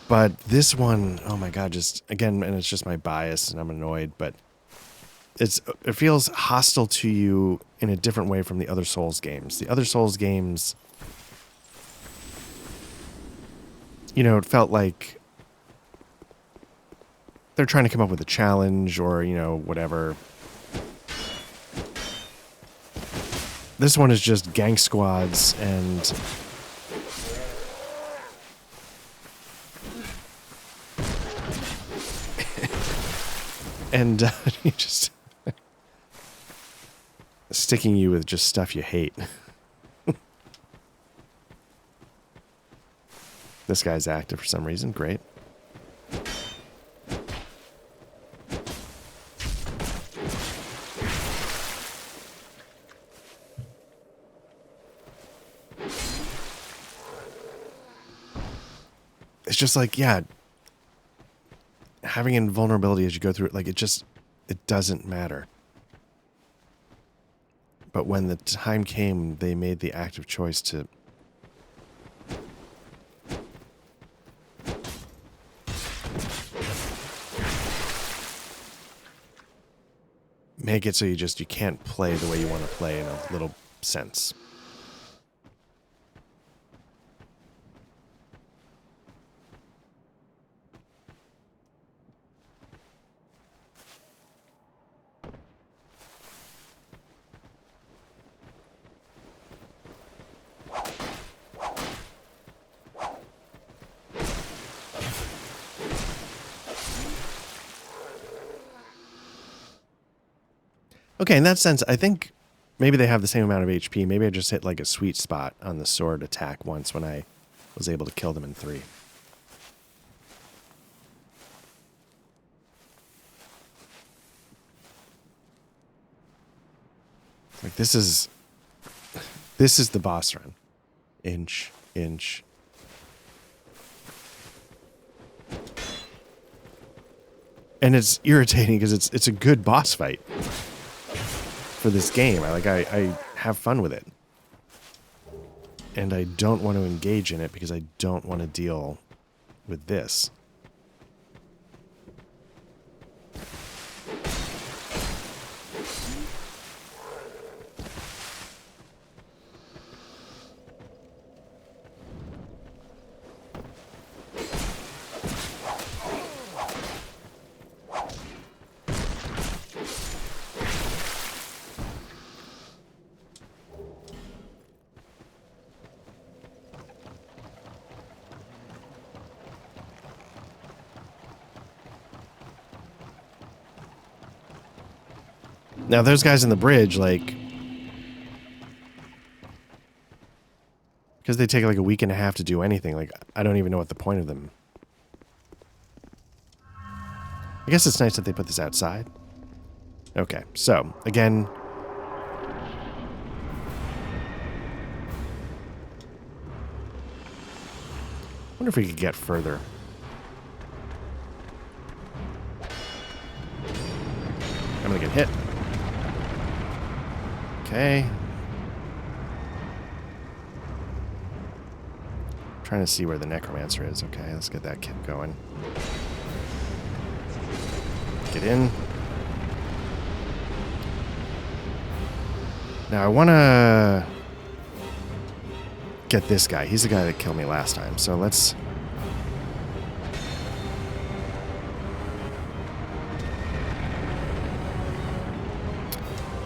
But this one, oh my god, just, again, and it's just my bias and I'm annoyed, but it feels hostile to you in a different way from the other Souls games. The other Souls games, you know, it felt like they're trying to come up with a challenge or, you know, whatever. This one is just gang squads and... and you just... sticking you with just stuff you hate. This guy's active for some reason. Great. It's just like, yeah, having invulnerability as you go through it, like, it doesn't matter. But when the time came, they made the active choice to make it so you can't play the way you want to play in a little sense. Okay, in that sense, I think maybe they have the same amount of HP. Maybe I just hit like a sweet spot on the sword attack once when I was able to kill them in 3. Like this is the boss run. Inch, inch. And it's irritating because it's a good boss fight for this game. I have fun with it. And I don't want to engage in it because I don't want to deal with this. Now, those guys in the bridge, like, because they take like a week and a half to do anything, like, I don't even know what the point of them. I guess it's nice that they put this outside. Okay, so, again. I wonder if we could get further. I'm gonna get hit. Okay. Trying to see where the necromancer is. Okay, let's get that kid going. Get in. Now I want to get this guy. He's the guy that killed me last time. So let's...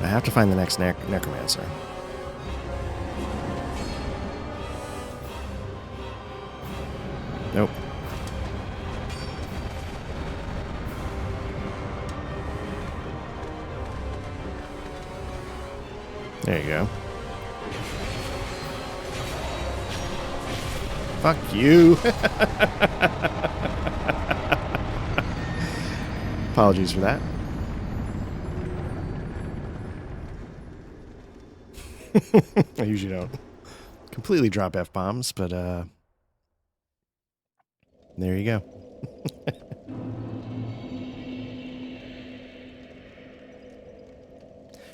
I have to find the next necromancer. Nope. There you go. Fuck you. Apologies for that. I usually don't completely drop F-bombs, but there you go.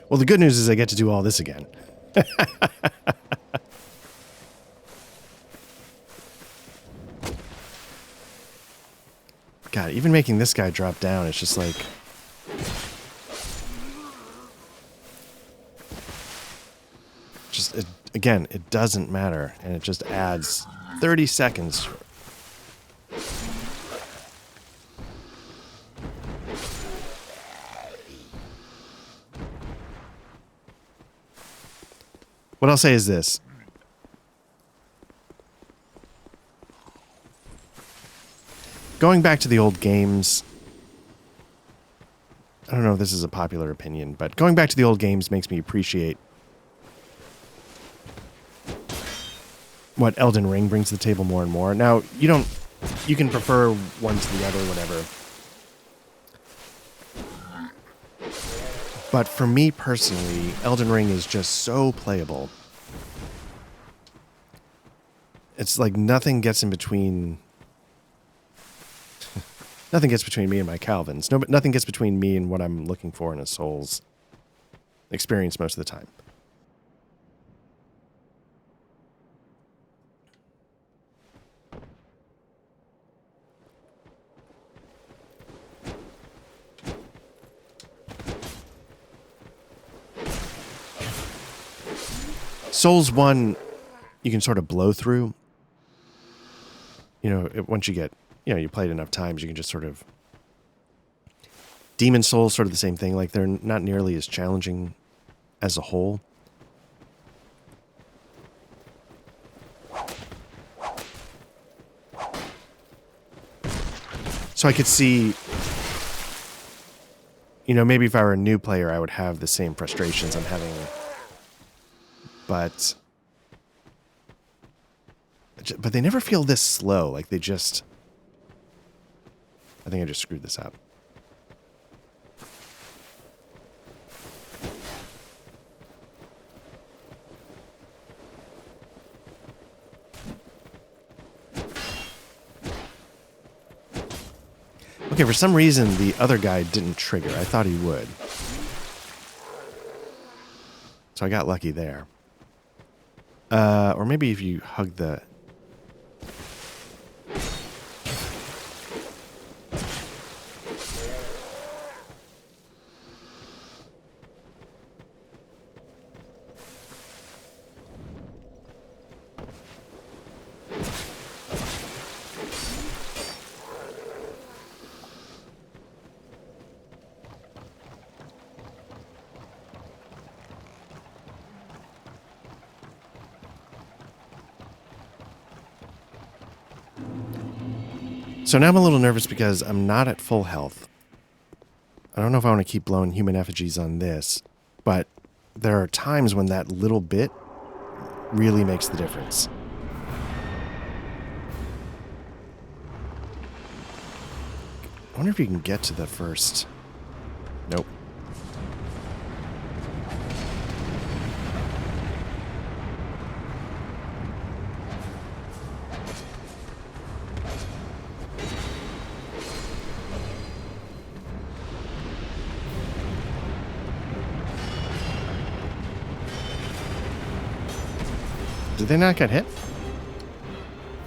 Well, the good news is I get to do all this again. God, even making this guy drop down, it's just like... Again, it doesn't matter, and it just adds 30 seconds. What I'll say is this. Going back to the old games, I don't know if this is a popular opinion, but going back to the old games makes me appreciate what Elden Ring brings to the table more and more. Now, you can prefer one to the other, whatever. But for me personally, Elden Ring is just so playable. It's like nothing gets in between... Nothing gets between me and my Calvins. Nothing gets between me and what I'm looking for in a Souls experience most of the time. Souls 1, you can sort of blow through. You know, once you get, you know, you play it enough times, you can just sort of... Demon Souls, sort of the same thing. Like, they're not nearly as challenging as a whole. So I could see, you know, maybe if I were a new player, I would have the same frustrations I'm having. But they never feel this slow. Like, they just... I think I just screwed this up. Okay, for some reason, the other guy didn't trigger. I thought he would. So I got lucky there. Or maybe if you hug the... So now I'm a little nervous because I'm not at full health. I don't know if I want to keep blowing human effigies on this, but there are times when that little bit really makes the difference. I wonder if you can get to the first... Nope. Did they not get hit?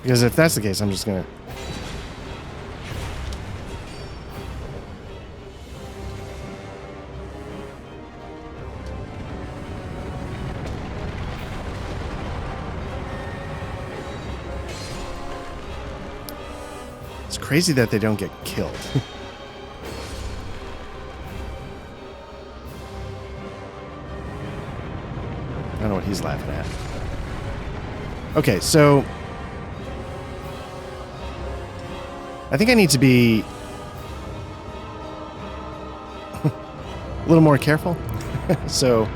Because if that's the case, I'm just gonna... It's crazy that they don't get killed. I don't know what he's laughing at. Okay, so I think I need to be a little more careful. So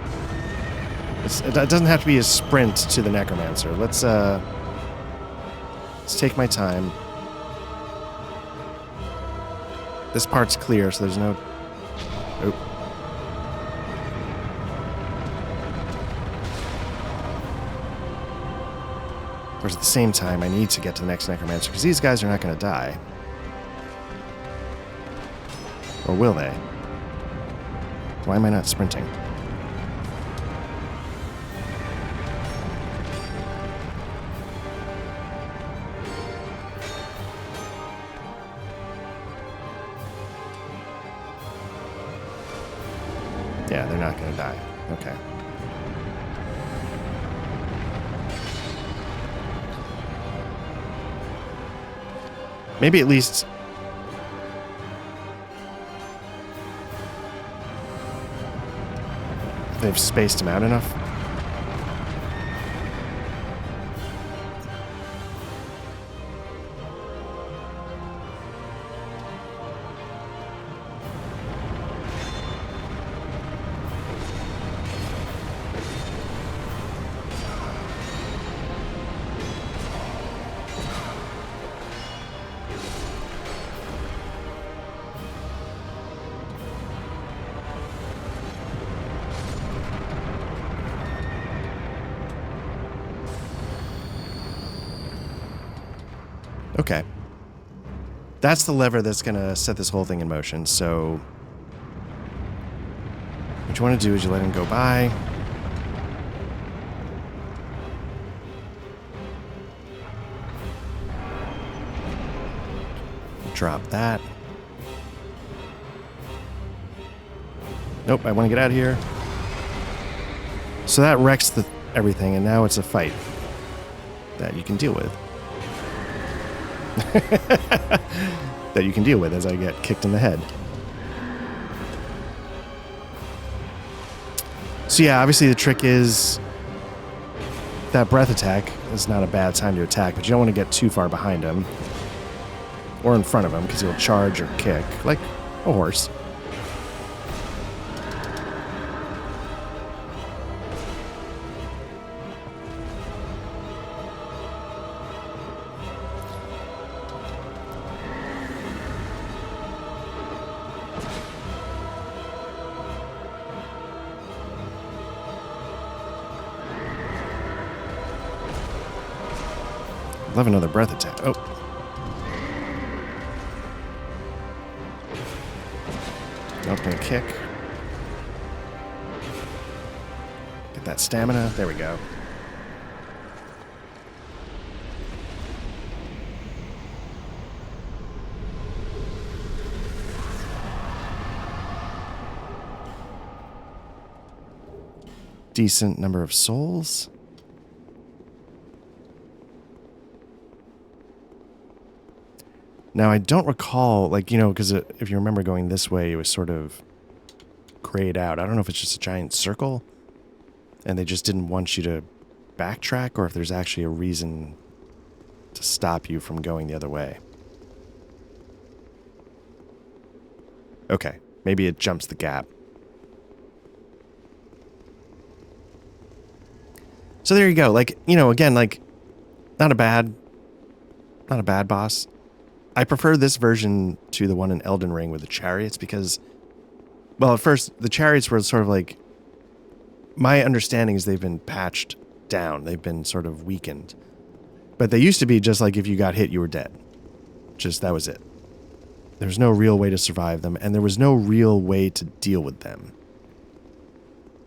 it doesn't have to be a sprint to the necromancer. Let's take my time. This part's clear, so there's no... Nope. Of course, at the same time, I need to get to the next necromancer, because these guys are not going to die. Or will they? Why am I not sprinting? Yeah, they're not going to die. Okay. Maybe at least... they've spaced him out enough. Okay. That's the lever that's going to set this whole thing in motion. So what you want to do is you let him go by. Drop that. Nope, I want to get out of here. So that wrecks everything, and now it's a fight that you can deal with. That you can deal with as I get kicked in the head. So yeah, obviously the trick is that breath attack is not a bad time to attack, but you don't want to get too far behind him or in front of him because he'll charge or kick like a horse. Love another breath attack. Oh. Nope, gonna kick. Get that stamina. There we go. Decent number of souls. Now, I don't recall, like, you know, because if you remember going this way, it was sort of grayed out. I don't know if it's just a giant circle and they just didn't want you to backtrack or if there's actually a reason to stop you from going the other way. Okay, maybe it jumps the gap. So there you go. Like, you know, again, like, not a bad boss. I prefer this version to the one in Elden Ring with the chariots because, well, at first, the chariots were sort of like, my understanding is they've been patched down. They've been sort of weakened. But they used to be just like if you got hit, you were dead. Just, that was it. There was no real way to survive them, and there was no real way to deal with them.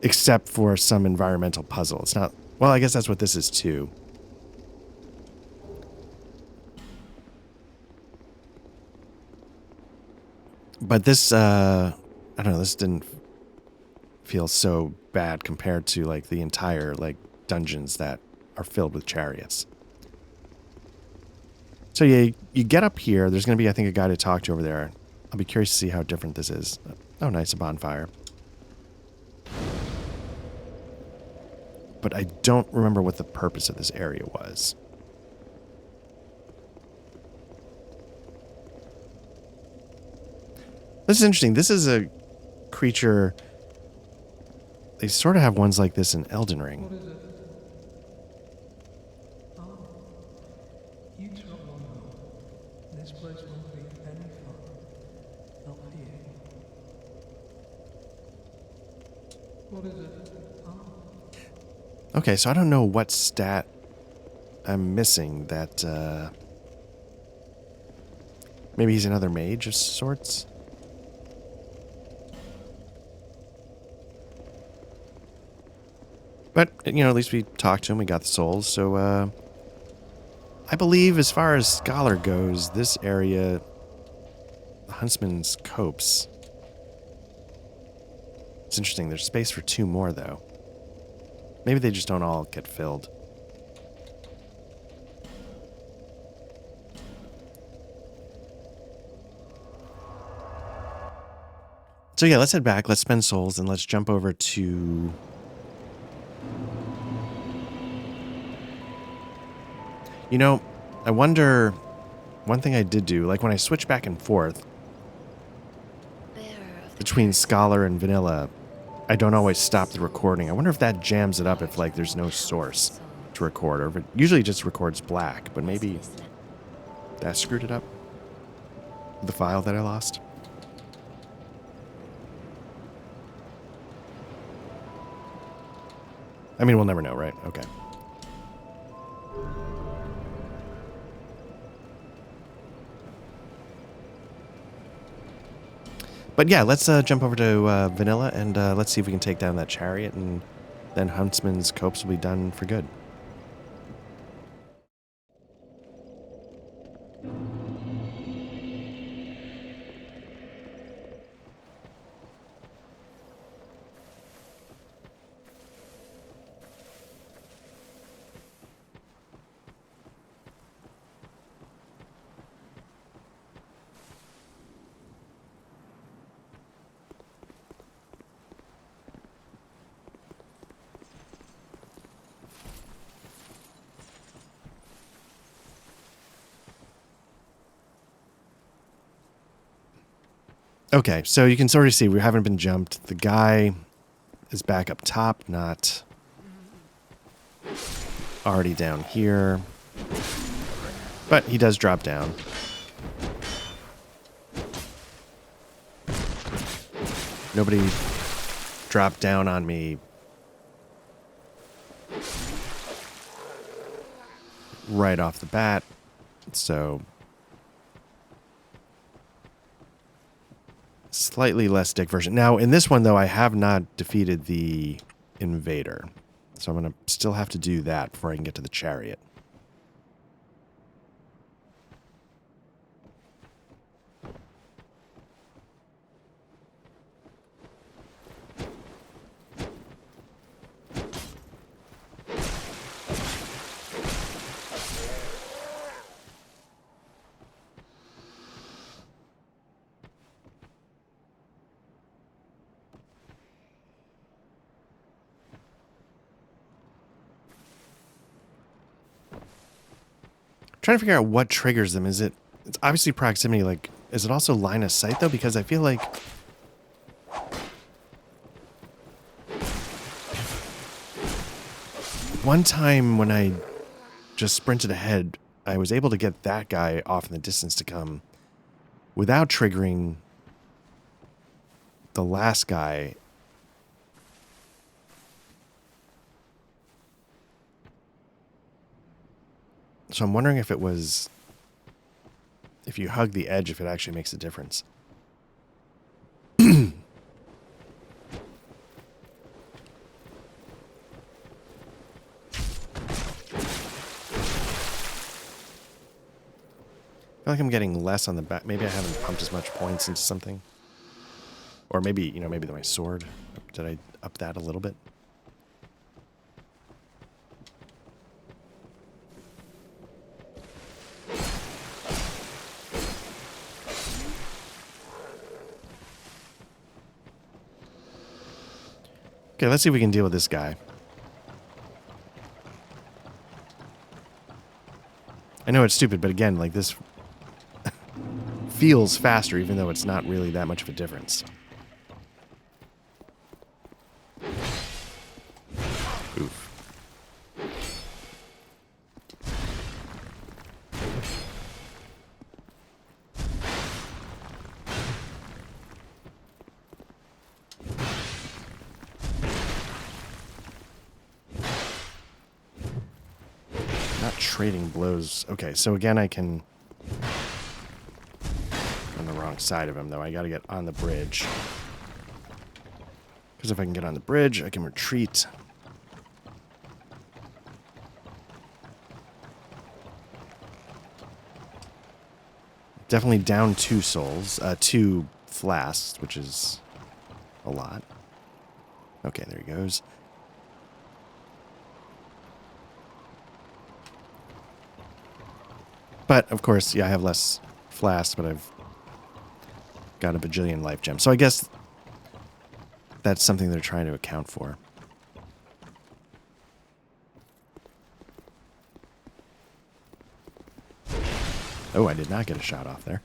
Except for some environmental puzzle. It's not, well, I guess that's what this is too. But this, I don't know, this didn't feel so bad compared to, like, the entire, like, dungeons that are filled with chariots. So, yeah, you get up here. There's going to be, I think, a guy to talk to over there. I'll be curious to see how different this is. Oh, nice, a bonfire. But I don't remember what the purpose of this area was. This is interesting. This is a creature. They sort of have ones like this in Elden Ring. What is it? Oh, you don't know. This place won't be any fun. Not for you. What is it? Oh. Okay, so I don't know what stat I'm missing that, maybe he's another mage of sorts? But, you know, at least we talked to him, we got the souls, so, I believe as far as Scholar goes, this area, the Huntsman's Copse. It's interesting, there's space for 2 more, though. Maybe they just don't all get filled. So yeah, let's head back, let's spend souls, and let's jump over to... You know, I wonder... One thing I did do, like when I switch back and forth between Scholar and Vanilla, I don't always stop the recording. I wonder if that jams it up if, like, there's no source to record, or if it usually just records black, but maybe that screwed it up. The file that I lost. I mean, we'll never know, right? Okay. But yeah, let's jump over to Vanilla and let's see if we can take down that chariot, and then Huntsman's Copse will be done for good. Okay, so you can sort of see we haven't been jumped. The guy is back up top, not already down here. But he does drop down. Nobody dropped down on me right off the bat, so slightly less dick version. Now, in this one, though, I have not defeated the invader, so I'm going to still have to do that before I can get to the chariot. Trying to figure out what triggers them. Is it? It's obviously proximity. Like, is it also line of sight though? Because I feel like one time when I just sprinted ahead, I was able to get that guy off in the distance to come without triggering the last guy. So I'm wondering if it was, if you hug the edge, if it actually makes a difference. I feel like I'm getting less on the back. Maybe I haven't pumped as much points into something. Or maybe, you know, maybe my sword. Did I up that a little bit? Okay, let's see if we can deal with this guy. I know it's stupid, but again, like this feels faster, even though it's not really that much of a difference. Oof. Not trading blows. Okay, so again, I can... on the wrong side of him, though. I gotta get on the bridge. Because if I can get on the bridge, I can retreat. Definitely down 2 souls. 2 flasks, which is a lot. Okay, there he goes. But, of course, yeah, I have less flasks, but I've got a bajillion life gems. So I guess that's something they're trying to account for. Oh, I did not get a shot off there.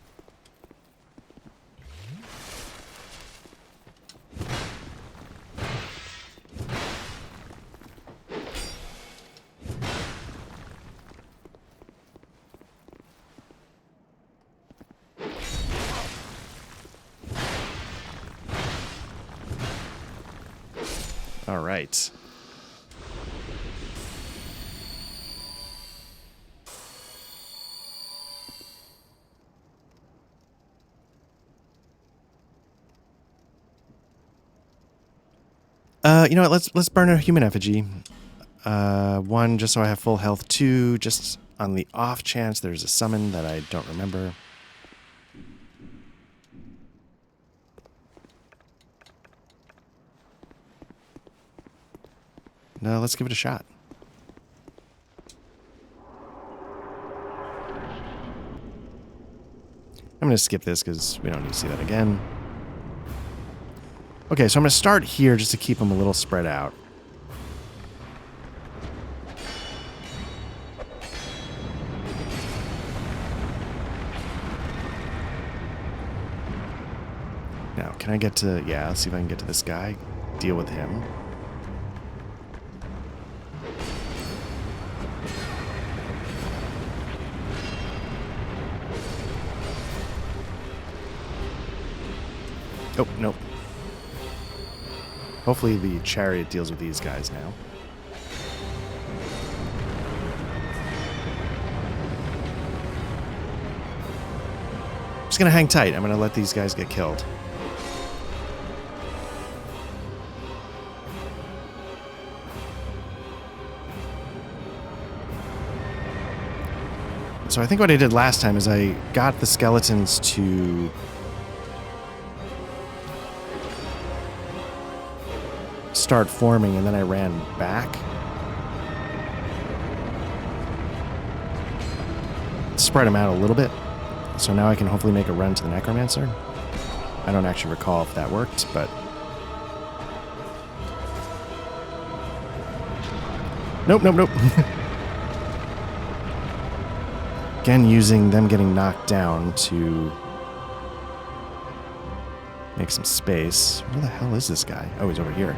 All right. You know what? Let's burn a human effigy. 1, just so I have full health. 2, just on the off chance there's a summon that I don't remember. No, let's give it a shot. I'm going to skip this because we don't need to see that again. Okay, so I'm going to start here just to keep them a little spread out. Now, can I get to... Yeah, let's see if I can get to this guy. Deal with him. Oh, nope. Hopefully the chariot deals with these guys now. I'm just gonna hang tight. I'm gonna let these guys get killed. So I think what I did last time is I got the skeletons to start forming, and then I ran back. Spread them out a little bit. So now I can hopefully make a run to the Necromancer. I don't actually recall if that worked, but... Nope, nope, nope. Again, using them getting knocked down to make some space. Where the hell is this guy? Oh, he's over here.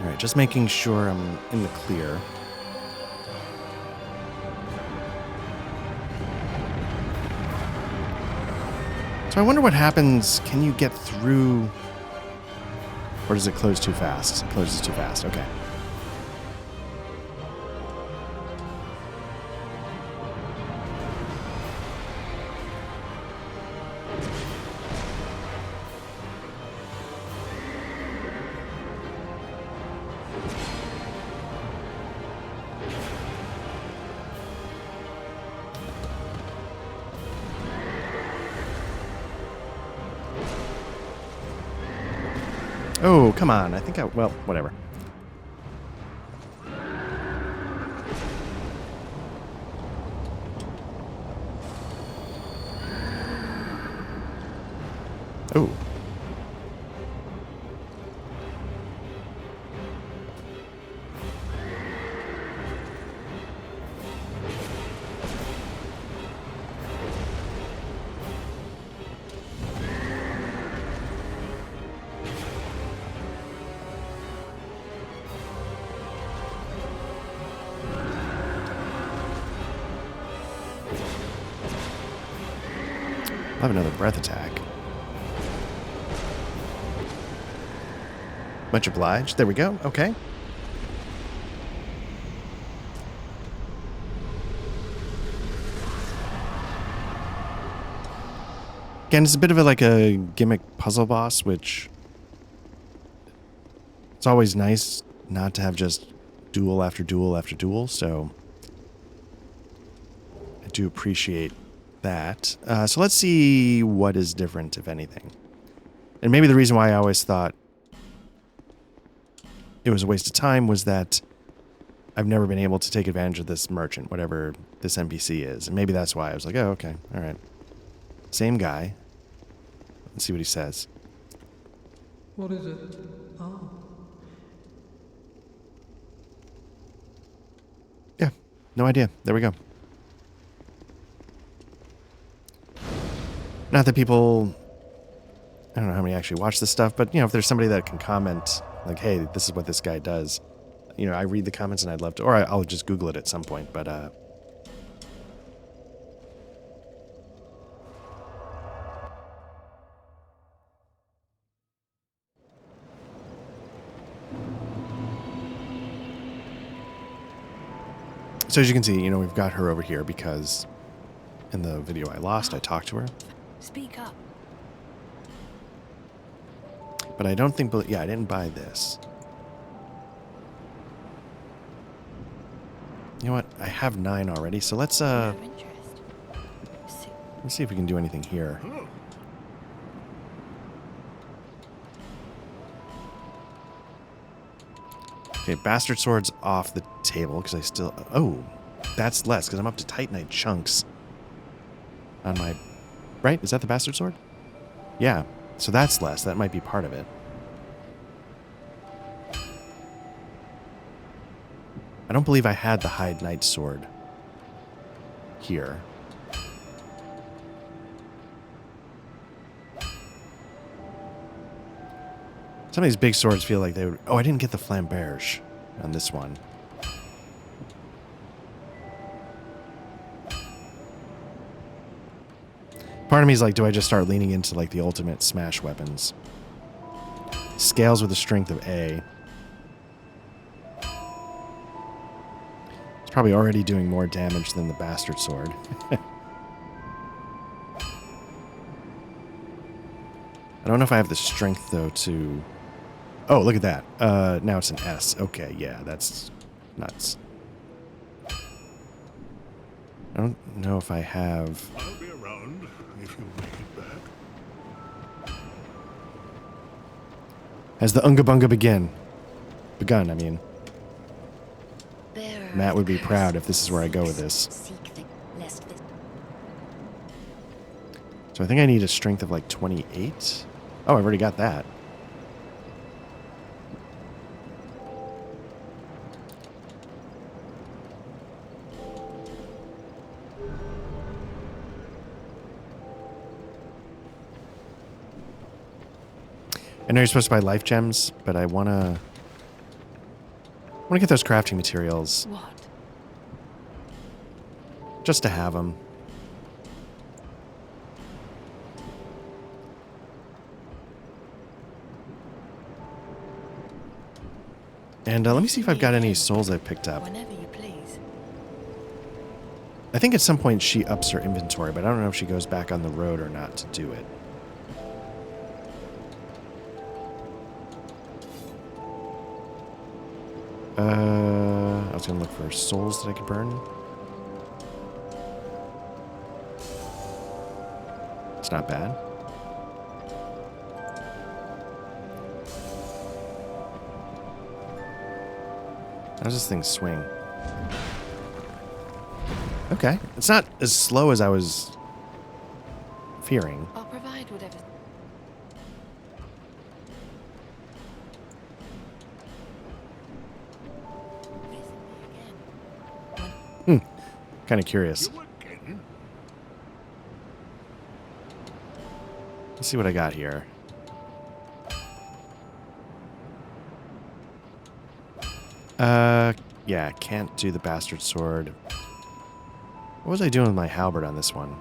Alright, just making sure I'm in the clear. So I wonder what happens. Can you get through... Or does it close too fast? It closes too fast. Okay. Oh, come on. I think I... Well, whatever. Oh. I'll have another breath attack. Much obliged. There we go. Okay. Again, it's a bit of like a gimmick puzzle boss, which it's always nice not to have just duel after duel after duel, so I do appreciate that. So let's see what is different, if anything. And maybe the reason why I always thought it was a waste of time was that I've never been able to take advantage of this merchant, whatever this NPC is. And maybe that's why I was like, oh, okay, all right. Same guy. Let's see what he says. What is it? Ah, Yeah, no idea. There we go. Not that people, I don't know how many actually watch this stuff, but, you know, if there's somebody that can comment, like, hey, this is what this guy does, you know, I read the comments and I'd love to, or I'll just Google it at some point, but, so as you can see, you know, we've got her over here because in the video I lost, I talked to her. Speak up. But I don't think, yeah, I didn't buy this. You know what? I have 9 already, so let's No interest. See, see if we can do anything here. Okay, Bastard Sword's off the table because I still... Oh, that's less because I'm up to Titanite chunks on my... Right? Is that the Bastard Sword? Yeah. So that's less. That might be part of it. I don't believe I had the Hide Knight Sword here. Some of these big swords feel like they would... Oh, I didn't get the Flamberge on this one. Part of me is like, do I just start leaning into like the ultimate smash weapons? Scales with the strength of A. It's probably already doing more damage than the Bastard Sword. I don't know if I have the strength though to... Oh, look at that. Now it's an S. Okay, yeah, that's nuts. I don't know if I have... I'll be around if you make it back. Has the Unga Bunga begun, I mean. Bearer of Matt would be the proud curse, if this is where I go with this. seek the lest this So I think I need a strength of like 28. Oh, I've already got that. I know you're supposed to buy life gems, but I want to get those crafting materials What? just to have them. And let me see if I've got any souls I've picked up. Whenever you please. I think at some point she ups her inventory, but I don't know if she goes back on the road or not to do it. I was going to look for souls that I could burn. It's not bad. How does this thing swing? Okay. It's not as slow as I was fearing. I'll provide whatever. Visit me again. Kind of curious. You again? Let's see what I got here. Yeah, can't do the Bastard Sword. What was I doing with my halberd on this one?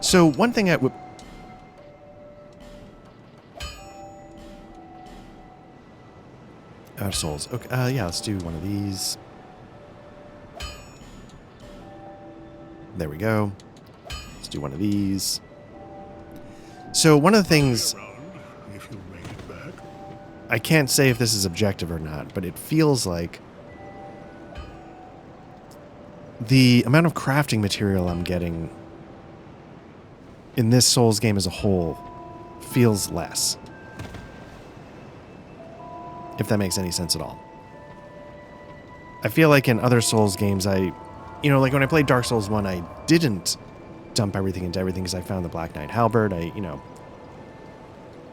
So one thing I would... souls. Okay, yeah, let's do one of these. There we go. Let's do one of these. So one of the things... Around if you make it back. I can't say if this is objective or not, but it feels like the amount of crafting material I'm getting in this Souls game as a whole feels less. If that makes any sense at all. I feel like in other Souls games, like when I played Dark Souls 1, I didn't dump everything into everything because I found the Black Knight Halberd,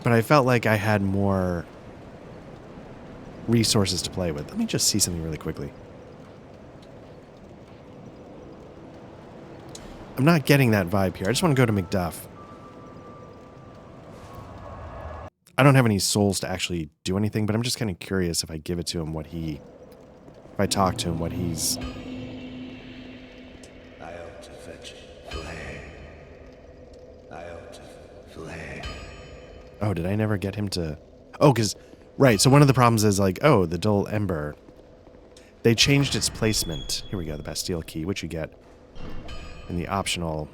but I felt like I had more resources to play with. Let me just see something really quickly. I'm not getting that vibe here. I just want to go to Macduff. I don't have any souls to actually do anything, but I'm just kind of curious if I give it to him if I talk to him, what he's... I ought to fetch flame. I ought to flame. Oh, did I never get him to... Oh, because... Right, so one of the problems is like, oh, the dull ember. They changed its placement. Here we go, the Bastille key, which you get in the optional...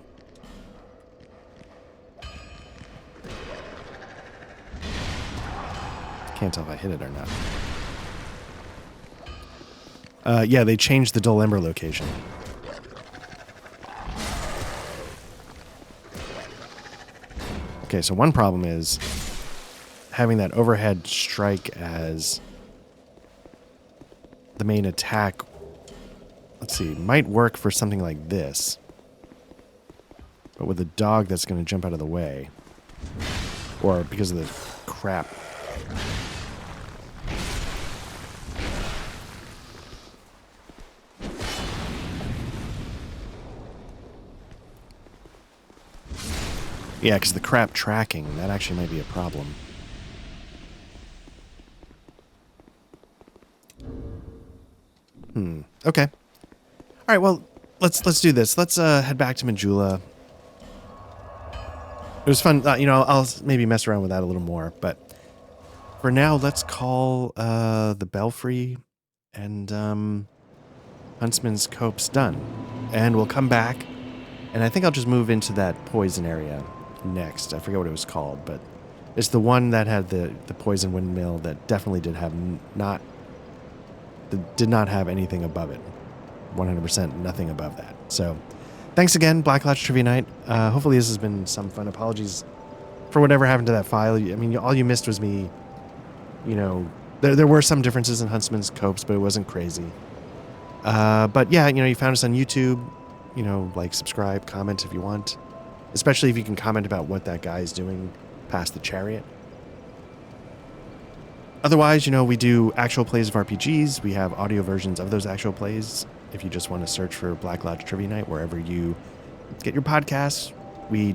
Can't tell if I hit it or not. Yeah, they changed the dull ember location. Okay, so one problem is having that overhead strike as the main attack. Let's see, might work for something like this. But with a dog that's going to jump out of the way. Or because of the crap. Yeah, because the crap tracking, that actually might be a problem. Okay. All right, well, let's do this. Let's head back to Majula. It was fun. I'll maybe mess around with that a little more, but for now, let's call the Belfry and Huntsman's Copse done. And we'll come back, and I think I'll just move into that poison area next. I forget what it was called, but it's the one that had the poison windmill that definitely did not have anything above it. 100% nothing above that. So thanks again, Black Lodge Trivia Night. Hopefully this has been some fun. Apologies for whatever happened to that file. I mean, all you missed was me, there were some differences in Huntsman's Copse, but it wasn't crazy. But yeah, you found us on YouTube. Like, subscribe, comment if you want. Especially if you can comment about what that guy is doing past the chariot. Otherwise, we do actual plays of RPGs. We have audio versions of those actual plays. If you just want to search for Black Lodge Trivia Night wherever you get your podcasts, we're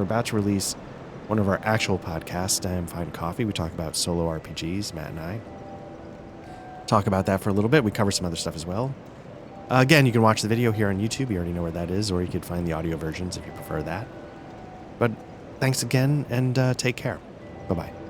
about to release one of our actual podcasts, Damn Fine Coffee. We talk about solo RPGs, Matt and I. Talk about that for a little bit. We cover some other stuff as well. Again, you can watch the video here on YouTube. You already know where that is, or you could find the audio versions if you prefer that. But thanks again, and take care. Bye-bye.